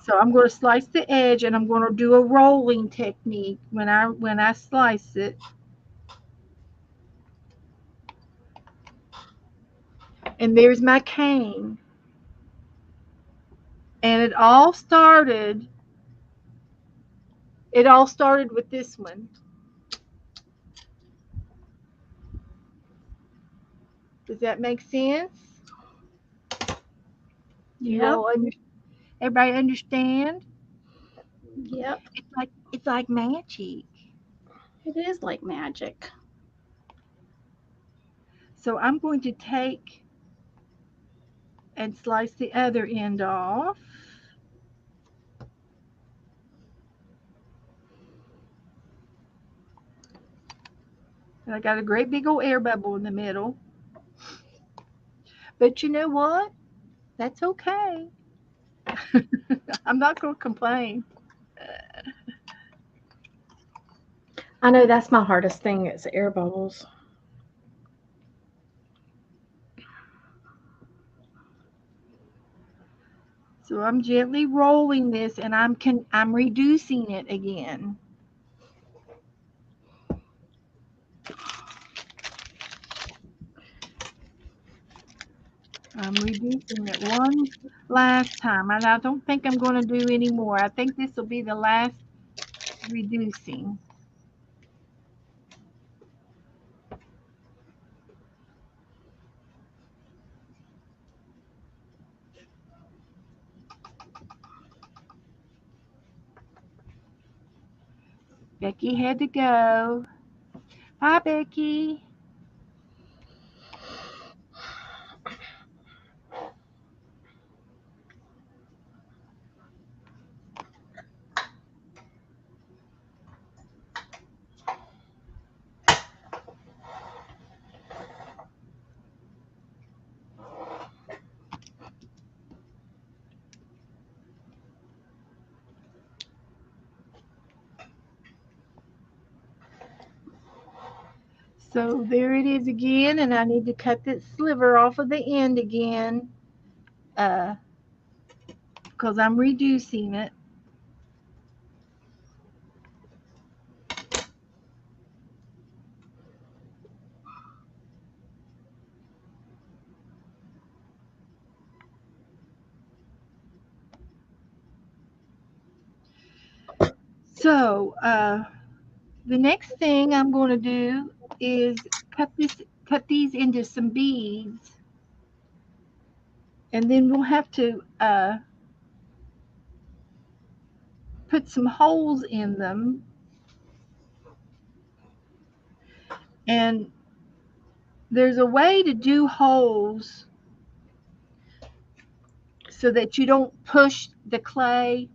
So I'm going to slice the edge, and I'm going to do a rolling technique when I slice it. And there's my cane. And it all started with this one. Does that make sense? You Yep. all everybody understand? Yep. It's like magic. It is like magic. So I'm going to take and slice the other end off. And I got a great big old air bubble in the middle. But you know what? That's okay. I'm not going to complain. I know that's my hardest thing is air bubbles. So I'm gently rolling this, and I'm reducing it again. I'm reducing it one last time, and I don't think I'm going to do any more. I think this will be the last reducing. Becky had to go. Bye, Becky. So there it is again, and I need to cut that sliver off of the end again uh, because I'm reducing it. So the next thing I'm going to do is cut these into some beads, and then we'll have to put some holes in them. And there's a way to do holes so that you don't push the clay.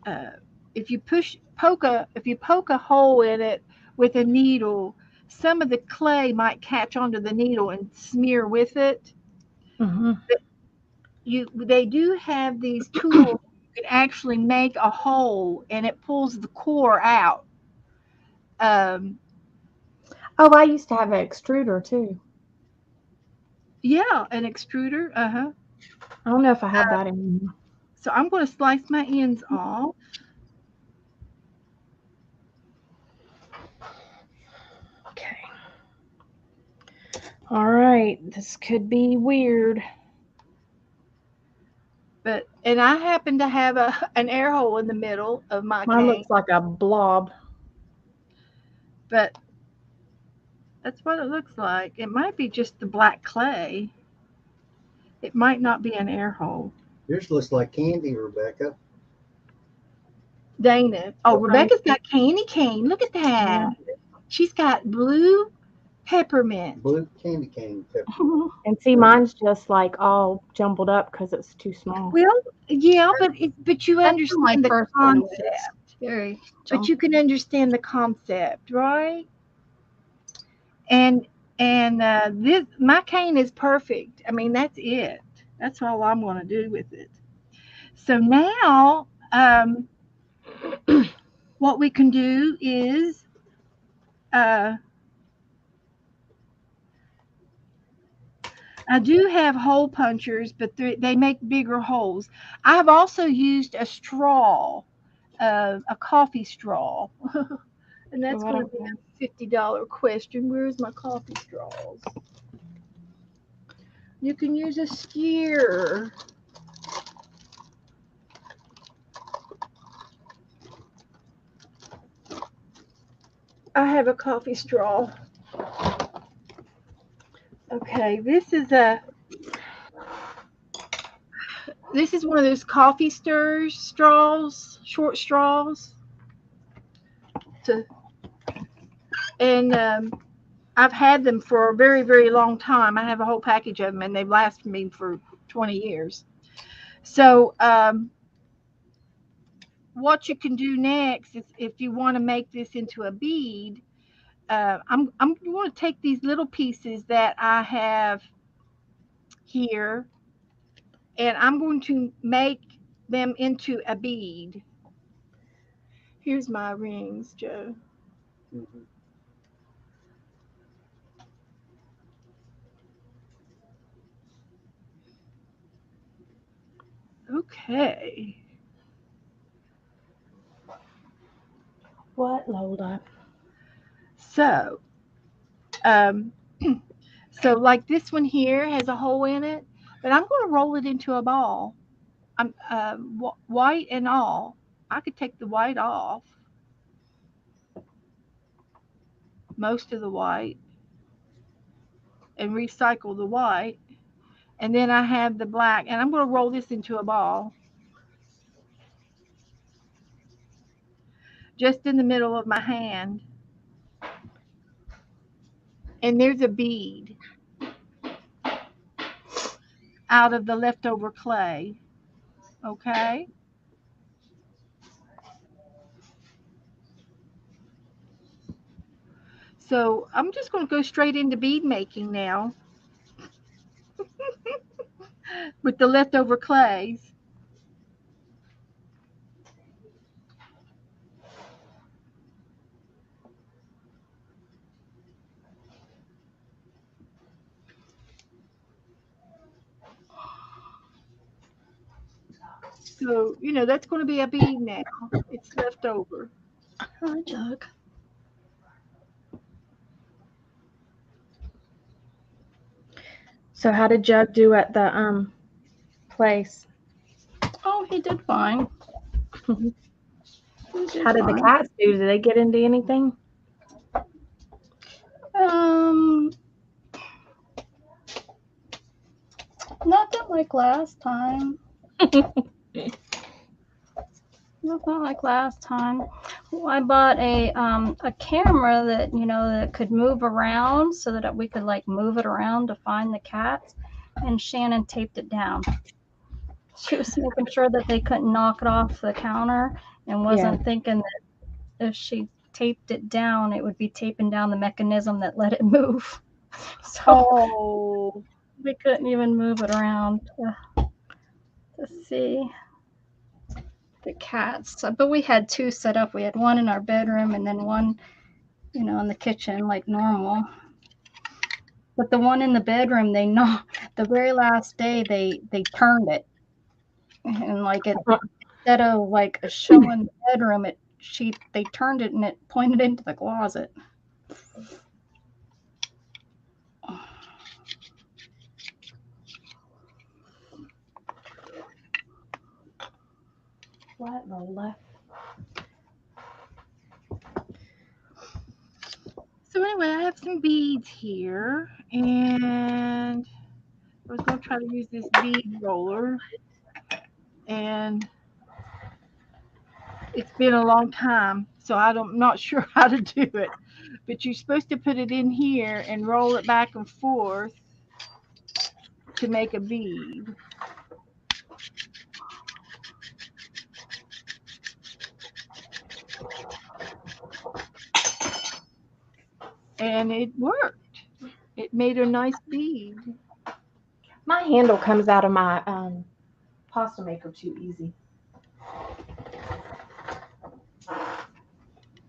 Uh, if you poke a hole in it with a needle, some of the clay might catch onto the needle and smear with it. Hmm. They do have these tools. You can actually make a hole, and it pulls the core out. Um, Oh, I used to have an extruder too. yeah, an extruder. Uh huh. I don't know if I have that anymore. So I'm going to slice my ends off. Okay. All right. right. This could be weird. And I happen to have an air hole in the middle of my Mine cane, looks like a blob. but that's what it looks like. It might be just the black clay. It might not be an air hole. Yours looks like candy, Rebecca. Dana. Oh, Right. Rebecca's got candy cane. Look at that. She's got blue peppermint. Blue candy cane pepper. And see, mine's just like all jumbled up because it's too small. Well, yeah, but you That's my understand the first one. concept. It's very But you can understand the concept, right? And this my cane is perfect. I mean, that's it. That's all I'm going to do with it. So now, what we can do is, I do have hole punchers, but they make bigger holes. I have also used a straw, a coffee straw, and that's Oh, I going to don't be know. a $50 question. Where's my coffee straws? You can use a skewer. I have a coffee straw. Okay, this is one of those coffee stirs straws, short straws. To and I've had them for a very, very long time. I have a whole package of them, and they've lasted me for 20 years. So, what you can do next is, if you want to make this into a bead, I'm going to take these little pieces that I have here, and I'm going to make them into a bead. Here's my rings, Joe. Mhm. Okay. What, Lola? So, um, so like this one here has a hole in it, but I'm going to roll it into a ball. I'm white and all. I could take the white off, most of the white, and recycle the white, and then I have the black, and I'm going to roll this into a ball, just in the middle of my hand, and there's a bead out of the leftover clay. Okay. So I'm just going to go straight into bead making now with the leftover clays. So, that's going to be a bead now. It's left over. Hi, Jug. So how did Jug do at the place? Oh, he did fine. He How did the fine. cats do? Did they get into anything? Um, Nothing like last time. Nothing like last time. Well, I bought a camera that that could move around so that we could like move it around to find the cats, and Shannon taped it down. She was making sure that they couldn't knock it off the counter, and wasn't thinking that if she taped it down, it would be taping down the mechanism that let it move. So Oh, we couldn't even move it around to see the cats. But we had two set up. We had one in our bedroom and then one, in the kitchen like normal. But the one in the bedroom, they know the very last day they turned it, and like it, instead of like showing the bedroom, they turned it and it pointed into the closet. What in the left? So anyway, I have some beads here, and I was going to try to use this bead roller, and it's been a long time, so I'm not sure how to do it. But you're supposed to put it in here and roll it back and forth to make a bead. And it worked. It made a nice bead. My handle comes out of my pasta maker too easy.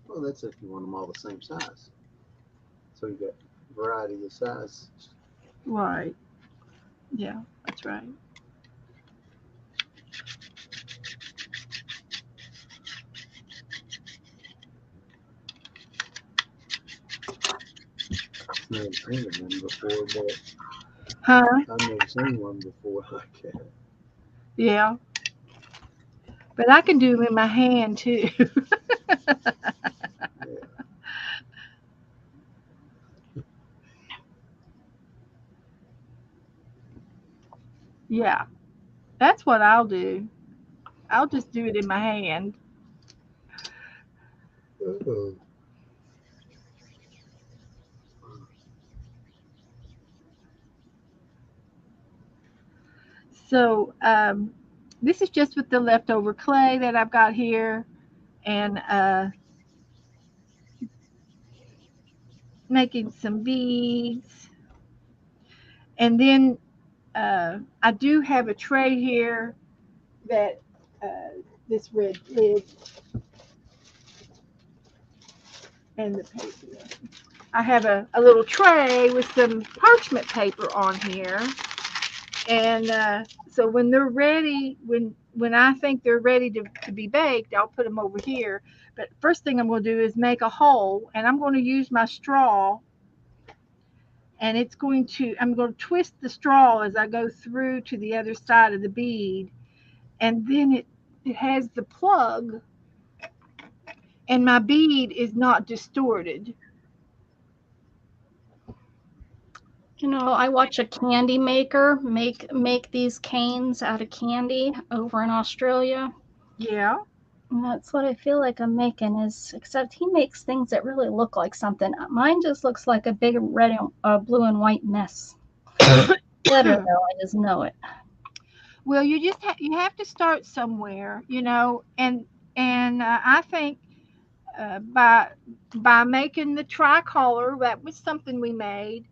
Well, that's if you want them all the same size. So you got variety of size. Right. Yeah, that's right. I've never seen one before, but Huh? I've never seen one before like that. Yeah. But I can do them in my hand too. Yeah. Yeah. That's what I'll do. I'll just do it in my hand. Oh, So this is just with the leftover clay that I've got here, and making some beads. And then I do have a tray here that this red lid and the paper. I have a little tray with some parchment paper on here, and so when they're ready, when I think they're ready to be baked, I'll put them over here. But first thing I'm going to do is make a hole, and I'm going to use my straw, and I'm going to twist the straw as I go through to the other side of the bead, and then it has the plug, and my bead is not distorted. You know, I watch a candy maker make these canes out of candy over in Australia. Yeah. And that's what I feel like I'm making is except he makes things that really look like something. Mine just looks like a big red and blue and white mess. Better though, I just know it. Well, you have to start somewhere, and I think by making the tricolor, that was something we made,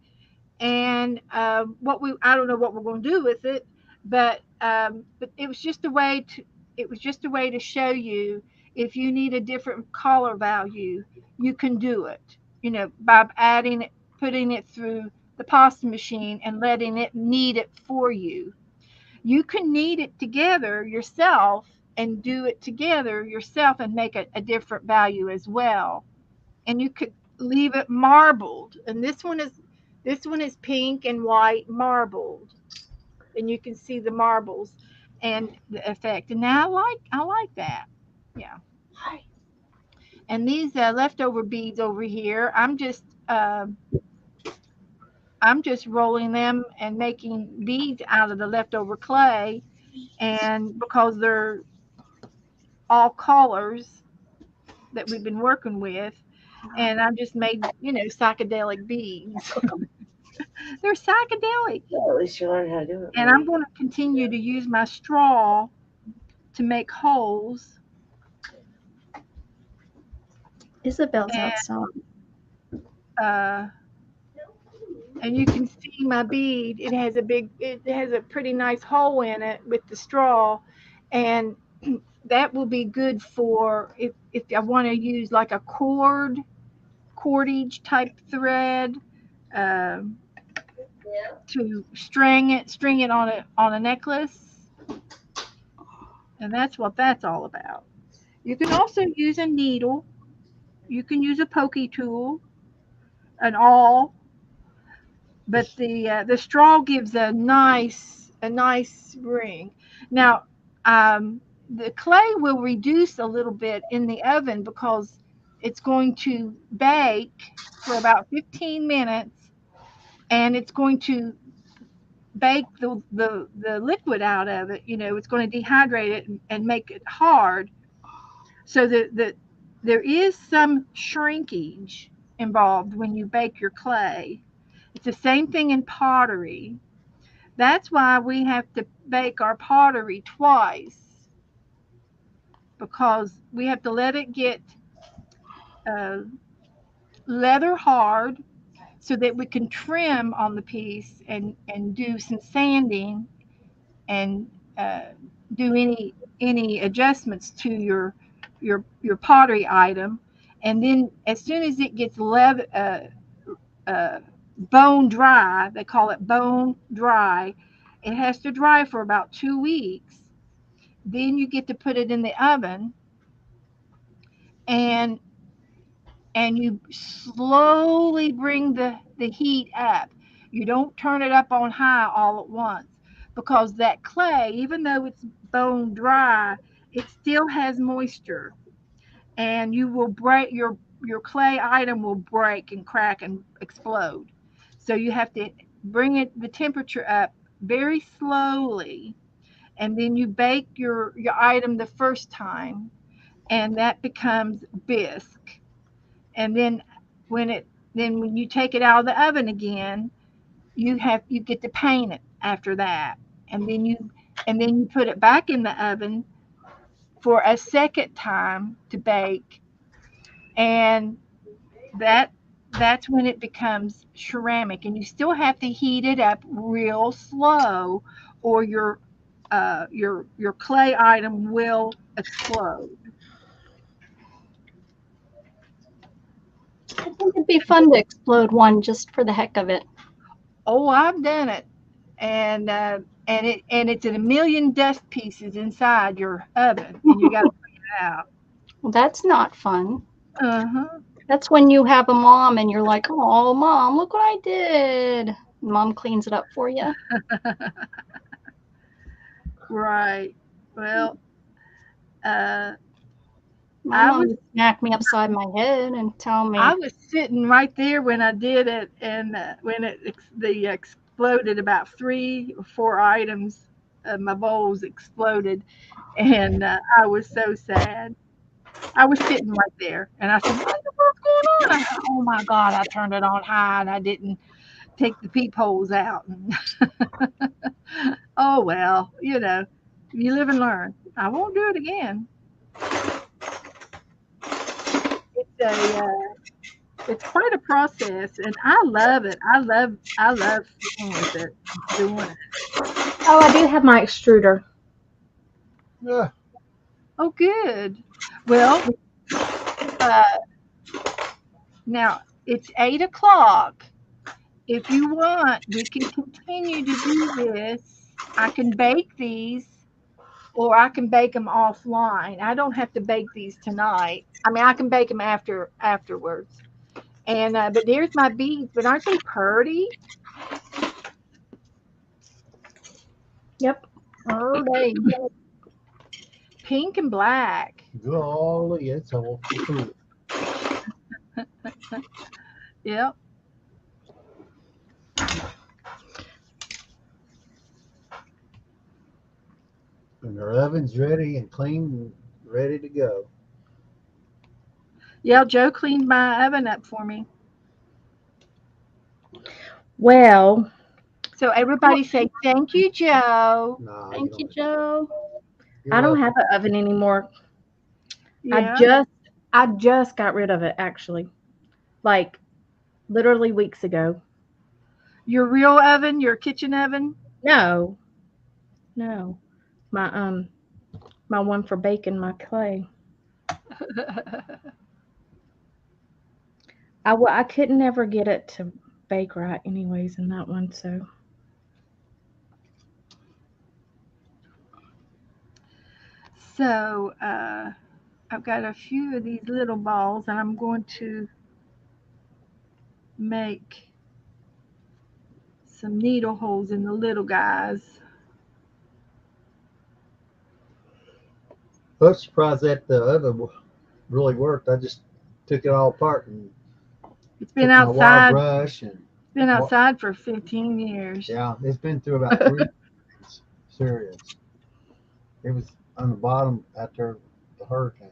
and what we I don't know what we're going to do with it, but it was just a way to show you if you need a different color value, you can do it. By adding it, putting it through the pasta machine and letting it knead it for you. You can knead it together yourself and do it together yourself and make a different value as well. And you could leave it marbled. And this one is pink and white marbled. And you can see the marbles and the effect. And now I like that. Yeah. And these leftover beads over here, I'm just rolling them and making beads out of the leftover clay, and because they're all colors that we've been working with, and I just made psychedelic beads. They're psychedelic, Well, at least you learned how to do it, and I'm right? going to continue to use my straw to make holes. Isabel's and outside. uh, and you can see my bead. It has a pretty nice hole in it with the straw, and that will be good for if I want to use like a cordage type thread, um, to string it on a necklace, and that's what that's all about. You can also use a needle. You can use a pokey tool, an awl, but the straw gives a nice ring. Now, um, the clay will reduce a little bit in the oven because it's going to bake for about 15 minutes, and it's going to bake the liquid out of it. It's going to dehydrate it and make it hard. So there is some shrinkage involved when you bake your clay. It's the same thing in pottery. That's why we have to bake our pottery twice, because we have to let it get uh, leather hard so that we can trim on the piece and do some sanding and uh, do any adjustments to your pottery item. And then as soon as it gets uh, bone dry, they call it bone dry, it has to dry for about 2 weeks. Then you get to put it in the oven, and you slowly bring the heat up. You don't turn it up on high all at once, because that clay, even though it's bone dry, it still has moisture, and you will break your clay item will break and crack and explode. So you have to bring the temperature up very slowly, and then you bake your item the first time, and that becomes bisque. And when you take it out of the oven again, you get to paint it after that. And then you put it back in the oven for a second time to bake, and that that's when it becomes ceramic. And you still have to heat it up real slow, or your clay item will explode. I think it'd be fun to explode one just for the heck of it. Oh, I've done it. And it's in a million dust pieces inside your oven, and you got to bring it out. Well, that's not fun. Uh-huh. That's when you have a mom and you're like, "Oh, mom, look what I did." Mom cleans it up for you. Right. Well, uh, My I mom was would smack me upside my head and tell I me, was sitting right there when I did it, and when the exploded, about 3 or 4 items of my bowls exploded, and I was so sad. I was sitting right there, and I said, "What in the world's going on?" I thought, "Oh my God, I turned it on high, and I didn't take the peepholes out." And oh well, you live and learn. I won't do it again. It's quite a process, and I love it. I love sitting with it, doing it. Oh, I do have my extruder. Yeah. Oh, good. Well, uh, now it's 8 o'clock. If you want, we can continue to do this. I can bake these, or I can bake them offline. I don't have to bake these tonight. I mean, I can bake them afterwards. And but there's my beads. But aren't they pretty? Yep. "Hurray." Pink and black. Golly, it's awful cool. Yep. And our oven's ready and clean and ready to go. Yeah, Joe cleaned my oven up for me. Well, So everybody say thank you, Joe. Nah, you Thank you, don't. Joe. You're I don't welcome. have an oven anymore. I Yeah. just I just got rid of it actually. Like literally weeks ago. Your real oven, your kitchen oven. No. No. My my one for baking my clay. I couldn't ever get it to bake right anyways in that one, so So I've got a few of these little balls, and I'm going to make some needle holes in the little guys. I was surprised that the oven really worked. I just took it all apart and It's took been my wire outside. brush and Been outside for 15 years. yeah, it's been through about 3 serious. It was on the bottom after the hurricane.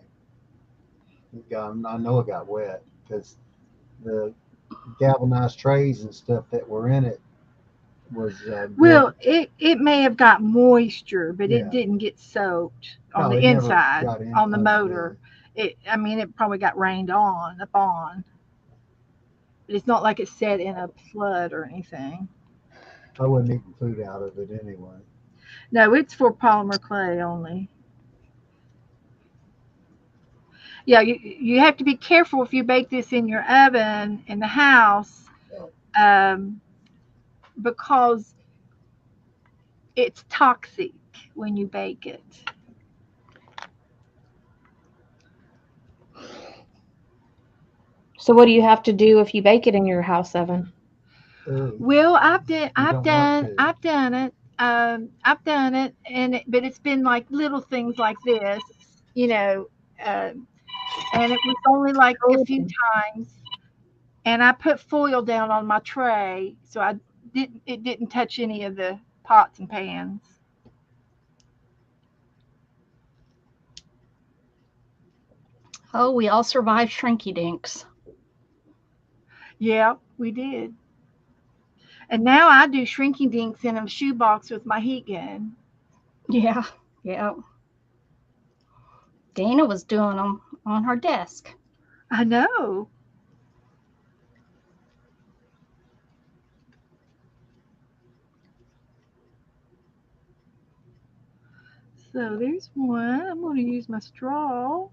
I know it got wet because the galvanized trays and stuff that were in it was built. Well, it may have got moisture, but it Yeah, didn't get soaked on no, the it never inside got in on the underneath. motor. I mean, it probably got rained on upon, but it's not like it's set in a flood or anything. I wasn't eating food out of it anyway. No, it's for polymer clay only. Yeah, you have to be careful if you bake this in your oven in the house, um, because it's toxic when you bake it. So what do you have to do if you bake it in your house oven? Well, You don't want to. I've done it. I've done it, but it's been like little things like this, you know, um, and it was only like a Oh, few times. And I put foil down on my tray, so I didn't. It didn't touch any of the pots and pans. Oh, we all survived Shrinky Dinks. Yeah, we did. And now I do shrinky dinks in a shoebox with my heat gun. Yeah, yeah. Dana was doing them on her desk. I know. So there's one. I'm going to use my straw.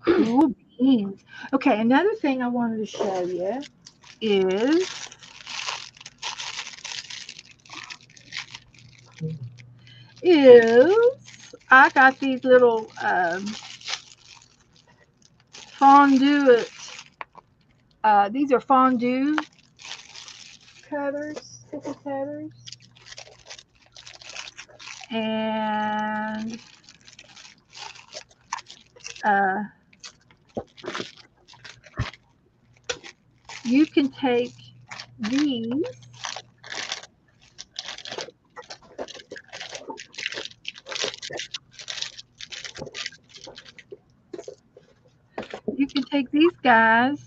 Cool beans. Okay, another thing I wanted to show you is I got these little fondue. These are fondue cutters, cookie cutters, and uh, you can take these. You can take these guys,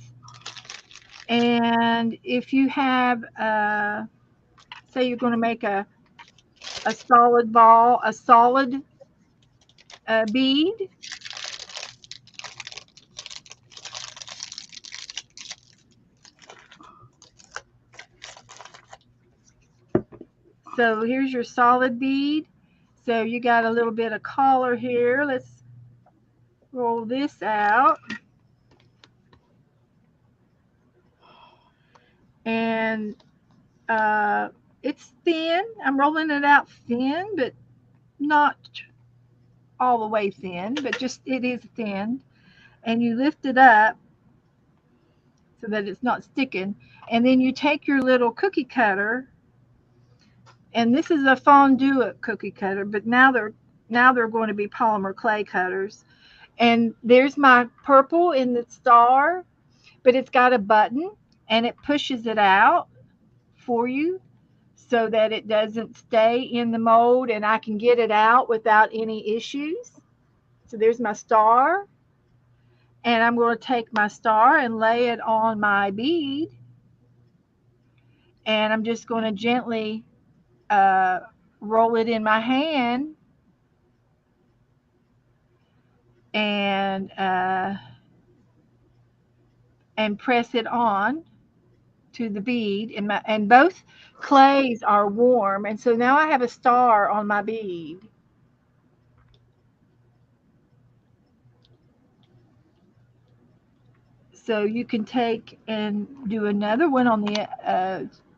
and if you have, say, you're going to make a solid ball, a solid bead. So here's your solid bead. So you got a little bit of color here. Let's roll this out. And uh, it's thin. I'm rolling it out thin, but not all the way thin, but just it is thin. And you lift it up so that it's not sticking. And then you take your little cookie cutter, and this is a fondue cookie cutter, but now they're going to be polymer clay cutters. And there's my purple in the star, but it's got a button and it pushes it out for you so that it doesn't stay in the mold and I can get it out without any issues. So there's my star, and I'm going to take my star and lay it on my bead, and I'm just going to gently uh, roll it in my hand and uh, and press it on to the bead, and both clays are warm, and so now I have a star on my bead. So you can take and do another one on the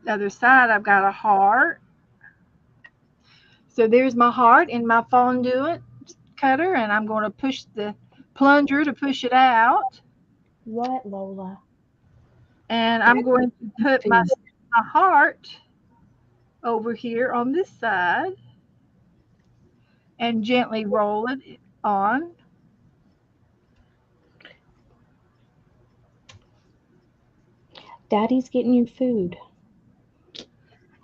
other side. I've got a heart. So there's my heart in my fondue cutter, and I'm going to push the plunger to push it out. What, Lola? And I'm Daddy going to put food. my heart over here on this side and gently roll it on. Daddy's getting you food.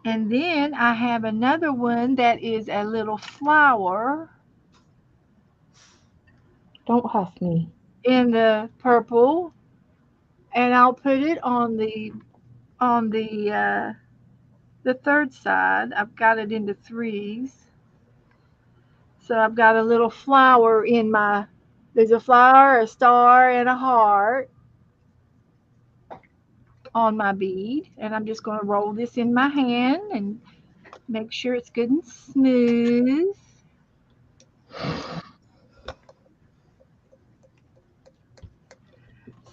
And then I have another one that is a little flower Don't huff me. in the purple, and I'll put it on the third side. I've got it into threes. So I've got a little flower in my, there's a flower, a star, and a heart on my bead. And I'm just going to roll this in my hand and make sure it's good and smooth.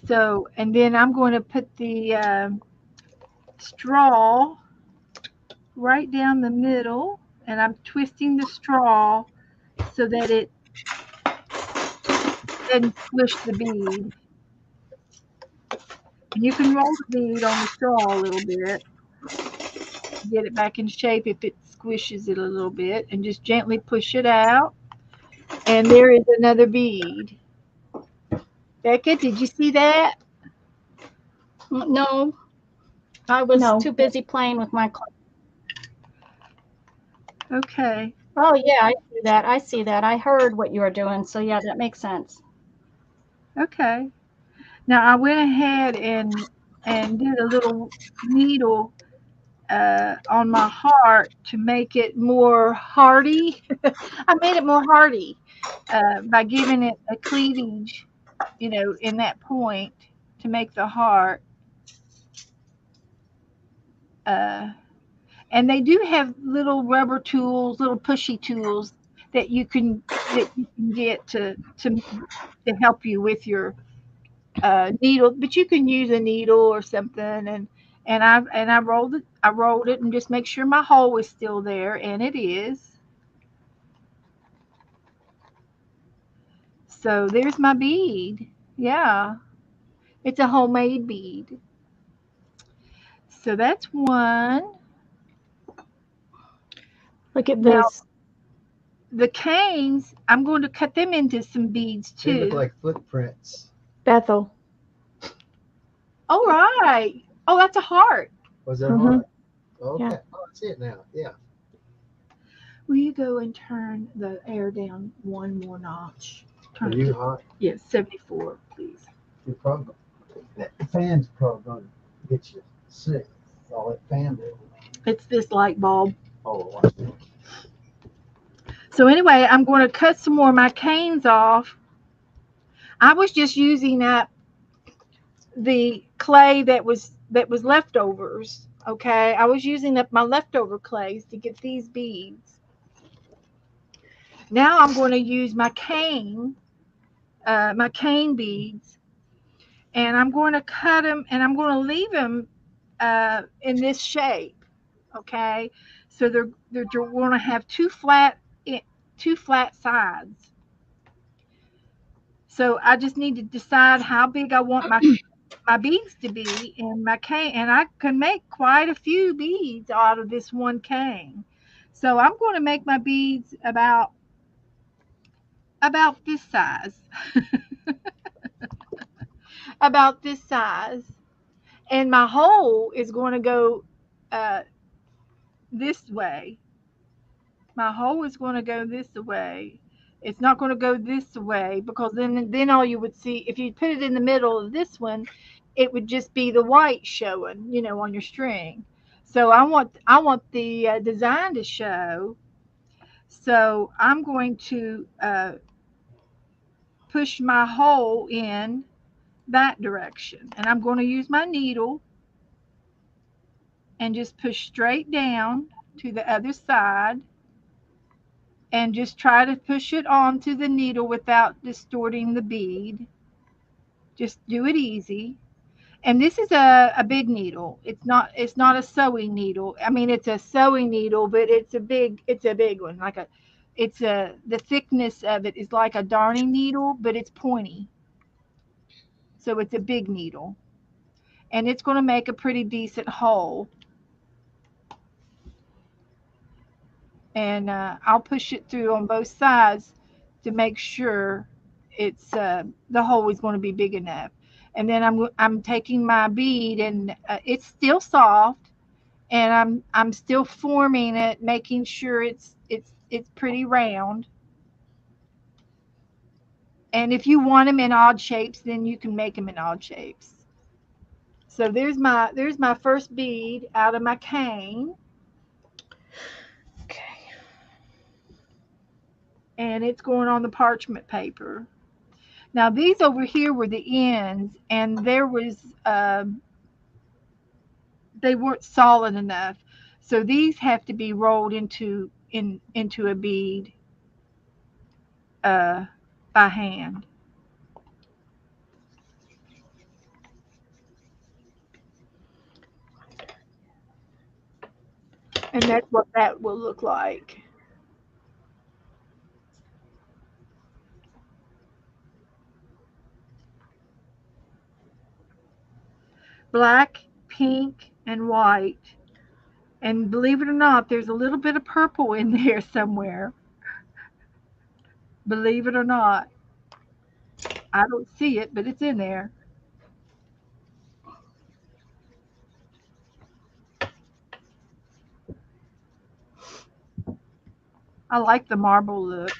So, and then I'm going to put the straw right down the middle, and I'm twisting the straw so that it doesn't squish the bead. And you can roll the bead on the straw a little bit to get it back in shape if it squishes it a little bit, and just gently push it out. And there is another bead. Becca, did you see that? No, I was No. too busy playing with my. Okay. Oh yeah, I see that. I see that. I heard what you were doing. So yeah, that makes sense. Okay. Now I went ahead and did a little needle on my heart to make it more hardy. I made it more hardy by giving it a cleavage, in that point to make the heart. Uh, and they do have little rubber tools, little pushy tools that you can get to help you with your needle, but you can use a needle or something. And I rolled it and just make sure my hole was still there, and it is. So there's my bead. Yeah, it's a homemade bead. So that's one. Look at Now this. the canes, I'm going to cut them into some beads They look too. like footprints. Bethel. All right. Oh, that's a heart. Was that Mm-hmm. hard? Yeah. Okay. Oh, I see it now. Yeah. Will you go and turn the air down one more notch? Are Turn it you to, hot? yes, 74, please. You're probably that fan's probably going to get you sick. All that fan bill. It's this light bulb. Oh, So anyway, I'm going to cut some more of my canes off. I was just using up the clay that was leftovers. Okay, I was using up my leftover clays to get these beads. Now I'm going to use my cane beads, and I'm going to cut them, and I'm going to leave them in this shape. Okay, so they're going to have two flat sides. So I just need to decide how big I want my beads to be in my cane, and I can make quite a few beads out of this one cane. So I'm going to make my beads about this size, about this size, and my hole is going to go uh, this way. My hole is going to go this way. It's not going to go this way because then all you would see if you put it in the middle of this one, it would just be the white showing, on your string. So I want the design to show. So I'm going to push my hole in that direction, and I'm going to use my needle and just push straight down to the other side and just try to push it onto the needle without distorting the bead. Just do it easy. And this is a big needle. It's not a sewing needle. I mean, it's a sewing needle, but it's a big one. It's the thickness of it is like a darning needle, but it's pointy. So it's a big needle. And it's going to make a pretty decent hole. And I'll push it through on both sides to make sure it's the hole is going to be big enough. And then I'm taking my bead, and it's still soft, and I'm still forming it, making sure it's pretty round. And if you want them in odd shapes, then you can make them in odd shapes. So there's my first bead out of my cane, Okay. and it's going on the parchment paper. Now these over here were the ends, and they weren't solid enough, so these have to be rolled into a bead uh, by hand, and that's what that will look like. Black, pink, and white. And believe it or not, there's a little bit of purple in there somewhere. Believe it or not. I don't see it, but it's in there. I like the marble look.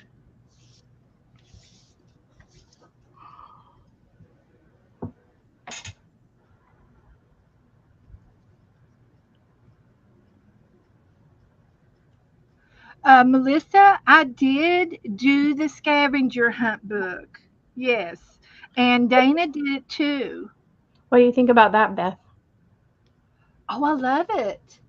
Melissa, I did do the scavenger hunt book. Yes. And Dana did it too. What do you think about that, Beth? Oh, I love it.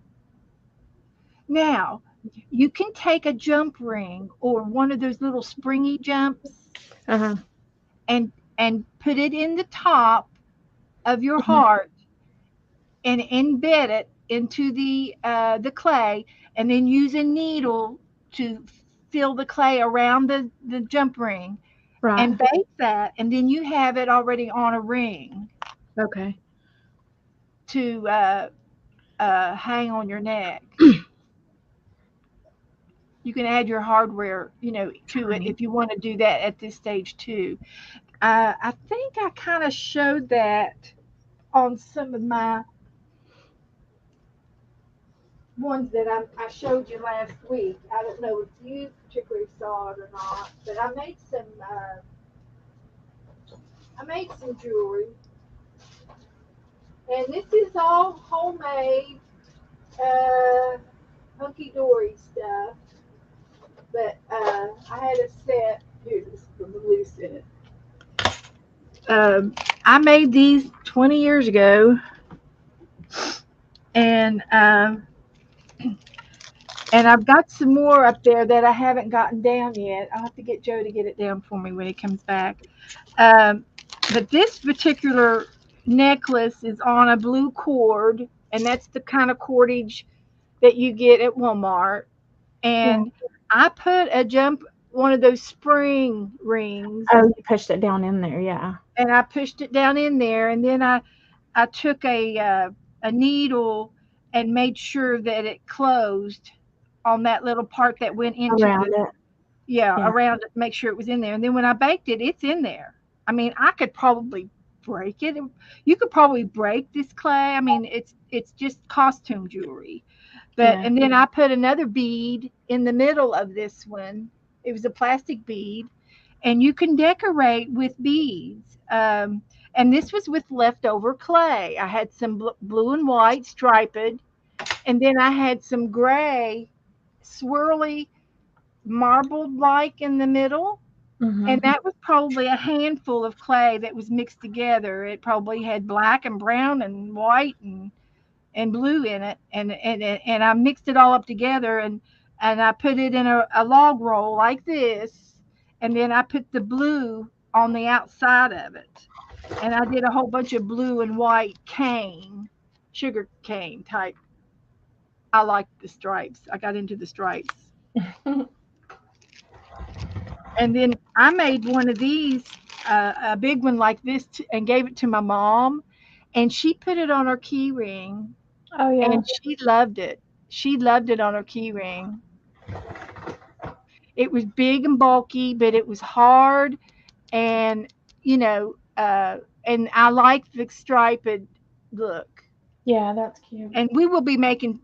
Now, you can take a jump ring or one of those little springy jumps Uh huh. and put it in the top of your Hmm. heart and embed it into the clay, and then use a needle to fill the clay around the jump ring Right. and bake that, and then you have it already on a ring Okay. to hang on your neck. You can add your hardware, to it Trying. if you want to do that at this stage too. I think I kind of showed that on some of my ones that I showed you last week. I don't know if you particularly saw it or not, but I made some jewelry, and this is all homemade, uh, hunky dory stuff. But I had a set. Here, this from the loose in it. I made these 20 years ago, and I've got some more up there that I haven't gotten down yet. I'll have to get Joe to get it down for me when he comes back. Um, but this particular necklace is on a blue cord, and that's the kind of cordage that you get at Walmart. Yeah. And I put one of those spring rings, Oh, you pushed it down in there. Yeah. and I pushed it down in there, and then I took a needle and made sure that it closed on that little part that went into Around the, it. yeah, Yeah. around it, make sure it was in there. And then when I baked it, it's in there. I mean, I could probably break it. You could probably break this clay. I mean, it's just costume jewelry. But Yeah. and then I put another bead in the middle of this one. It was a plastic bead, and you can decorate with beads. And this was with leftover clay. I had some blue and white striped, and then I had some gray swirly marbled like in the middle. And Mhm. that was probably a handful of clay that was mixed together. It probably had black and brown and white and blue in it, and I mixed it all up together, and I put it in a log roll like this, and then I put the blue on the outside of it, and I did a whole bunch of blue and white sugar cane type. I liked the stripes. I got into the stripes. And then I made one of these a big one like this and gave it to my mom, and she put it on her key ring, Oh yeah. and she loved it. She loved it on her key ring. It was big and bulky, but it was hard, and you know, and I like the striped look. Yeah, that's cute. And we will be making.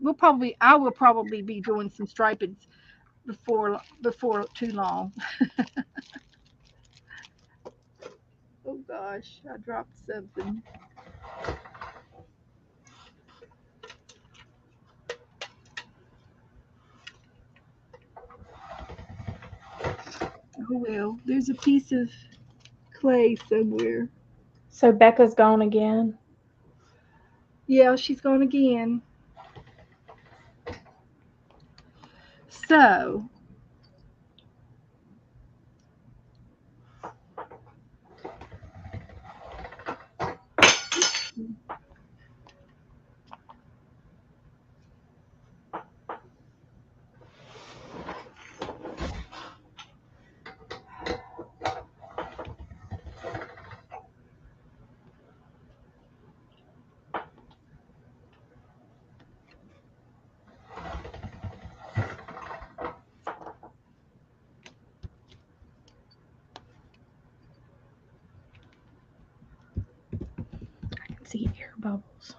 I will probably be doing some striped before too long. Oh gosh, I dropped something. Oh well, there's a piece of clay somewhere. So Becca's gone again. Yeah, she's gone again. So, I can see air bubbles.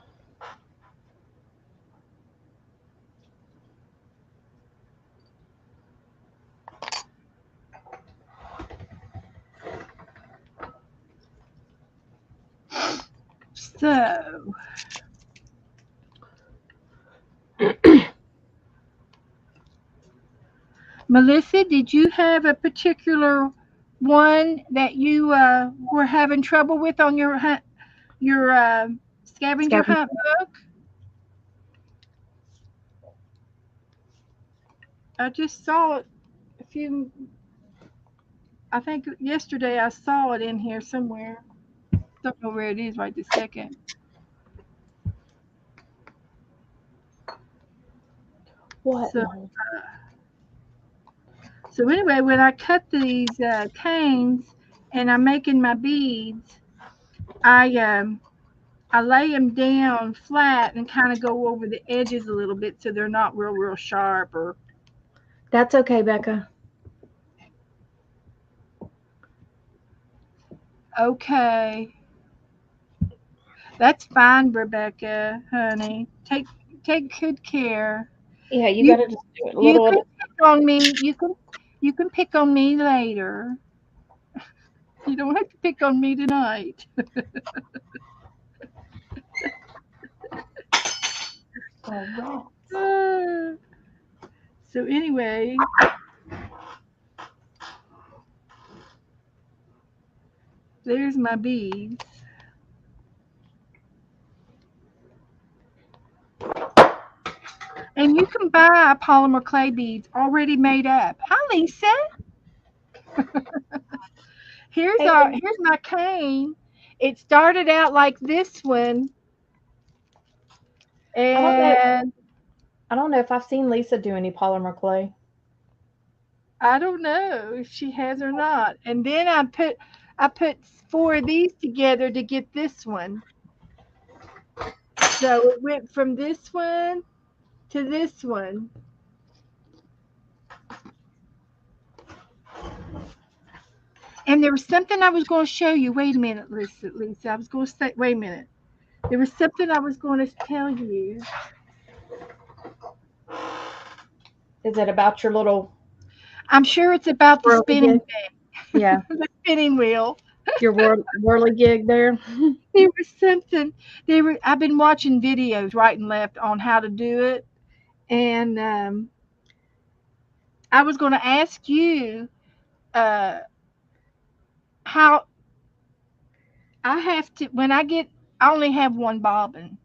so Melissa, did you have a particular one that you were having trouble with on your scavenger Scavenger. hunt book? I just saw it a few. I think yesterday I saw it in here somewhere. Don't know where it is right this second. What, So Mom? so anyway, when I cut these canes and I'm making my beads, I lay them down flat and kind of go over the edges a little bit so they're not real sharp or That's okay, Becca. okay. That's fine, Rebecca, honey. Take good care. Yeah, you You gotta just do it a you little at can a pick on me. You can pick on me later. You don't have to pick on me tonight. All right. Uh, so anyway, there's my beads. And you can buy polymer clay beads already made up. Hi, Lisa. Hey, Here's my cane. It started out like this one, I don't know. and I don't know if I've seen Lisa do any polymer clay. I don't know if she has or not. And then I put four of these together to get this one. So it went from this one to this one. And there was something I was going to show you. Wait a minute, Lisa. I was going to say, wait a minute. There was something I was going to tell you. Is it about your little I'm sure it's about the whirly gig? spinning Yeah, the spinning wheel. your whirly gig there. There was something. I've been watching videos right and left on how to do it, and I was going to ask you uh, how I have to when I get. I only have one bobbin,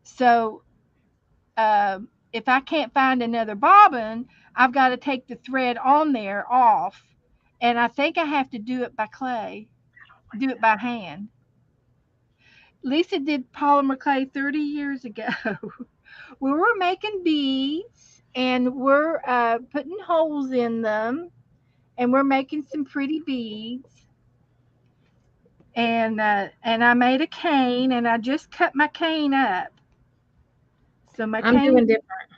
so if I can't find another bobbin, I've got to take the thread on there off, and I think I have to do it by clay, do it by hand. Lisa did polymer clay 30 years ago. We were making beads and we're putting holes in them and we're making some pretty beads. and I made a cane, and I just cut my cane up. So my I'm doing cane, different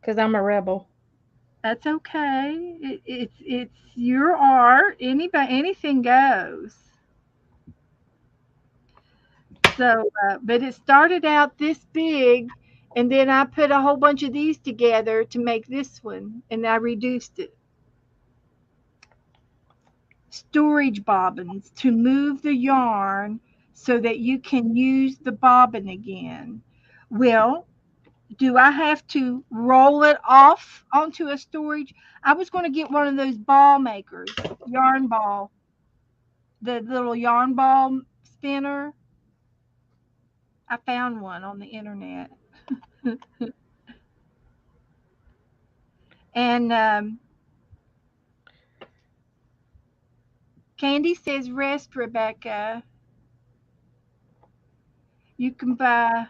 because I'm a rebel. that's okay. It's your art. Anybody, anything goes. So, but it started out this big, and then I put a whole bunch of these together to make this one, and I reduced it. Storage bobbins to move the yarn so that you can use the bobbin again. Well, do I have to roll it off onto a storage? I was going to get one of those ball makers, yarn ball, the little yarn ball spinner. I found one on the internet. And Candy says, rest, Rebecca. You can buy.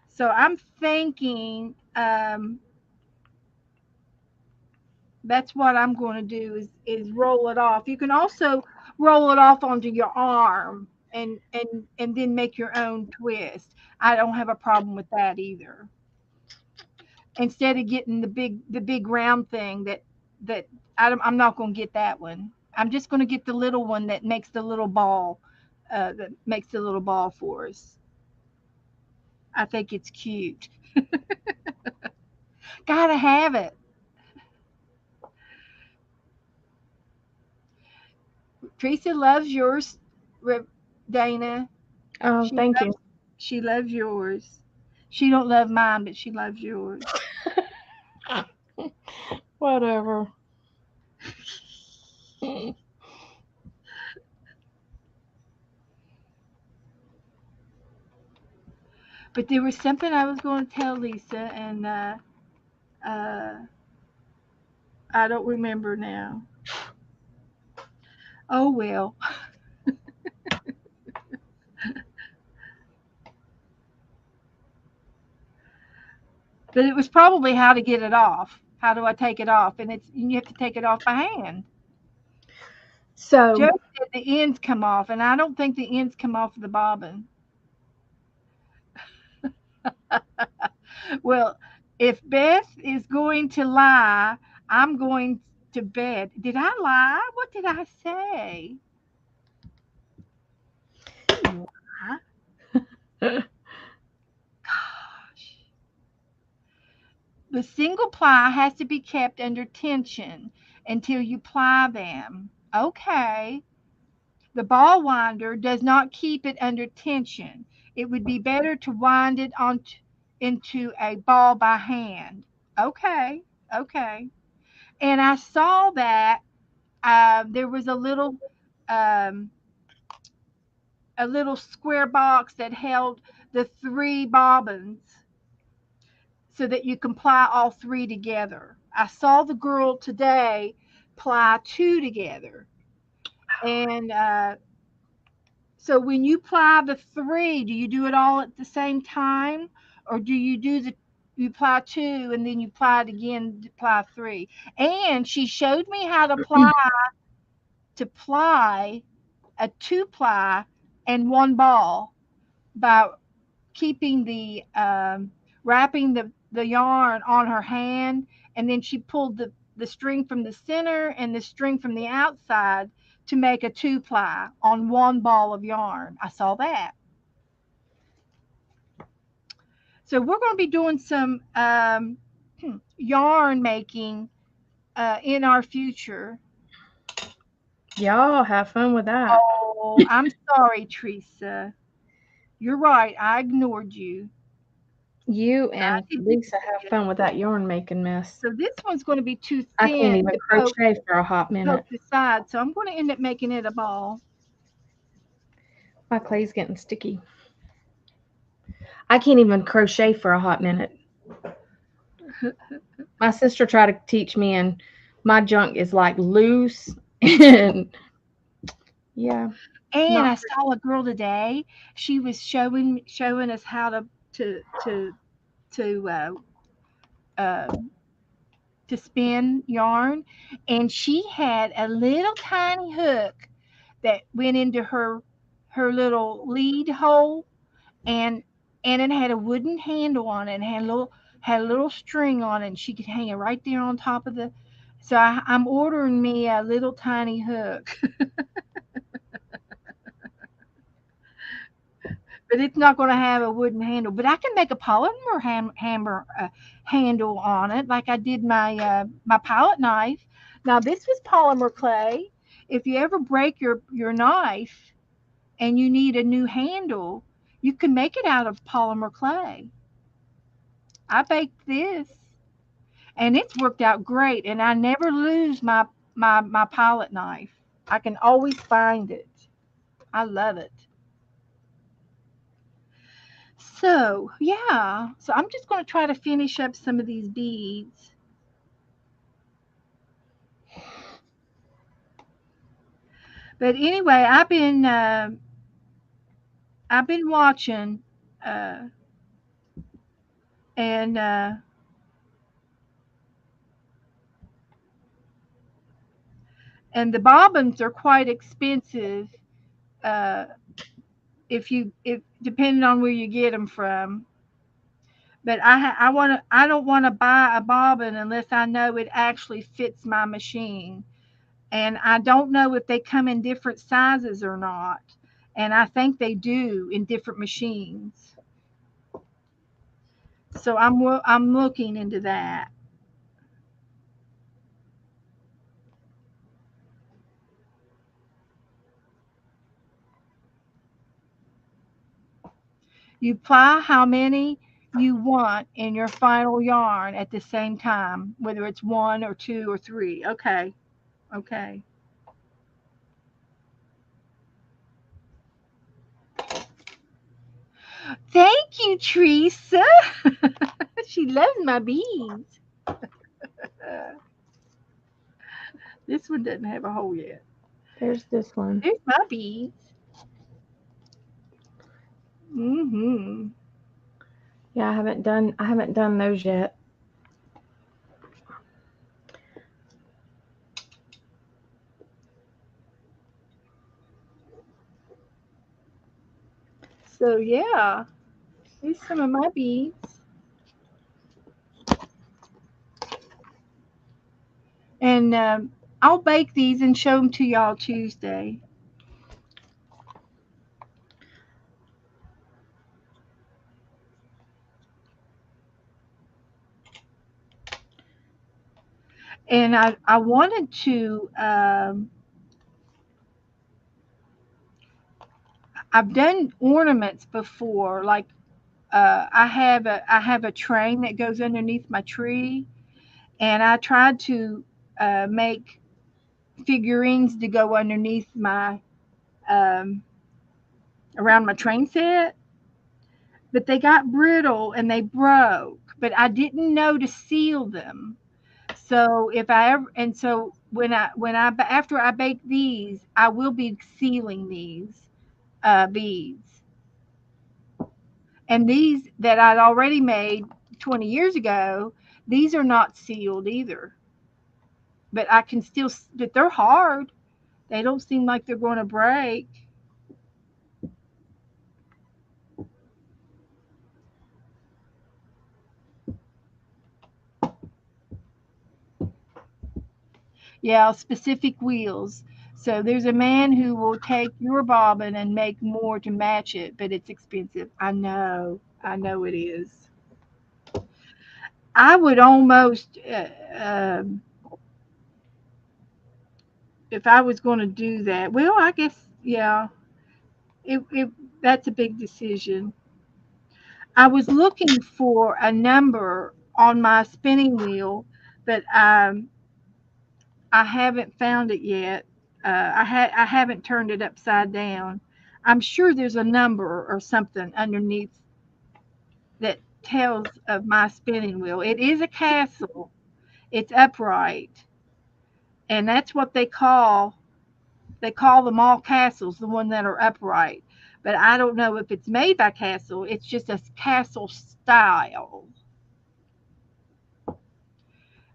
So I'm thinking that's what I'm going to do is roll it off. You can also roll it off onto your arm and then make your own twist. I don't have a problem with that either. Instead of getting the big round thing that I'm not going to get that one. I'm just going to get the little one that makes the little ball for us. I think it's cute. Gotta have it. Teresa loves yours, Dana. Oh, She thank you. loves she loves yours. She don't love mine, but she loves yours. Whatever. But there was something I was going to tell Lisa, and uh, I don't remember now. Oh well. But it was probably how to get it off. How do I take it off? And you have to take it off by hand. So, Joe said the ends come off, and I don't think the ends come off of the bobbin. Well, if Beth is going to lie, I'm going to bed. Did I lie? What did I say? I didn't lie. Gosh. The single ply has to be kept under tension until you ply them. Okay. The ball winder does not keep it under tension. It would be better to wind it into a ball by hand. Okay. Okay. And I saw that there was um, a little square box that held the three bobbins so that you can ply all three together. I saw the girl today ply two together. And so when you ply the three, do you do it all at the same time? Or do you ply two and then you ply it again to ply three? And she showed me how to ply a two ply and one ball by keeping wrapping the yarn on her hand, and then she pulled the string from the center and the string from the outside to make a two ply on one ball of yarn. I saw that. So we're going to be doing some yarn making in our future. y'all have fun with that. Oh, I'm sorry, Teresa. You're right. I ignored you. You I and didn't Lisa have see it. fun with that yarn making mess. So this one's going to be too I can't thin even to crochet for a hot minute. poke the side. So I'm going to end up making it a ball. My clay's getting sticky. I can't even crochet for a hot minute. My sister tried to teach me, and my junk is like loose. And yeah, And not I saw a girl today. She was showing us how to to uh, to spin yarn, and she had a little tiny hook that went into her little lead hole, and it had a wooden handle on it and had a little string on it, and she could hang it right there on top of the. So I'm ordering me a little tiny hook, but it's not going to have a wooden handle. But I can make a polymer hammer handle on it, like I did my palette knife. Now this was polymer clay. If you ever break your knife and you need a new handle, you can make it out of polymer clay. I baked this, and it's worked out great. And I never lose my palette knife. I can always find it. I love it. So yeah, so I'm just going to try to finish up some of these beads. But anyway, I've been watching, uh, and the bobbins are quite expensive. Uh, if depending on where you get them from. But I don't want to buy a bobbin unless I know it actually fits my machine. And I don't know if they come in different sizes or not. And I think they do in different machines. So I'm looking into that. You apply how many you want in your final yarn at the same time, whether it's one or two or three. Okay. Okay. Thank you, Teresa. She loves my beads. Uh, this one doesn't have a hole yet. There's this one. There's my beads. Mm-hmm. Yeah, I haven't done those yet. So yeah, here's some of my beads, and I'll bake these and show them to y'all Tuesday. And I wanted to. I've done ornaments before, like I have a train that goes underneath my tree, and I tried to make figurines to go underneath my um, around my train set, but they got brittle and they broke. But I didn't know to seal them. So if I ever and so when I after I bake these, I will be sealing these beads. And these that I'd already made 20 years ago, these are not sealed either. But I can still, but they're hard. They don't seem like they're going to break. Yeah, specific wheels. So there's a man who will take your bobbin and make more to match it, but it's expensive. I know. I know it is. I would almost, if I was going to do that, well, I guess, yeah, it that's a big decision. I was looking for a number on my spinning wheel, but I haven't found it yet. I haven't turned it upside down. I'm sure there's a number or something underneath that tells of my spinning wheel. It is a castle. It's upright, and that's what they call them all castles, the one that are upright. But I don't know if it's made by castle. It's just a castle style.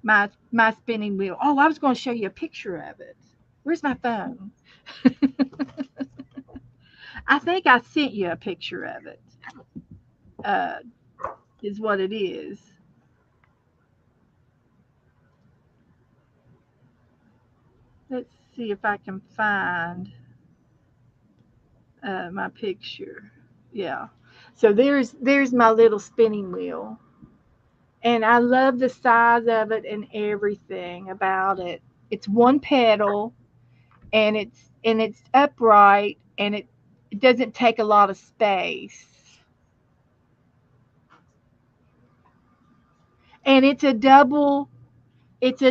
my spinning wheel. Oh, I was going to show you a picture of it. Where's my phone? I think I sent you a picture of it. Uh, is what it is. Let's see if I can find my picture. Yeah. So there's my little spinning wheel, and I love the size of it and everything about it. It's one pedal, and it's upright, and it doesn't take a lot of space, and it's a double reel. It's a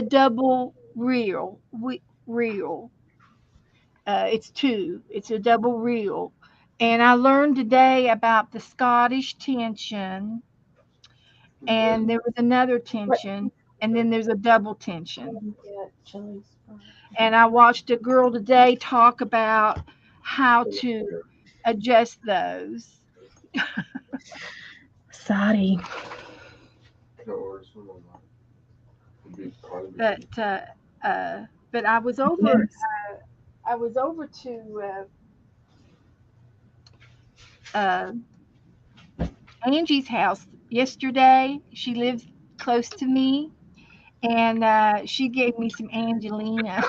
double reel. And I learned today about the Scottish tension, and there was another What? tension, and then there's a double tension. Yeah, chilies. And I watched a girl today talk about how to adjust those. Sorry. But uh, but Yes. I was over to uh, Angie's house yesterday. She lives close to me, and she gave me some Angelina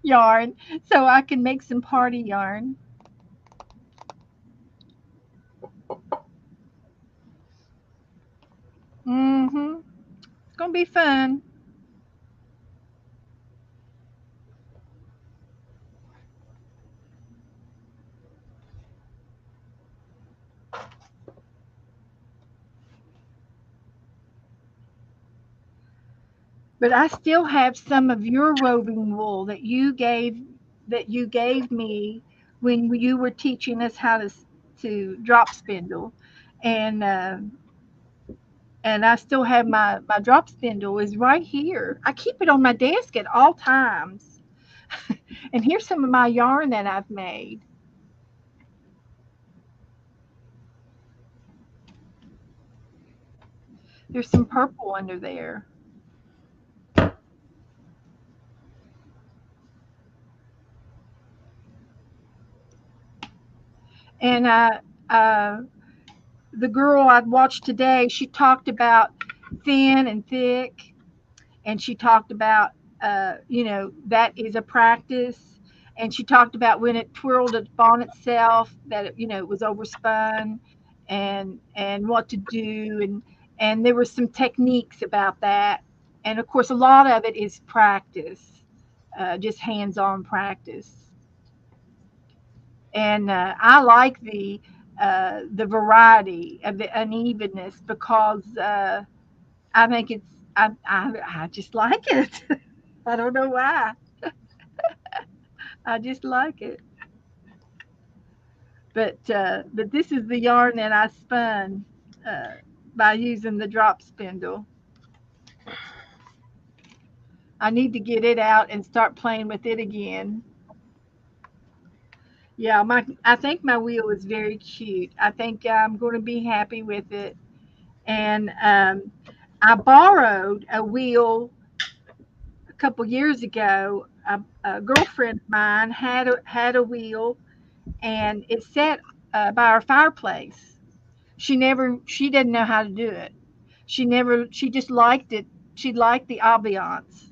yarn so I can make some party yarn. Mm-hmm. It's gonna be fun. But I still have some of your roving wool that you gave me when you were teaching us how to drop spindle, and I still have my drop spindle is right here. I keep it on my desk at all times. And here's some of my yarn that I've made. There's some purple under there, and the girl I watched today, she talked about thin and thick, and she talked about that is a practice, and she talked about when it twirled upon itself that it was overspun, and what to do, and there were some techniques about that, and of course a lot of it is practice, just hands-on practice, and I like the variety of the unevenness because I think I just like it. I don't know why. I just like it. But this is the yarn that I spun uh, by using the drop spindle. I need to get it out and start playing with it again. Yeah, I think my wheel is very cute. I think I'm going to be happy with it. And I borrowed a wheel a couple years ago. A girlfriend of mine had a wheel, and it sat by our fireplace. She didn't know how to do it. She just liked it. She liked the ambiance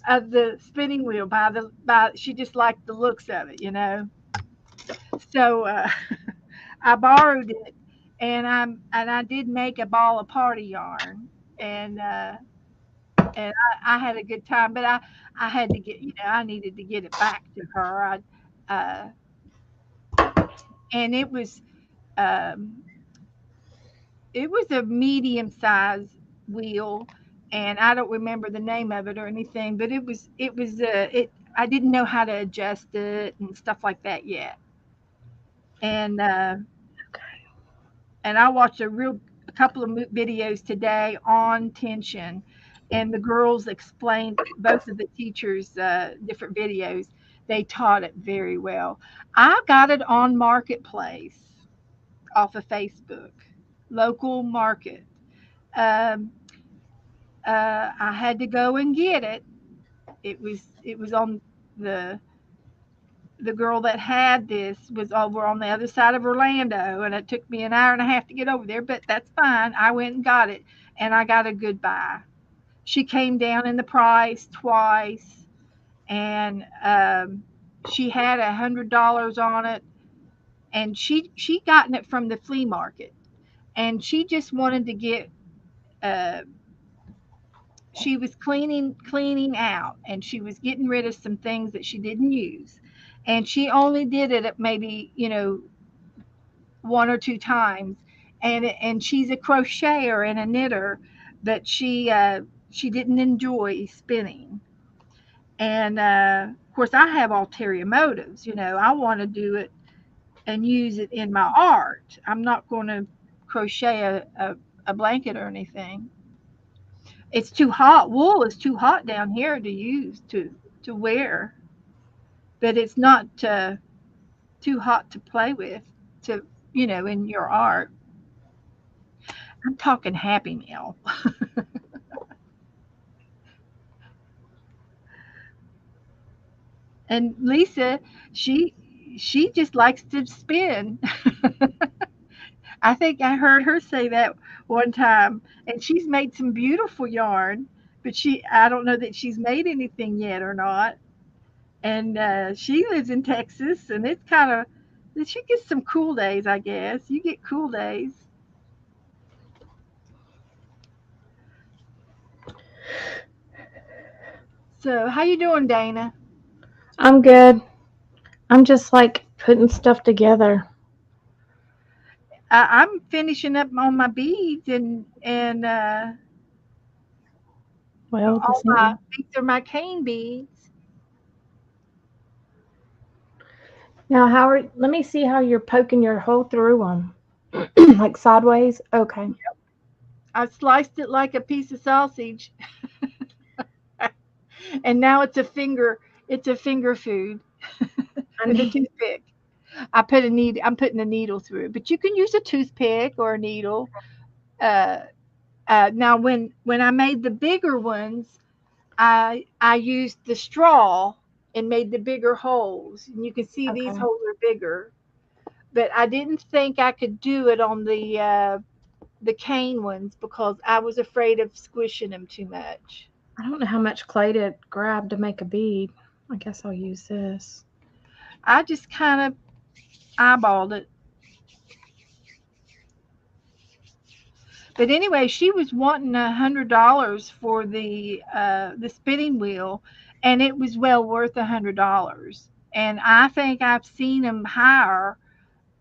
of the spinning wheel by she just liked the looks of it. So I borrowed it, and I did make a ball of party yarn, and I had a good time, but I had to I needed to get it back to her. And um, it was a medium size wheel, and I don't remember the name of it or anything, but it I didn't know how to adjust it and stuff like that yet. And I watched a couple of videos today on tension, and the girls explained both of the teachers different videos. They taught it very well. I got it on Marketplace. off of Facebook, local market. Um, I had to go and get it. It was on the the girl that had this was over on the other side of Orlando, and it took me an hour and a half to get over there, but that's fine. I went and got it, and I got a good buy. She came down in the price twice, and she had $100 on it, and she gotten it from the flea market, and she just wanted to get. Uh, she was cleaning out, and she was getting rid of some things that she didn't use, and she only did it at maybe one or two times, and she's a crocheter and a knitter, but she didn't enjoy spinning. And of course, I have ulterior motives. I want to do it and use it in my art. I'm not going to crochet a blanket or anything. It's too hot. Wool is too hot down here to use to wear, but it's not too hot to play with to in your art. I'm talking Happy Meal. And Lisa, she she just likes to spin. I think I heard her say that one time, and she's made some beautiful yarn, but I don't know that she's made anything yet or not. And she lives in Texas, and it's kind of she gets some cool days, I guess. You get cool days. So, how you doing, Dana? I'm good. I'm just like putting stuff together. I'm finishing up on my beads, and Well, all this ain't. these are my cane beads. Now, let me see how you're poking your hole through them. Like sideways? Okay. I sliced it like a piece of sausage, and now it's a finger food I with a need, toothpick. I'm putting a needle through, but you can use a toothpick or a needle. Uh, now, when I made the bigger ones, I used the straw and made the bigger holes, and you can see these okay. holes are bigger. But I didn't think I could do it on the cane ones because I was afraid of squishing them too much. I don't know how much clay to grab to make a bead. I guess I'll use this. I just kind of eyeballed it. But anyway, she was wanting $100 for the spinning wheel, and it was well worth $100. And I think I've seen them higher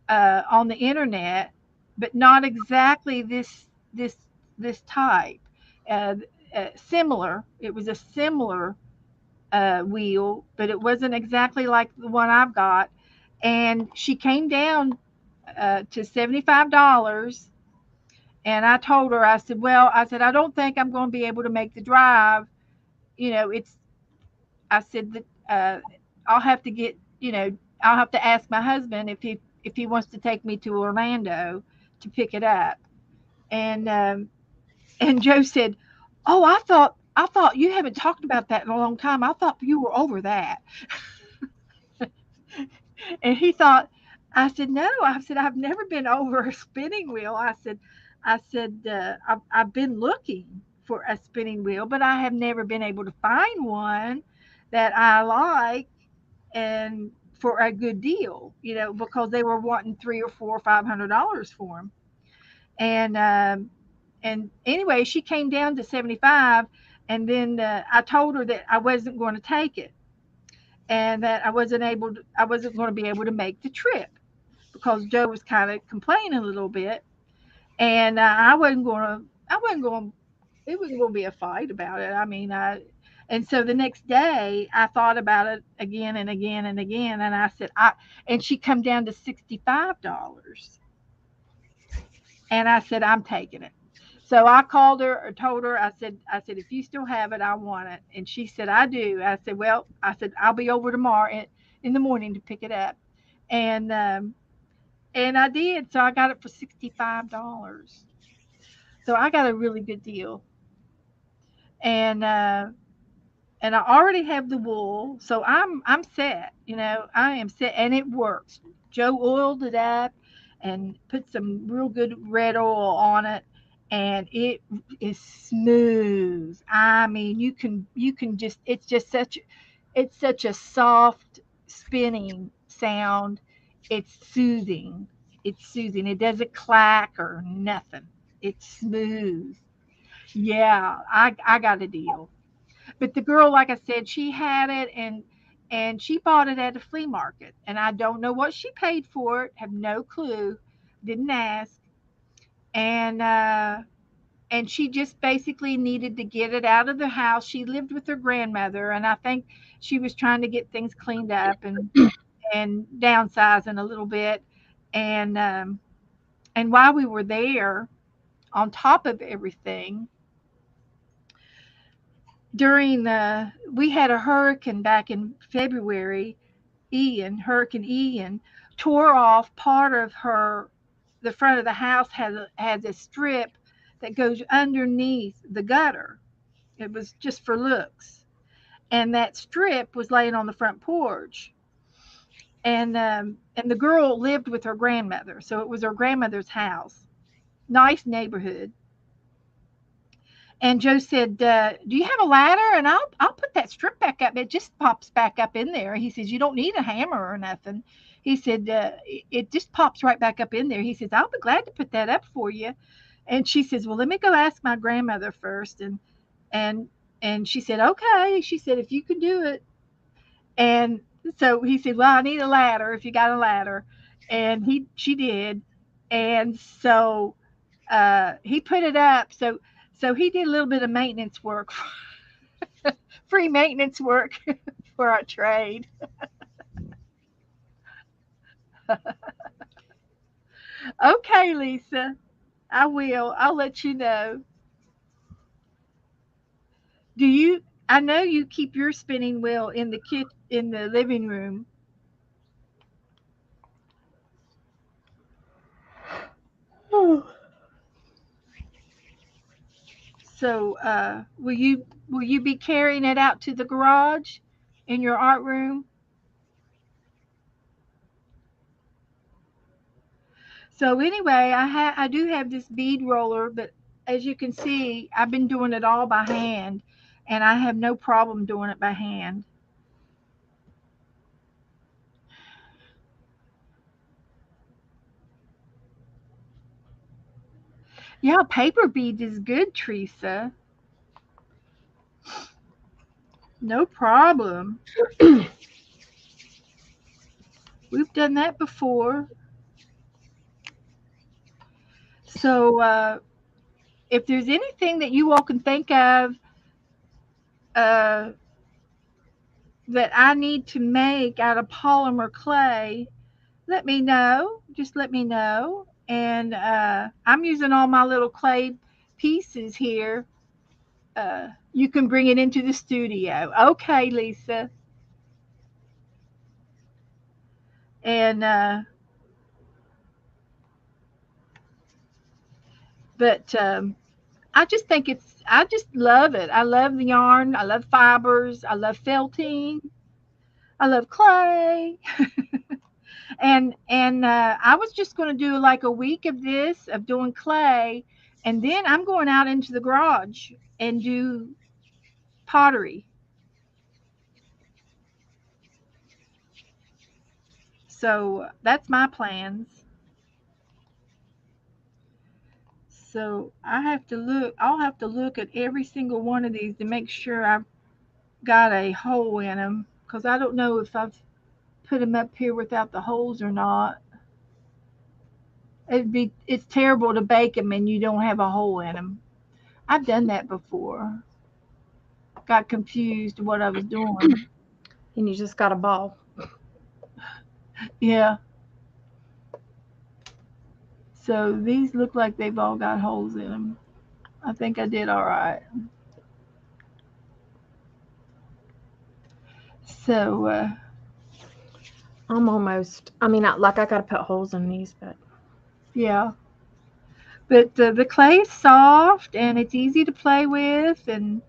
on the internet, but not exactly this type. Uh, Similar. It was a similar wheel, but it wasn't exactly like the one I've got. And she came down to $75. And I told her, I said, well, I said, I don't think I'm going to be able to make the drive. It's, I said that I'll have to get, I'll have to ask my husband if he wants to take me to Orlando to pick it up. And Joe said, "Oh, I thought you haven't talked about that in a long time. I thought you were over that." And he thought, I said, no. I said, I've never been over a spinning wheel. I said, I've been looking for a spinning wheel, but I have never been able to find one that I like and for a good deal, because they were wanting three or four or $500 for them. And anyway, she came down to 75, and then I told her that I wasn't going to take it, and that I wasn't going to be able to make the trip because Joe was kind of complaining a little bit, and I wasn't going it wasn't going to be a fight about it. I mean, and so the next day I thought about it again and again and again, and I said, and she come down to $65, and I said, I'm taking it. So I called her or told her, I said, if you still have it, I want it. And she said, I do. I said, well, I'll be over tomorrow in the morning to pick it up. And And I did. So I got it for $65. So I got a really good deal. And I already have the wool, so I'm set. I am set, and it works. Joe oiled it up and put some real good red oil on it, and it is smooth. I mean, you can just it's such a soft spinning sound. It's soothing. It's soothing. It doesn't clack or nothing. It's smooth. Yeah, I got a deal. But the girl, like I said, she had it, and she bought it at a flea market, and I don't know what she paid for it. Have no clue. Didn't ask. And she just basically needed to get it out of the house. She lived with her grandmother, and I think she was trying to get things cleaned up and downsizing a little bit. And while we were there, on top of everything, during the we had a hurricane back in February. Hurricane Ian, tore off part of the front of the house has a strip that goes underneath the gutter. It was just for looks. And that strip was laying on the front porch. And the girl lived with her grandmother, so it was her grandmother's house. Nice neighborhood. And Joe said, "Do you have a ladder? And I'll put that strip back up. It just pops back up in there." He says, "You don't need a hammer or nothing." He said, "It just pops right back up in there." He says, "I'll be glad to put that up for you." And she says, "Well, let me go ask my grandmother first." And and she said, "Okay." She said, "If you can do it." And so he said, "Well, I need a ladder if you got a ladder." And she did. And so he put it up. So he did a little bit of maintenance work, free maintenance work for our trade. Okay, Lisa, I will. I'll let you know. Do you? I know you keep your spinning wheel in the living room. So will you be carrying it out to the garage in your art room? So anyway, I do have this bead roller, but as you can see, I've been doing it all by hand, and I have no problem doing it by hand. Yeah, paper beads is good, Teresa. No problem. We've done that before. So if there's anything that you all can think of uh, that I need to make out of polymer clay, let me know. Just let me know. And I'm using all my little clay pieces here. You can bring it into the studio. Okay, Lisa. And but I just love it. I love the yarn. I love fibers. I love felting. I love clay. And I was just going to do like a week of this of doing clay, and then I'm going out into the garage and do pottery. So that's my plans. So I have to look. I'll have to look at every single one of these to make sure I've got a hole in them, because I don't know if I've put them up here without the holes or not. It's terrible to bake them and you don't have a hole in them. I've done that before. Got confused what I was doing. And you just got a ball. Yeah. So these look like they've all got holes in them. I think I did all right. So I'm almost. I mean, like I gotta put holes in these, but Yeah. But the clay is soft and it's easy to play with, and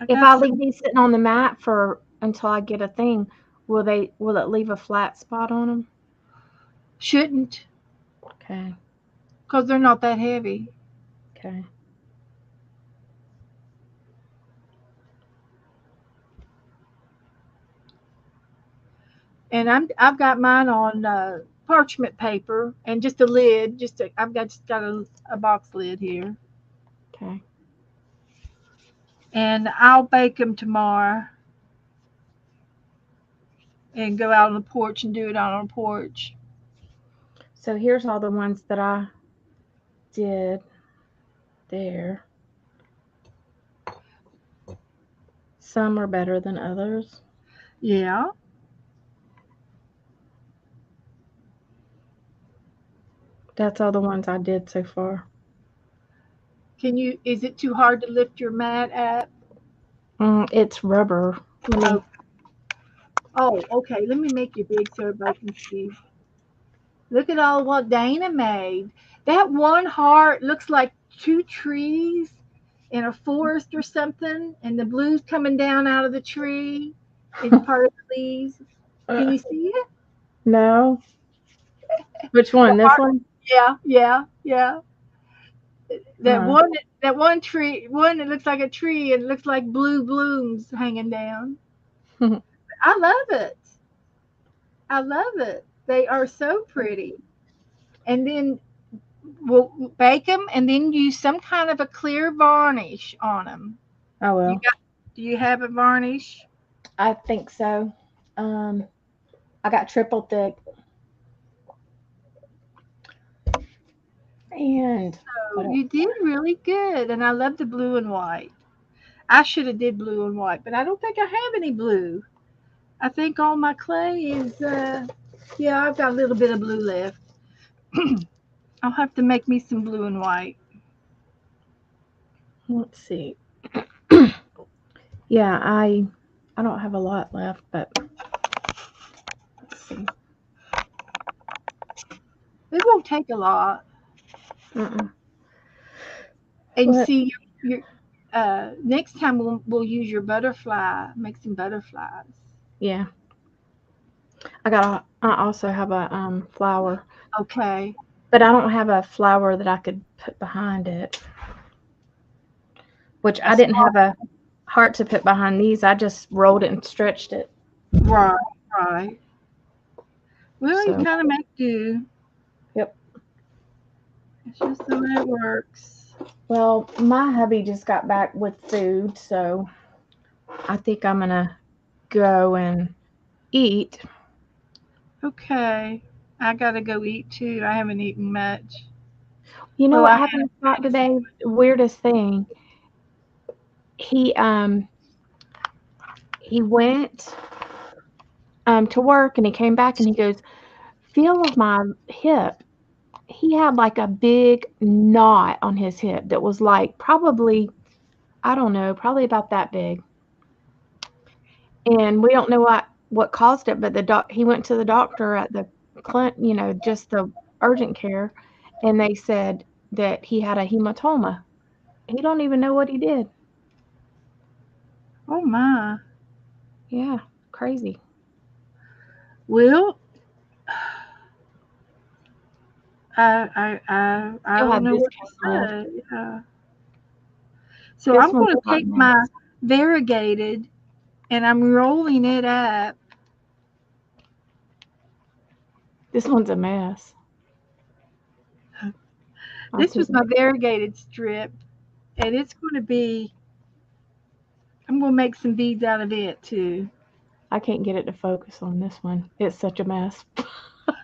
I if got I leave some. these sitting on the mat for until I get a thing, will it leave a flat spot on them? Shouldn't, Okay. because they're not that heavy. Okay. And I've got mine on parchment paper and just a lid. I've got just got a box lid here, Okay. and I'll bake them tomorrow and go out on the porch and do it out on the porch. So here's all the ones that I did there. Some are better than others. Yeah. That's all the ones I did so far. Can you? Is it too hard to lift your mat up? It's rubber. Let Oh, me. oh, okay. Let me make you big so everybody can see. Look at all what Dana made. That one heart looks like two trees in a forest or something, and the blue's coming down out of the tree. It's part of the leaves. Can you see it? No. Which The one? This heart. one? Yeah, yeah, yeah. That Uh, one, that one tree, one that looks like a tree and looks like blue blooms hanging down. I love it. I love it. They are so pretty. And then we'll bake them and then use some kind of a clear varnish on them. oh You well. got? Do you have a varnish? I think so. Um, I got triple thick, and Oh, what else? you did really good, and I love the blue and white. I should have did blue and white, but I don't think I have any blue. I think all my clay is. Yeah, I've got a little bit of blue left. I'll have to make me some blue and white. Let's see. Yeah, I don't have a lot left, but let's see. It won't take a lot. Uh-uh. And What? see, your next time we'll use your butterfly. Make some butterflies. Yeah, I also have a flower, Okay. but I don't have a flower that I could put behind it. Which I That's didn't have a heart to put behind these. I just rolled it and stretched it. right. Right. Well, you So, kind of make do. yep. It's just the way it works. Well, my hubby just got back with food, so I think I'm gonna go and eat. Okay. I gotta go eat too. I haven't eaten much. You know Well, what I had happened Scott today? Weirdest thing. He he went to work and he came back and he goes, "Feel of my hip." He had like a big knot on his hip that was like probably, I don't know, probably about that big. And we don't know what caused it, but he went to the doctor at the clinic, just the urgent care, and they said that he had a hematoma. He don't even know what he did. oh my. Yeah, crazy. Well, I Still don't have know this what one left. to say. So This I'm one's going to a hot take mess. my variegated and I'm rolling it up. This one's a mess. I'll This put was my variegated strip, and it's going to be. I'm going to make some beads out of it too. I can't get it to focus on this one. It's such a mess.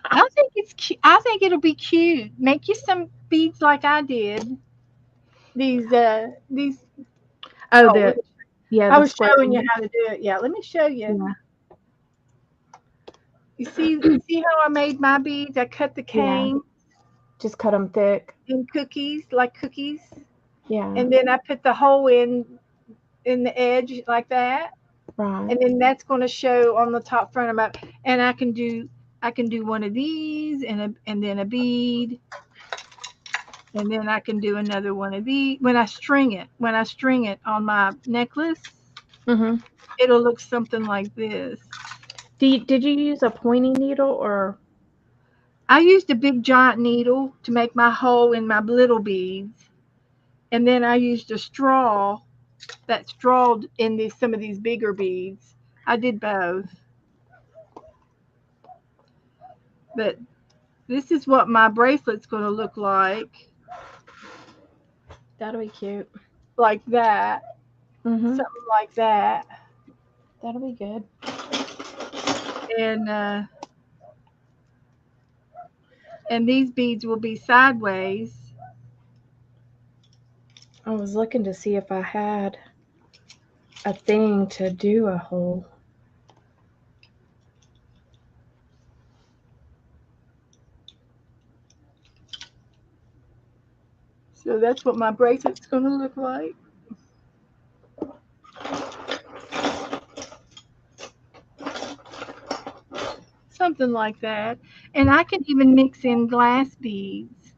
I think it's cute. I think it'll be cute. Make you some beads like I did. These. Oh, Oh, I the was square showing you one. how to do it. Yeah, let me show you. Yeah, You see how I made my beads? I cut the yeah. cane Just cut them thick. in cookies, like cookies, Yeah. and then I put the hole in the edge like that. Right. and then that's going to show on the top front of my. And I can do one of these and then a bead, and then I can do another one of these when I string it on my necklace. Mhm. It'll look something like this. Did you use a pointy needle or? I used a big giant needle to make my hole in my little beads, and then I used a straw that strawed in some of these bigger beads. I did both, but this is what my bracelet's going to look That'll be cute. like that, Mhm. something like that, That'll be good. and these beads will be sideways. I was looking to see if I had a thing to do a hole. So that's what my bracelet's going to look like. Something like that. And I can even mix in glass beads,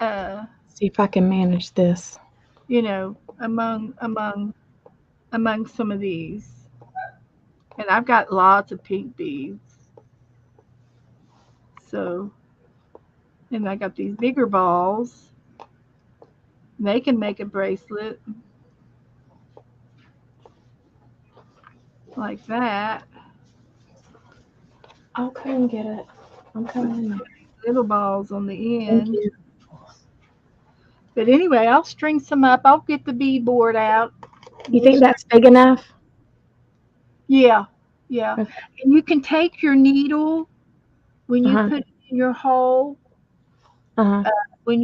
uh, See if I can manage this. you know, among some of these. And I've got lots of pink beads. So, and I got these bigger balls. They can make a bracelet like that. I'll come and get it. I'm coming in. Little balls on the Thank end. you. But anyway, I'll string some up. I'll get the bead board out. You think that's big enough? Yeah, yeah. Okay. And you can take your needle when you Uh-huh. put it in your hole. Uh-huh. When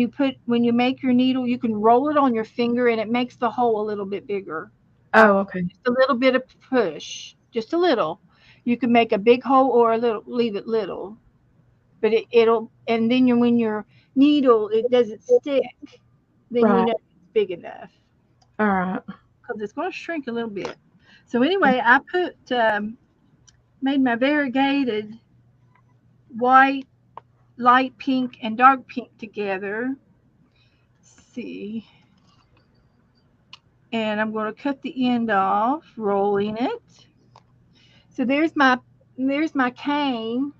you make your needle, you can roll it on your finger, and it makes the hole a little bit bigger. Oh, okay. Just a little bit of push, just a little. You can make a big hole or a little, leave it little. But it'll, and then when your needle it doesn't stick, then you Right. know it's big enough All right. because it's going to shrink a little bit. So anyway, I made my variegated white, light pink, and dark pink together. Let's see, and I'm going to cut the end off, rolling it. So there's my cane,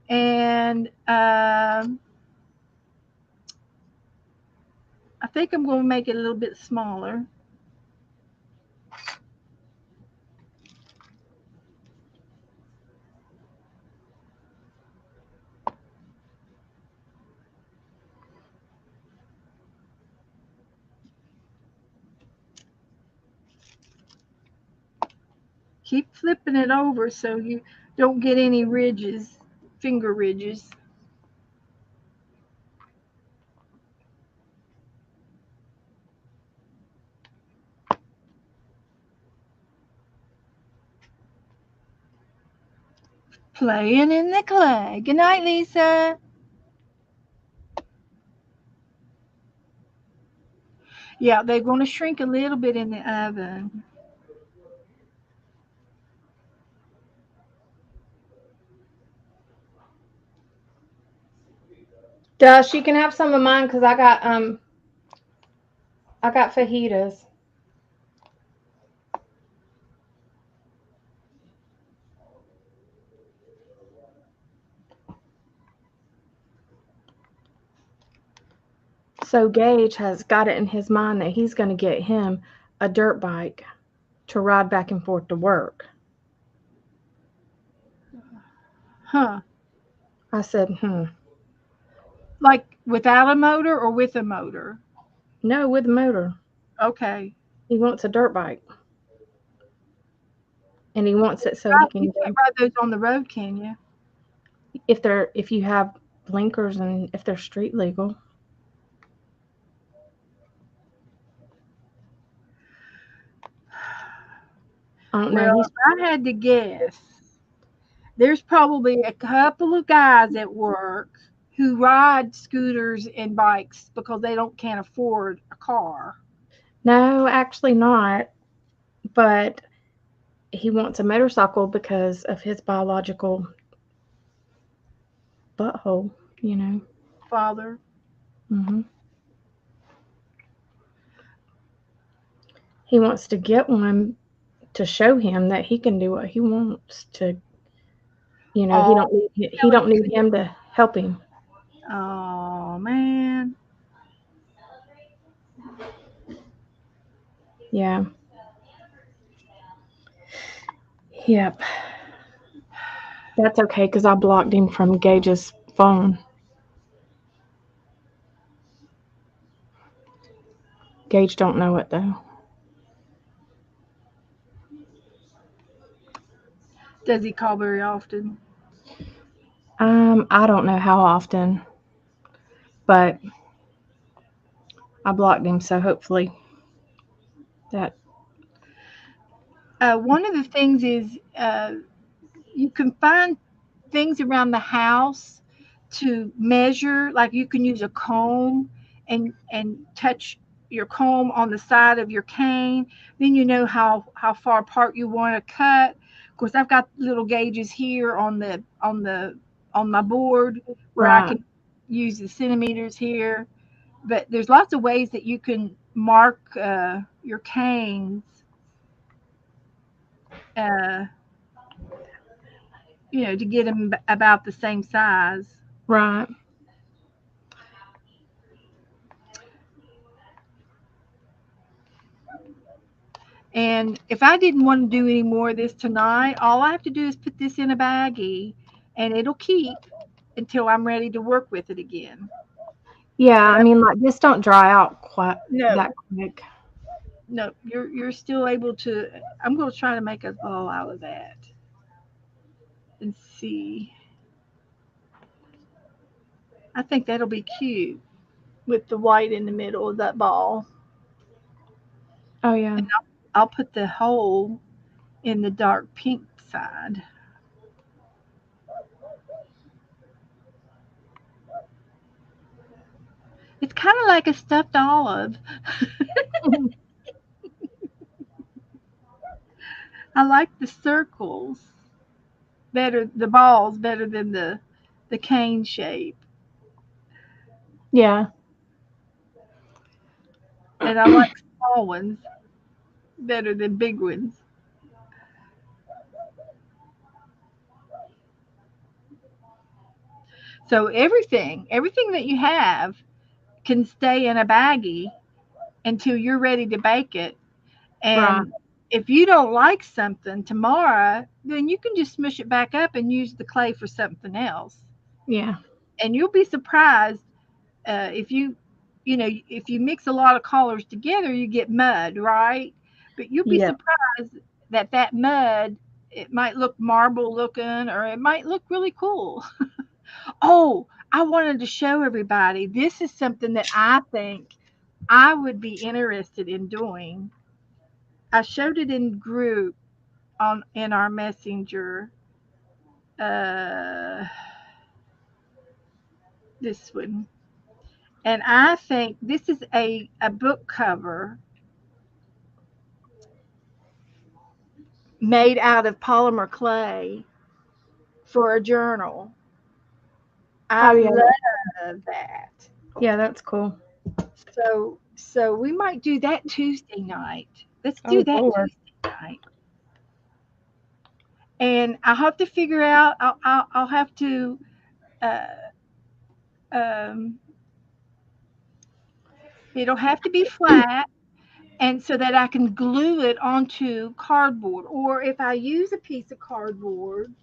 and I think I'm going to make it a little bit smaller. Keep flipping it over so you don't get any ridges, finger ridges. Playing in the clay. Good night, Lisa. Yeah, they're going to shrink a little bit in the oven. Duh, she can have some of mine because I got fajitas. So Gage has got it in his mind that he's going to get him a dirt bike to ride back and forth to work. Huh. I said, Like without a motor or with a motor? no, with a motor. Okay. He wants a dirt bike. And he wants it so he Right, you can can't go ride those on the road, can you? if you have blinkers and if they're street legal. I don't know. Well, He's if I had to guess, there's probably a couple of guys at work who ride scooters and bikes because they don't can't afford a car. no, actually not. but he wants a motorcycle because of his biological butthole, you know. Father. Hmm. He wants to get one to show him that he can do what he wants to. You know, Oh, he don't need him to help him. oh man. Yeah. Yep. That's okay because I blocked him from Gage's phone. Gage don't know it though. Does he call very often? I don't know how often, but I blocked him, so hopefully that. One of the things is you can find things around the house to measure. Like you can use a comb and touch your comb on the side of your cane. Then you know how far apart you want to cut. Of course, I've got little gauges here on my board where I Right. can use the centimeters here. But there's lots of ways that you can mark your canes. Uh, to get them about the same size. Right. And if I didn't want to do any more of this tonight, all I have to do is put this in a baggie and it'll keep until I'm ready to work with it again. Yeah, But I mean, like this don't dry out quite no, that quick. no, you're still able to. I'm going to try to make a ball out of that and see. I think that'll be cute with the white in the middle of that ball. Oh yeah. And I'll put the hole in the dark pink side. It's kind of like a stuffed olive. I like the circles better, the balls better than the cane shape, Yeah. and I like small ones better than big ones. So everything that you have can stay in a baggie until you're ready to bake it. Right. And if you don't like something tomorrow, then you can just smush it back up and use the clay for something else. Yeah. And you'll be surprised if if you mix a lot of colors together, you get mud, right? But you'll be Yeah. surprised that mud, it might look marble looking or it might look really cool. Oh, I wanted to show everybody. This is something that I think I would be interested in doing. I showed it in group on in our messenger. Uh, this one, and I think this is a book cover made out of polymer clay for a journal. I Oh yeah. love that. Yeah, that's cool. So we might do that Tuesday night. Let's do Oh that Lord. Tuesday night. And I'll have to figure out. I'll have to. Uh, um, it'll have to be flat, and so that I can glue it onto cardboard. Or if I use a piece of cardboard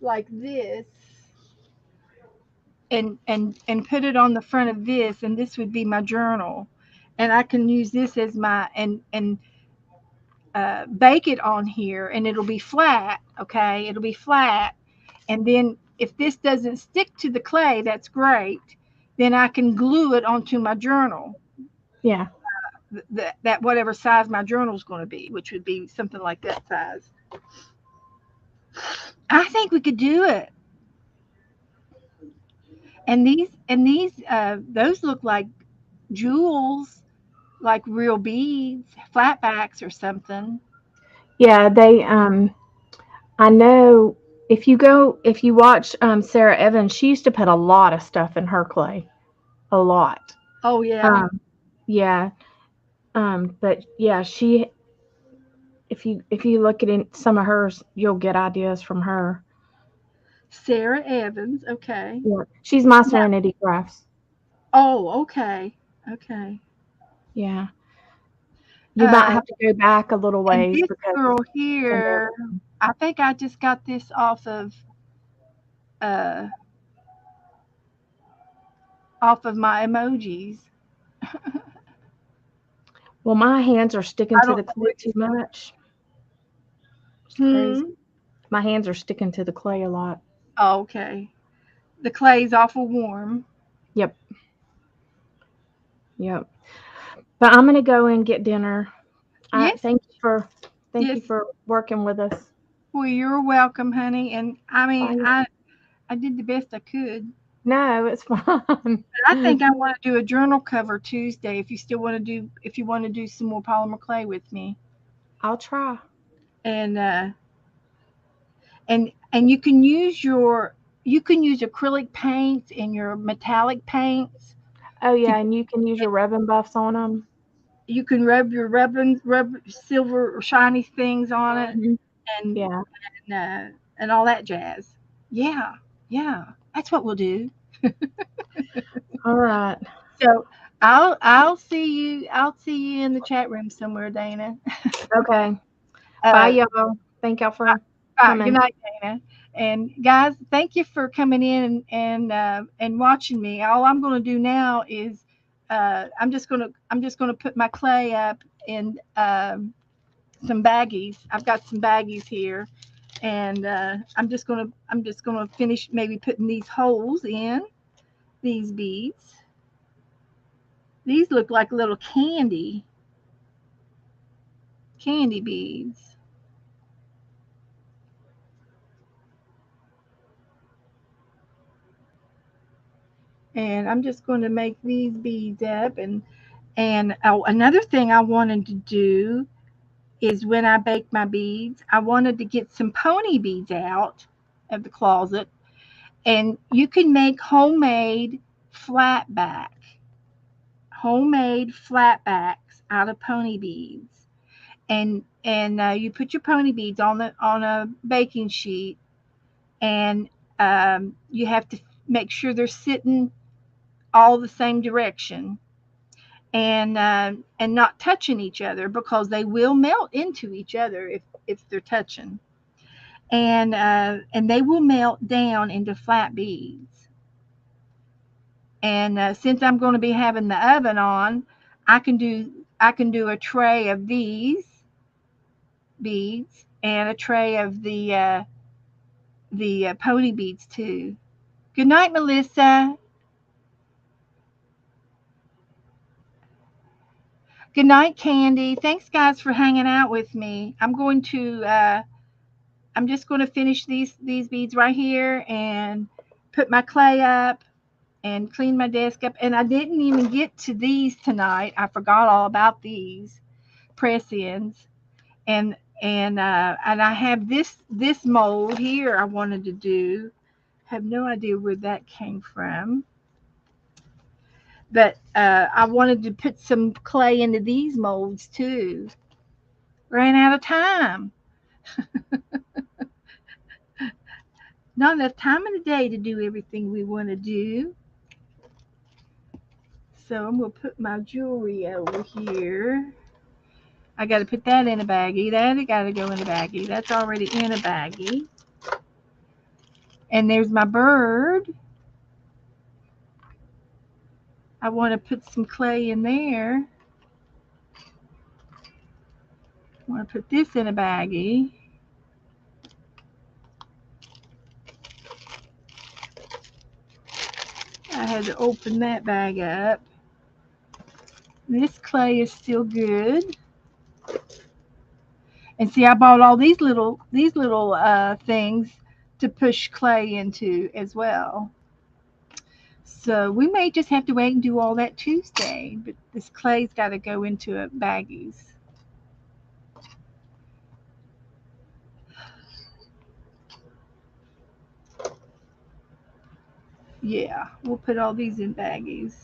like this, and put it on the front of this, and this would be my journal, and I can use this as my and bake it on here, and it'll be flat. Okay, it'll be flat, and then if this doesn't stick to the clay, that's great. Then I can glue it onto my journal. Yeah. That whatever size my journal is going to be, which would be something like that size. I think we could do it. And these those look like jewels. like real beads, flatbacks or something. Yeah, they I know if you watch Sarah Evans, she used to put a lot of stuff in her clay. A lot. Oh yeah, Um yeah. But yeah, she if you look at some of hers, you'll get ideas from her. Sarah Evans. Okay. Yeah. She's my Now, Serenity Crafts. oh, okay, okay. Yeah. You might Uh, have to go back a little and ways this because girl some of here, I think I just got this uh off of my emojis. well, my hands are sticking I to don't the know clay too which. much. It's crazy. Hmm. My hands are sticking to the clay a lot. Oh, okay. The clay's awful warm. Yep. Yep. But I'm gonna go and get dinner. Yes, Thank you yes. for working with us. Well, you're welcome, honey. And I mean, Bye. I did the best I could. No, it's fine. I think I want to do a journal cover Tuesday. If you want to do some more polymer clay with me, I'll try. and and you can use acrylic paints and your metallic paints Oh to. yeah, and you can use your rubbing buffs on them. You can rub silver or shiny things on it, Hmm. and Yeah. and all that jazz. Yeah, yeah, that's what we'll do. All right. So I'll see you in the chat room somewhere, Dana. Okay. Bye, Uh, y'all. Thank y'all for Good coming. night, Dana. And guys, thank you for coming in and watching me. All I'm going to do now is I'm just gonna put my clay up in some baggies. I've got some baggies here, and I'm just gonna finish maybe putting these holes in these beads. These look like little candy beads. And I'm just going to make these beads up. And oh, another thing I wanted to do is when I bake my beads, I wanted to get some pony beads out of the closet. And you can make homemade flatbacks out of pony beads. And you put your pony beads on a baking sheet, and you have to make sure they're sitting all the same direction, and not touching each other because they will melt into each other if they're touching, and they will melt down into flat beads. And since I'm going to be having the oven on, I can do a tray of these beads and a tray of the pony beads too. Good night, Melissa. Good night, Candy. Thanks, guys, for hanging out with me. I'm just going to finish these beads right here and put my clay up and clean my desk up. And I didn't even get to these tonight. I forgot all about these press ins. And I have this mold here I wanted to do. Have no idea where that came from, but I wanted to put some clay into these molds too. Ran out of time. Not enough time in the day to do everything we want to do. So I'm gonna put my jewelry over here. I got to put that in a baggie. That got to go in a baggie. That's already in a baggie. And there's my bird. I want to put some clay in there. I want to put this in a baggie. I had to open that bag up. This clay is still good. And see, I bought all these little things to push clay into as well. So we may just have to wait and do all that Tuesday, but this clay's got to go into a baggies. Yeah, we'll put all these in baggies.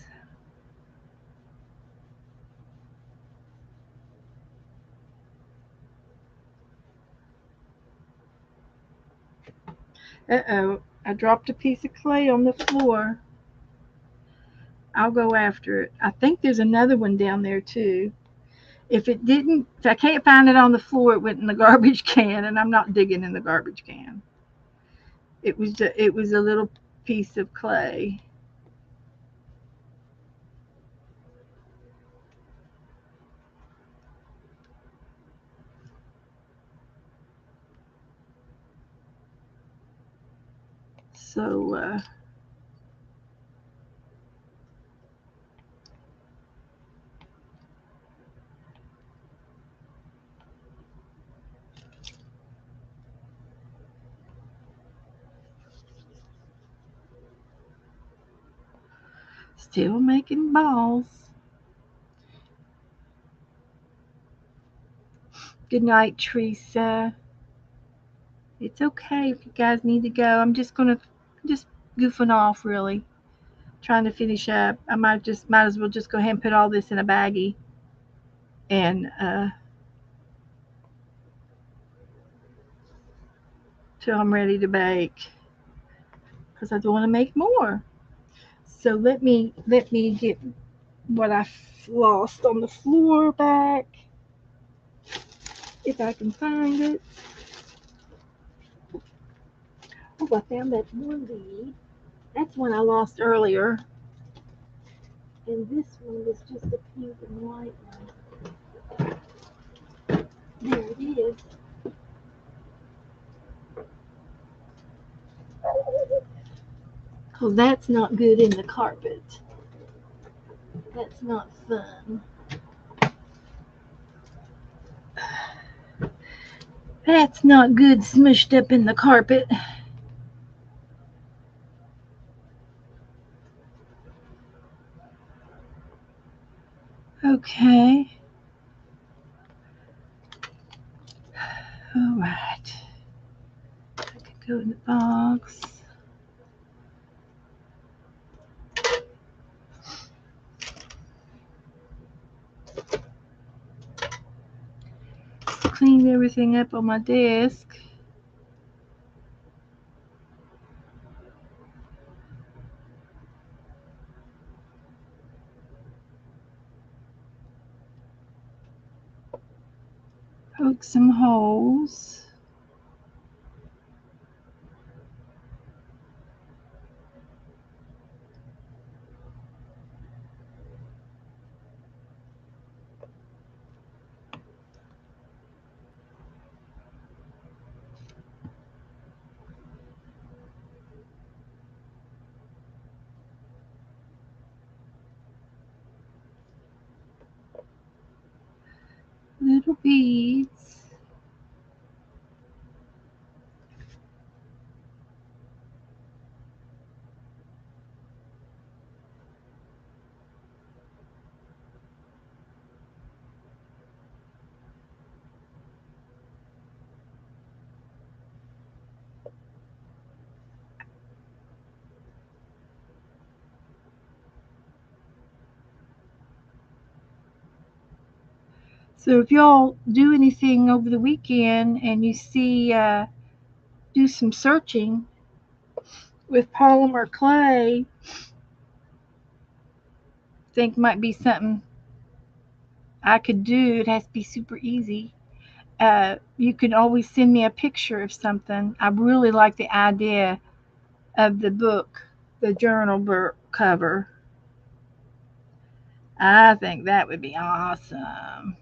Uh-oh, I dropped a piece of clay on the floor. I'll go after it. I think there's another one down there too. If I can't find it on the floor, it went in the garbage can, and I'm not digging in the garbage can. It was a little piece of clay. So still making balls. Good night, Teresa. It's okay if you guys need to go. I'm just goofing off really, trying to finish up. I might as well just go ahead and put all this in a baggie and till I'm ready to bake because I don't want to make more. So let me get what I lost on the floor back if I can find it. Oh, I found that one bead. That's one I lost earlier. And this one was just a pink and white one. There it is. Because that's not good in the carpet. That's not fun. That's not good smushed up in the carpet. Okay. All right. I could go in the box. Clean everything up on my desk. Poke some holes. Little beads. So if y'all do anything over the weekend and you see, do some searching with polymer clay, think might be something I could do. It has to be super easy. You can always send me a picture of something. I really like the idea of the book, the journal cover. I think that would be awesome.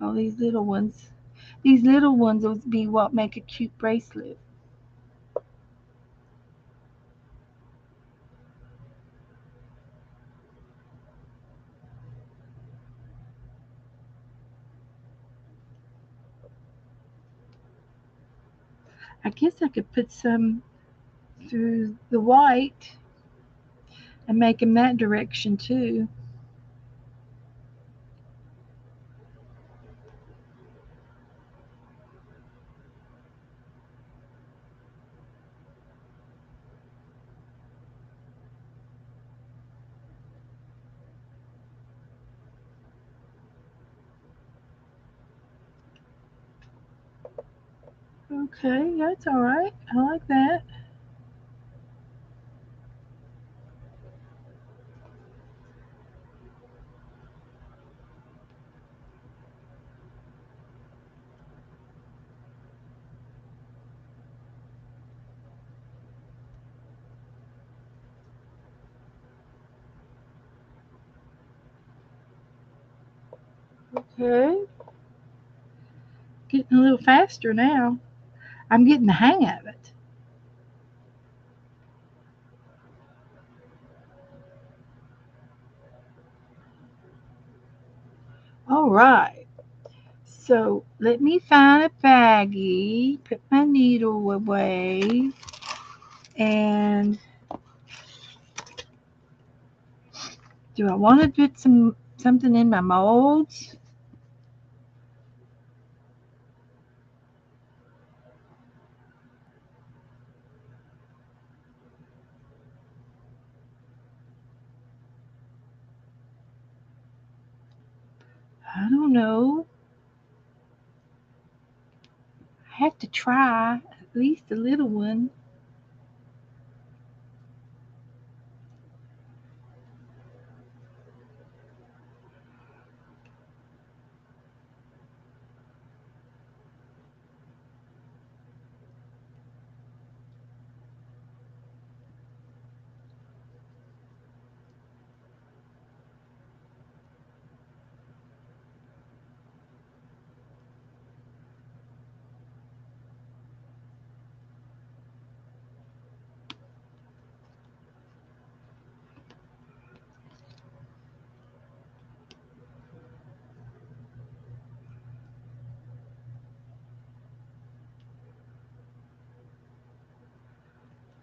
All these little ones. These little ones would be what make a cute bracelet. I guess I could put some through the white and make them that direction too. Okay, that's all right. I like that. Okay, getting a little faster now. I'm getting the hang of it. All right. So let me find a baggie, put my needle away, and do I want to put something in my molds? I don't know. I have to try at least a little one.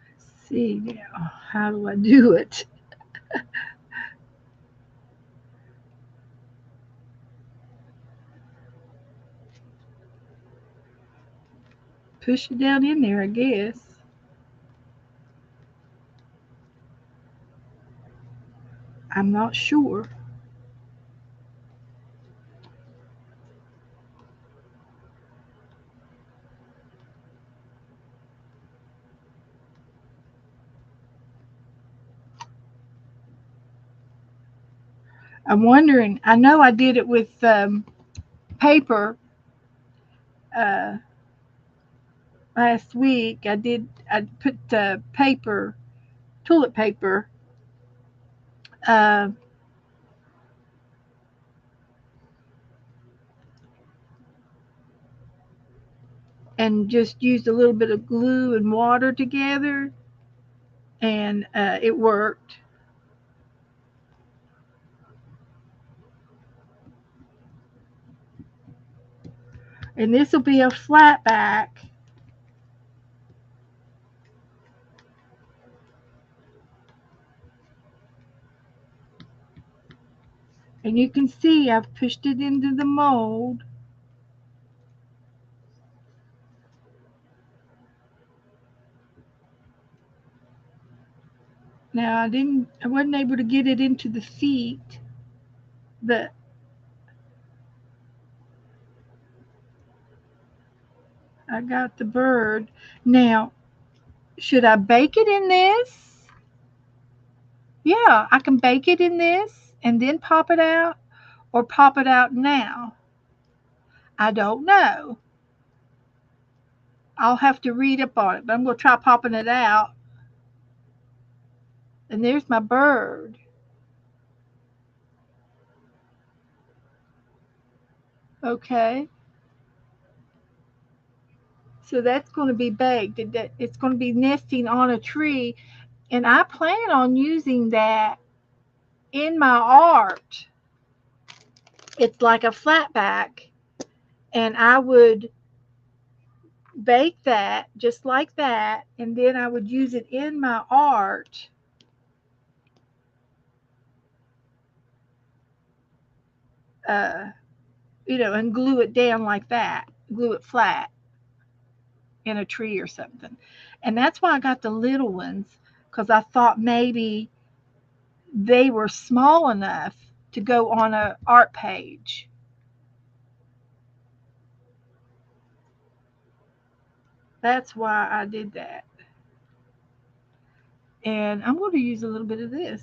Let's see now. How do I do it? Push it down in there, I guess. I'm not sure. I'm wondering. I know I did it with paper uh, last week. I did. I put paper, toilet paper, uh, and just used a little bit of glue and water together, and it worked. And this will be a flat back, and you can see I've pushed it into the mold. Now I wasn't able to get it into the feet, but I got the bird. Now, should I bake it in this? Yeah, I can bake it in this and then pop it out, or pop it out now. I don't know. I'll have to read up on it, but I'm going to try popping it out. And there's my bird. Okay. So that's going to be baked. It's going to be nesting on a tree. And I plan on using that in my art. It's like a flat back. And I would bake that just like that, and then I would use it in my art. Uh, and glue it down like that, glue it flat in a tree or something. And that's why I got the little ones, because I thought maybe they were small enough to go on a art page. That's why I did that. And I'm going to use a little bit of this.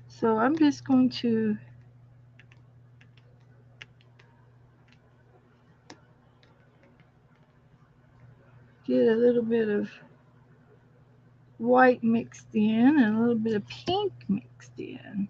So I'm just going to get a little bit of white mixed in and a little bit of pink mixed in.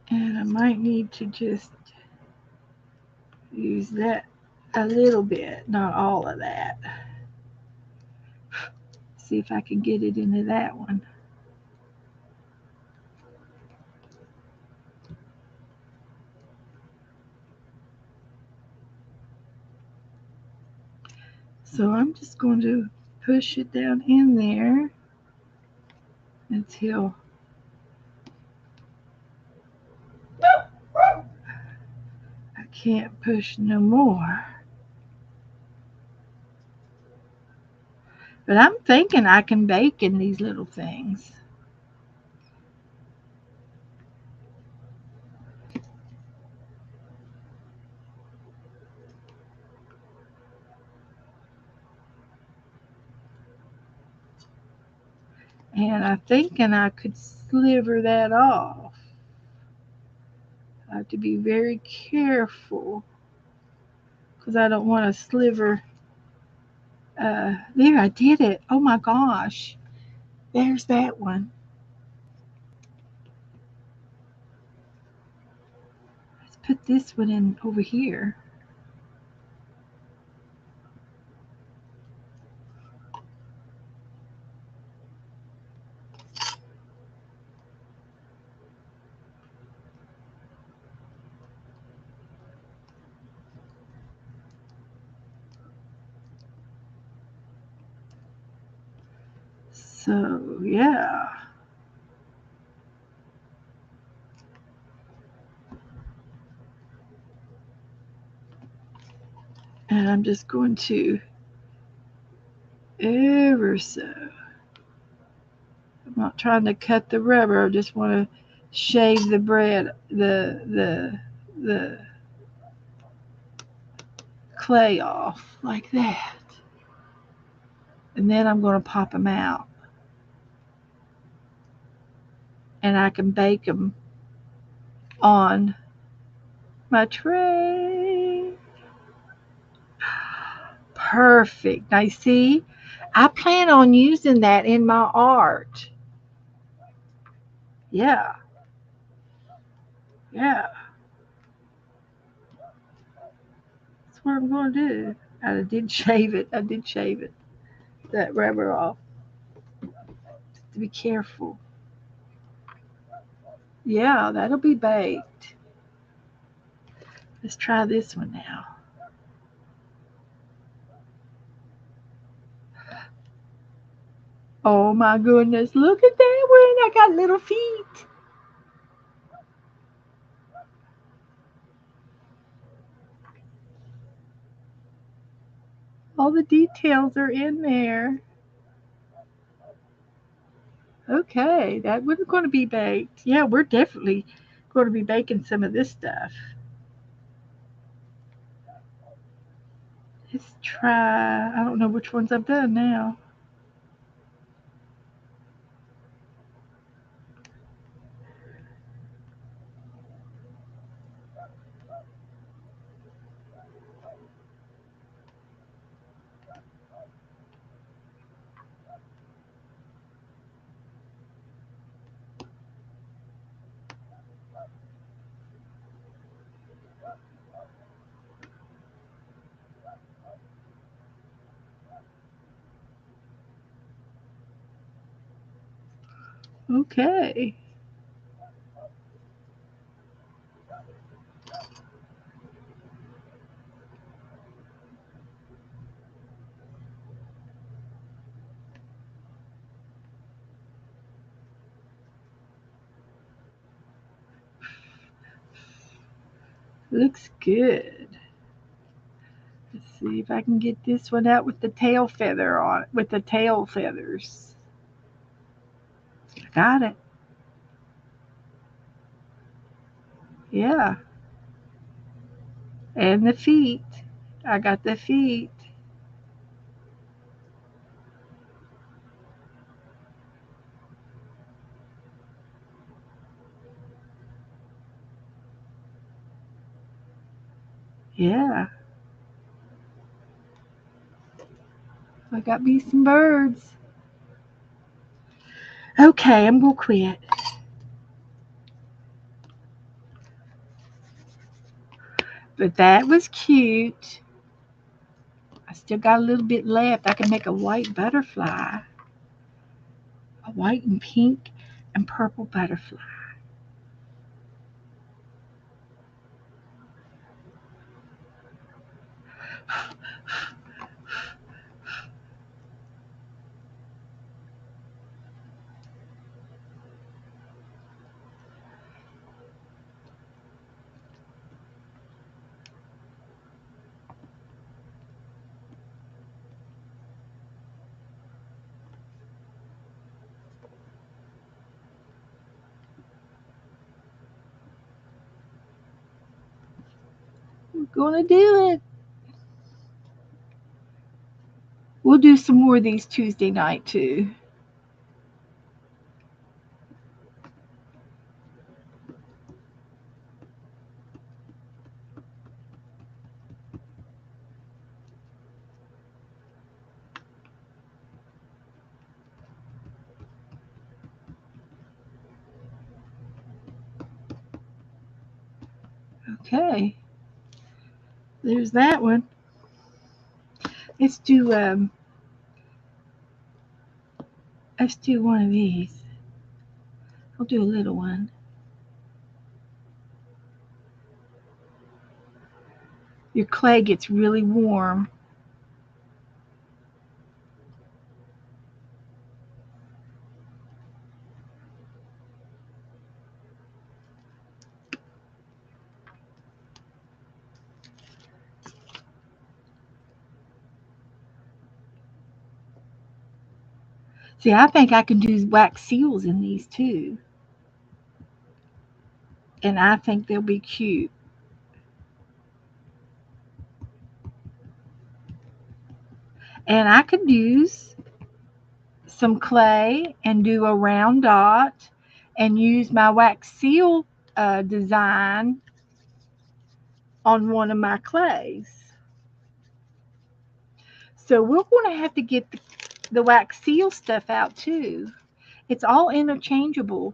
And I might need to just use that a little bit, not all of that. See if I can get it into that one. So I'm just going to push it down in there until I can't push no more. But I'm thinking I can bake in these little things. And I'm thinking I could sliver that off. I have to be very careful because I don't want to sliver. There, I did it. Oh my gosh. There's that one. Let's put this one in over here. So, yeah. And I'm just going to ever so. I'm not trying to cut the rubber. I just want to shave the bread, the clay off like that. And then I'm going to pop them out. And I can bake them on my tray. Perfect. Now, you see, I plan on using that in my art. Yeah, yeah. That's what I'm going to do. I did shave it. I did shave it. That rubber off. Just to be careful. Yeah, that'll be baked. Let's try this one now. Oh my goodness, look at that one. I got little feet. All the details are in there. Okay, that was going to be baked. Yeah, we're definitely going to be baking some of this stuff. Let's try. I don't know which ones I've done now. Okay. Looks good. Let's see if I can get this one out with the tail feather on it, with the tail feathers. I got it. Yeah. And the feet. I got the feet. Yeah. I got me some birds. Okay, I'm going to quit. But that was cute. I still got a little bit left. I can make a white butterfly. A white and pink and purple butterfly. We're going to do it. We'll do some more of these Tuesday night too. Okay. There's that one. Let's do one of these. I'll do a little one. Your clay gets really warm. See, I think I can do wax seals in these too. And I think they'll be cute. And I could use some clay and do a round dot and use my wax seal design on one of my clays. So we're going to have to get the wax seal stuff out too. It's all interchangeable.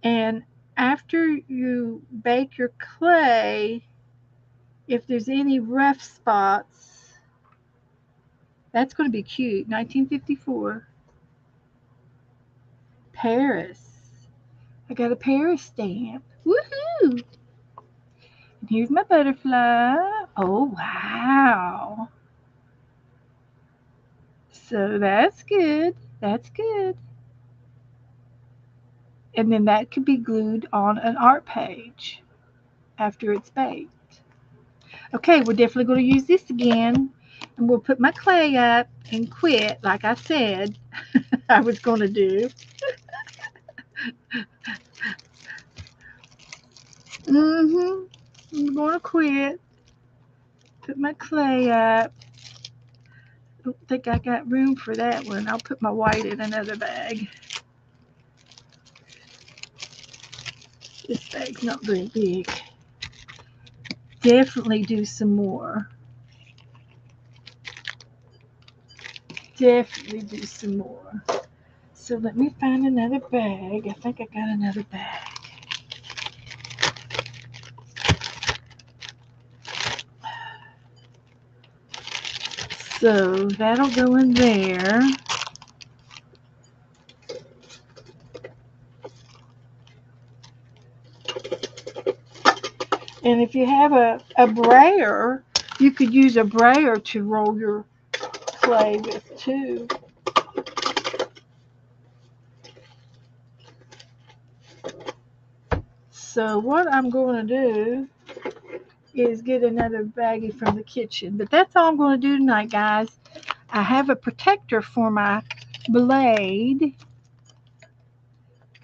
And after you bake your clay, if there's any rough spots, that's going to be cute. 1954. Paris. I got a Paris stamp. Woohoo! And here's my butterfly. Oh, wow. So that's good. That's good. And then that could be glued on an art page after it's baked. Okay, we're definitely going to use this again. And we'll put my clay up and quit like I said I was going to do. I'm going to quit. Put my clay up. I don't think I got room for that one. I'll put my white in another bag. This bag's not very big. Definitely do some more. Definitely do some more. So let me find another bag. I think I got another bag. So that'll go in there. And if you have a brayer, you could use a brayer to roll your clay with too. So what I'm going to do is get another baggie from the kitchen. But that's all I'm going to do tonight, guys. I have a protector for my blade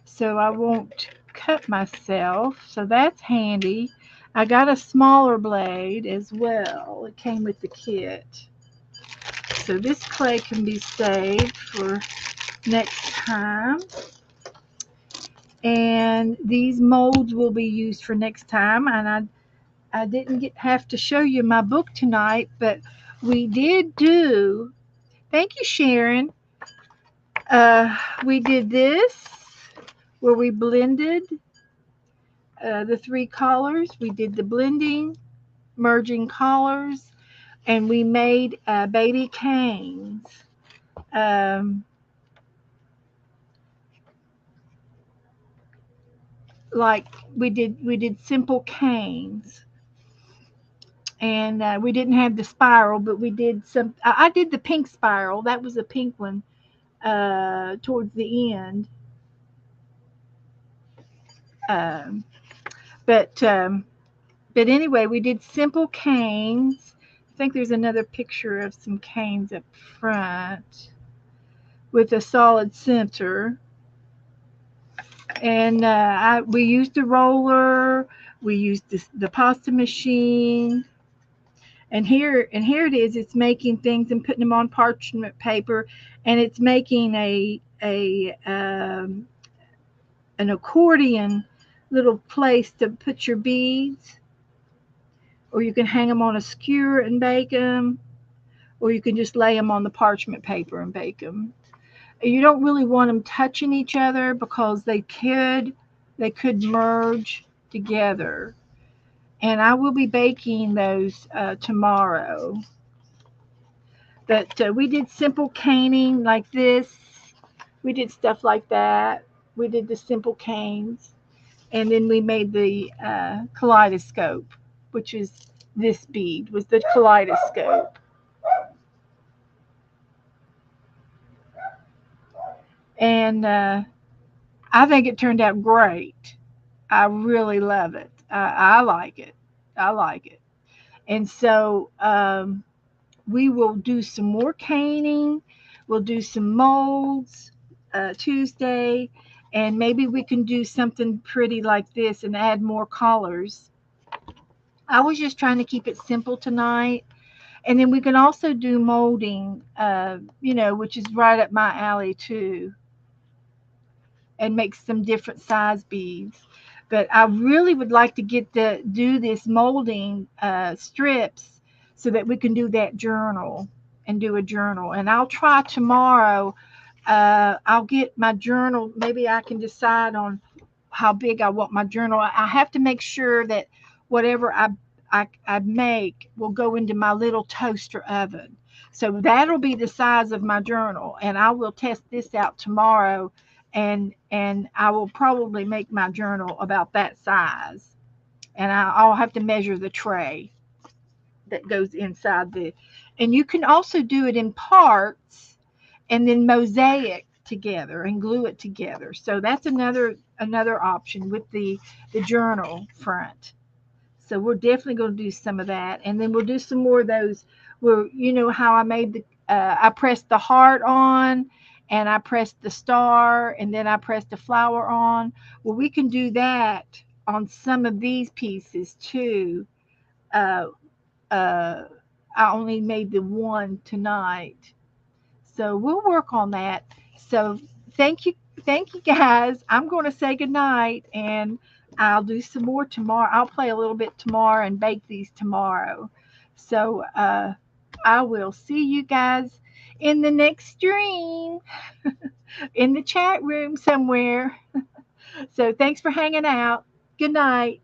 so I won't cut myself. So that's handy. I got a smaller blade as well. It came with the kit. So this clay can be saved for next time. And these molds will be used for next time. And I didn't have to show you my book tonight, but we did do, thank you, Sharon. We did this where we blended the three colors. We did the blending, merging colors, and we made baby canes. Um, like we did simple canes, and we didn't have the spiral, but we did some. I did the pink spiral. That was a pink one towards the end. Um, but but anyway, we did simple canes. I think there's another picture of some canes up front with a solid center. And we used a roller. We used the pasta machine. And here it is. It's making things and putting them on parchment paper, and it's making a an accordion little place to put your beads, or you can hang them on a skewer and bake them, or you can just lay them on the parchment paper and bake them. You don't really want them touching each other because they could merge together. And I will be baking those tomorrow. But we did simple caning like this. We did stuff like that. We did the simple canes, and then we made the kaleidoscope, which is this bead was the kaleidoscope. And I think it turned out great. I really love it. I like it. I like it. And so we will do some more caning. We'll do some molds Tuesday. And maybe we can do something pretty like this and add more colors. I was just trying to keep it simple tonight. And then we can also do molding, which is right up my alley too, and make some different size beads. But I really would like to get to do this molding strips so that we can do that journal and do a journal. And I'll try tomorrow. I'll get my journal. Maybe I can decide on how big I want my journal. I have to make sure that whatever I make will go into my little toaster oven. So that'll be the size of my journal, and I will test this out tomorrow, and I will probably make my journal about that size, and I'll have to measure the tray that goes inside the. And you can also do it in parts, and then mosaic together and glue it together. So that's another option with the journal front. So we're definitely going to do some of that, and then we'll do some more of those where how I made I pressed the heart on, and I pressed the star, and then I pressed the flower on. Well, we can do that on some of these pieces too. Uh, uh, I only made the one tonight, so we'll work on that. So thank you, thank you guys. I'm going to say goodnight, and I'll do some more tomorrow. I'll play a little bit tomorrow and bake these tomorrow. So I will see you guys in the next stream in the chat room somewhere. So thanks for hanging out. Good night.